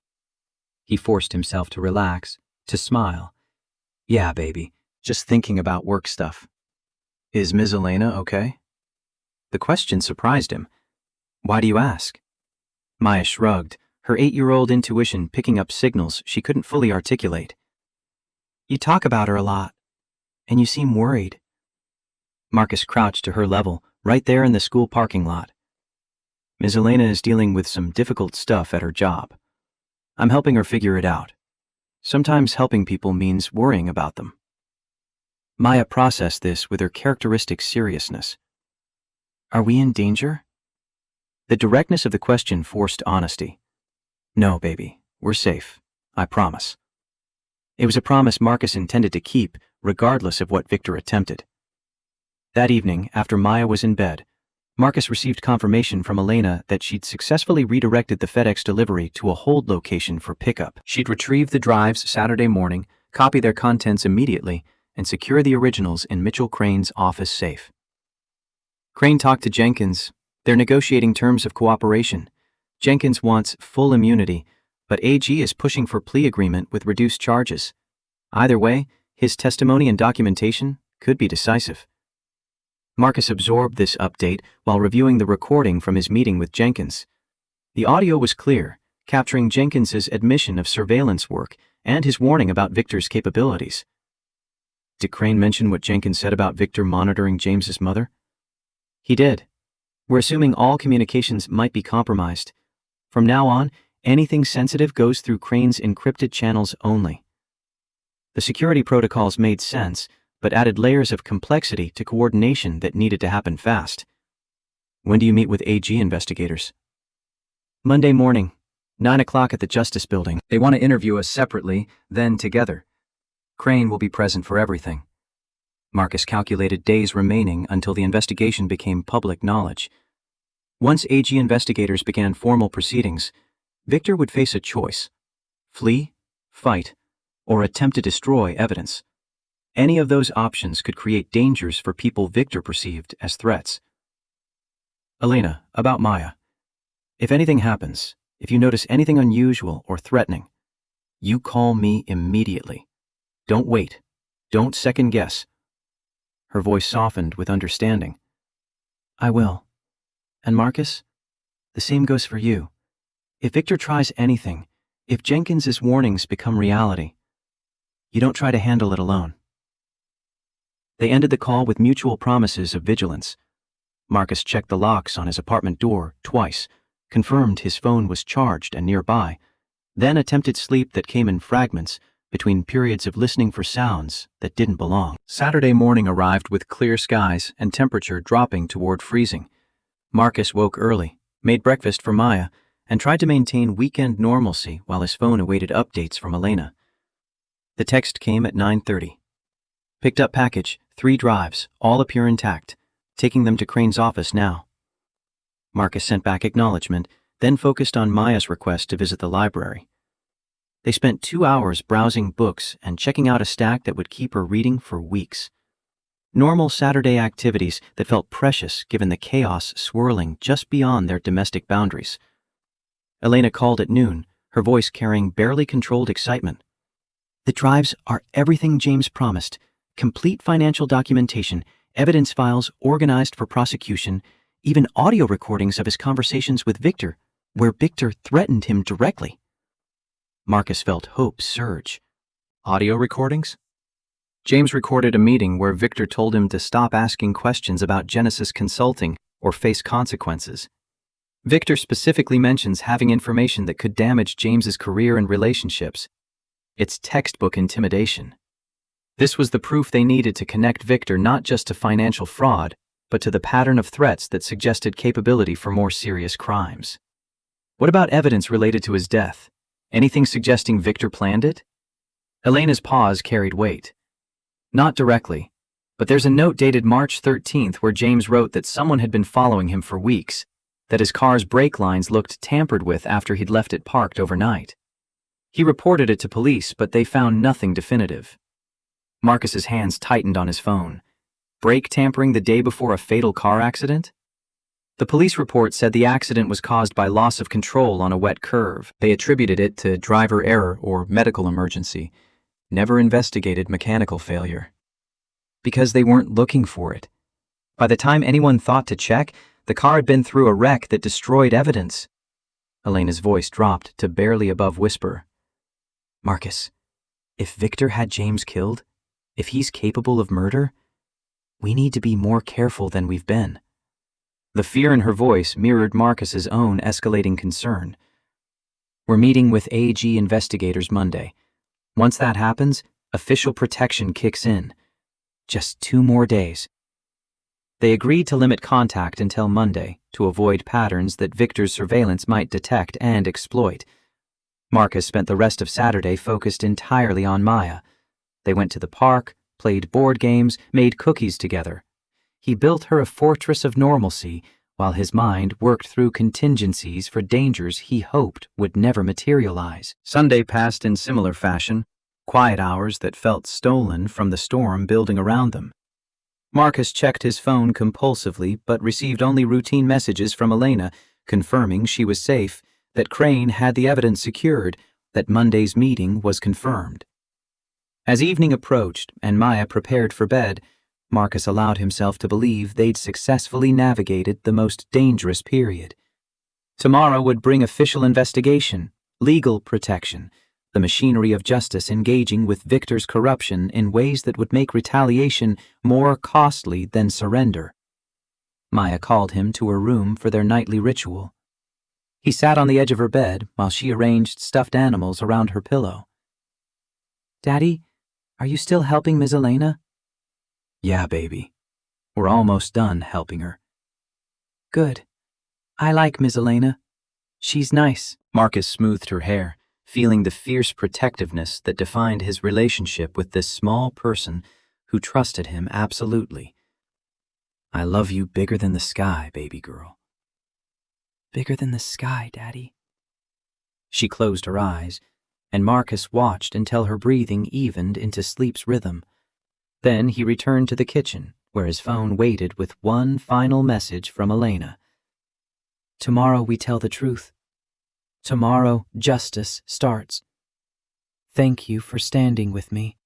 He forced himself to relax, to smile. "Yeah, baby, just thinking about work stuff." Is Ms. Elena okay? The question surprised him. "Why do you ask?" Maya shrugged, her 8-year-old intuition picking up signals she couldn't fully articulate. "You talk about her a lot, and you seem worried." Marcus crouched to her level, right there in the school parking lot. "Ms. Elena is dealing with some difficult stuff at her job. I'm helping her figure it out. Sometimes helping people means worrying about them." Maya processed this with her characteristic seriousness. "Are we in danger?" The directness of the question forced honesty. "No, baby, we're safe. I promise." It was a promise Marcus intended to keep, regardless of what Victor attempted. That evening, after Maya was in bed, Marcus received confirmation from Elena that she'd successfully redirected the FedEx delivery to a hold location for pickup. She'd retrieve the drives Saturday morning, copy their contents immediately, and secure the originals in Mitchell Crane's office safe. Crane talked to Jenkins. They're negotiating terms of cooperation. Jenkins wants full immunity, but AG is pushing for plea agreement with reduced charges. Either way, his testimony and documentation could be decisive. Marcus absorbed this update while reviewing the recording from his meeting with Jenkins. The audio was clear, capturing Jenkins's admission of surveillance work and his warning about Victor's capabilities. Did Crane mention what Jenkins said about Victor monitoring James's mother? He did. We're assuming all communications might be compromised. From now on, anything sensitive goes through Crane's encrypted channels only. The security protocols made sense, but added layers of complexity to coordination that needed to happen fast. When do you meet with AG investigators? Monday morning, 9 o'clock at the Justice Building. They want to interview us separately, then together. Crane will be present for everything. Marcus calculated days remaining until the investigation became public knowledge. Once AG investigators began formal proceedings, Victor would face a choice: flee, fight, or attempt to destroy evidence. Any of those options could create dangers for people Victor perceived as threats. Elena, about Maya. If anything happens, if you notice anything unusual or threatening, you call me immediately. Don't wait. Don't second guess. Her voice softened with understanding. I will. And Marcus, the same goes for you. If Victor tries anything, if Jenkins's warnings become reality, you don't try to handle it alone. They ended the call with mutual promises of vigilance. Marcus checked the locks on his apartment door twice, confirmed his phone was charged and nearby, then attempted sleep that came in fragments between periods of listening for sounds that didn't belong. Saturday morning arrived with clear skies and temperature dropping toward freezing. Marcus woke early, made breakfast for Maya, and tried to maintain weekend normalcy while his phone awaited updates from Elena. The text came at 9:30. Picked up package, 3 drives, all appear intact. Taking them to Crane's office now. Marcus sent back acknowledgement, then focused on Maya's request to visit the library. They spent 2 hours browsing books and checking out a stack that would keep her reading for weeks. Normal Saturday activities that felt precious given the chaos swirling just beyond their domestic boundaries. Elena called at noon, her voice carrying barely controlled excitement. The drives are everything James promised. Complete financial documentation, evidence files organized for prosecution, even audio recordings of his conversations with Victor, where Victor threatened him directly. Marcus felt hope surge. Audio recordings? James recorded a meeting where Victor told him to stop asking questions about Genesis Consulting or face consequences. Victor specifically mentions having information that could damage James's career and relationships. It's textbook intimidation. This was the proof they needed to connect Victor not just to financial fraud, but to the pattern of threats that suggested capability for more serious crimes. What about evidence related to his death? Anything suggesting Victor planned it? Elena's pause carried weight. Not directly, but there's a note dated March 13th where James wrote that someone had been following him for weeks, that his car's brake lines looked tampered with after he'd left it parked overnight. He reported it to police, but they found nothing definitive. Marcus's hands tightened on his phone. Brake tampering the day before a fatal car accident? The police report said the accident was caused by loss of control on a wet curve. They attributed it to driver error or medical emergency, never investigated mechanical failure. Because they weren't looking for it. By the time anyone thought to check, the car had been through a wreck that destroyed evidence. Elena's voice dropped to barely above whisper. Marcus, if Victor had James killed, if he's capable of murder, we need to be more careful than we've been. The fear in her voice mirrored Marcus's own escalating concern. We're meeting with AG investigators Monday. Once that happens, official protection kicks in. Just 2 more days. They agreed to limit contact until Monday to avoid patterns that Victor's surveillance might detect and exploit. Marcus spent the rest of Saturday focused entirely on Maya. They went to the park, played board games, made cookies together. He built her a fortress of normalcy while his mind worked through contingencies for dangers he hoped would never materialize. Sunday passed in similar fashion, quiet hours that felt stolen from the storm building around them. Marcus checked his phone compulsively but received only routine messages from Elena confirming she was safe, that Crane had the evidence secured, that Monday's meeting was confirmed. As evening approached and Maya prepared for bed, Marcus allowed himself to believe they'd successfully navigated the most dangerous period. Tomorrow would bring official investigation, legal protection, the machinery of justice engaging with Victor's corruption in ways that would make retaliation more costly than surrender. Maya called him to her room for their nightly ritual. He sat on the edge of her bed while she arranged stuffed animals around her pillow. Daddy, are you still helping Ms. Elena? Yeah, baby. We're almost done helping her. Good. I like Ms. Elena. She's nice. Marcus smoothed her hair, feeling the fierce protectiveness that defined his relationship with this small person who trusted him absolutely. I love you bigger than the sky, baby girl. Bigger than the sky, Daddy. She closed her eyes, and Marcus watched until her breathing evened into sleep's rhythm. Then he returned to the kitchen, where his phone waited with one final message from Elena. Tomorrow we tell the truth. Tomorrow justice starts. Thank you for standing with me.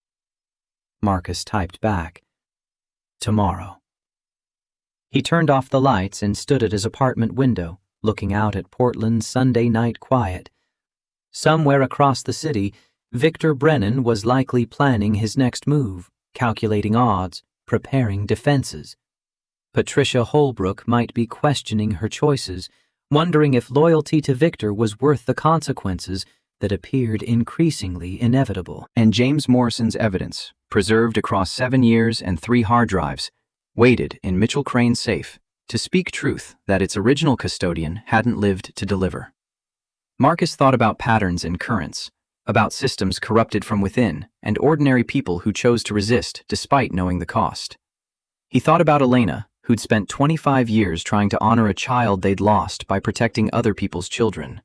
Marcus typed back. Tomorrow. He turned off the lights and stood at his apartment window, looking out at Portland's Sunday night quiet. Somewhere across the city, Victor Brennan was likely planning his next move, calculating odds, preparing defenses. Patricia Holbrook might be questioning her choices, wondering if loyalty to Victor was worth the consequences that appeared increasingly inevitable. And James Morrison's evidence, preserved across 7 years and 3 hard drives, waited in Mitchell Crane's safe to speak truth that its original custodian hadn't lived to deliver. Marcus thought about patterns and currents, about systems corrupted from within and ordinary people who chose to resist despite knowing the cost. He thought about Elena, who'd spent 25 years trying to honor a child they'd lost by protecting other people's children.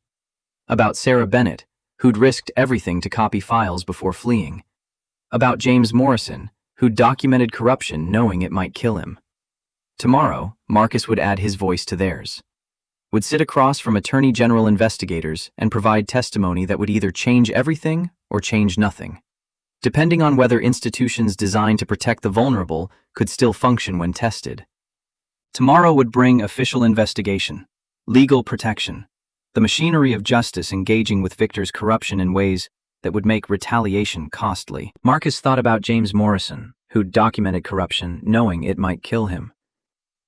About Sarah Bennett, who'd risked everything to copy files before fleeing. About James Morrison, who'd documented corruption knowing it might kill him. Tomorrow, Marcus would add his voice to theirs, would sit across from Attorney General investigators and provide testimony that would either change everything or change nothing, depending on whether institutions designed to protect the vulnerable could still function when tested. Tomorrow would bring official investigation, legal protection, the machinery of justice engaging with Victor's corruption in ways that would make retaliation costly. Marcus thought about James Morrison, who'd documented corruption knowing it might kill him.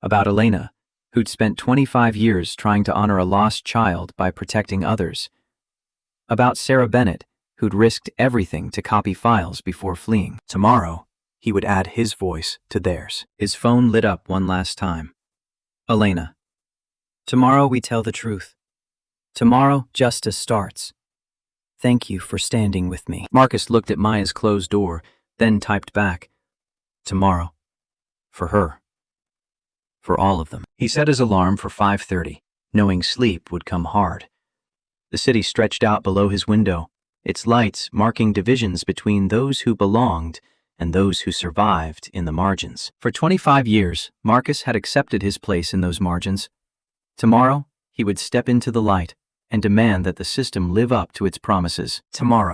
About Elena, who'd spent 25 years trying to honor a lost child by protecting others. About Sarah Bennett, who'd risked everything to copy files before fleeing. Tomorrow, he would add his voice to theirs. His phone lit up one last time. Elena. Tomorrow we tell the truth. Tomorrow justice starts. Thank you for standing with me. Marcus looked at Maya's closed door, then typed back, tomorrow. For her. For all of them. He set his alarm for 5:30, knowing sleep would come hard. The city stretched out below his window, its lights marking divisions between those who belonged and those who survived in the margins. For 25 years, Marcus had accepted his place in those margins. Tomorrow, he would step into the light and demand that the system live up to its promises. Tomorrow.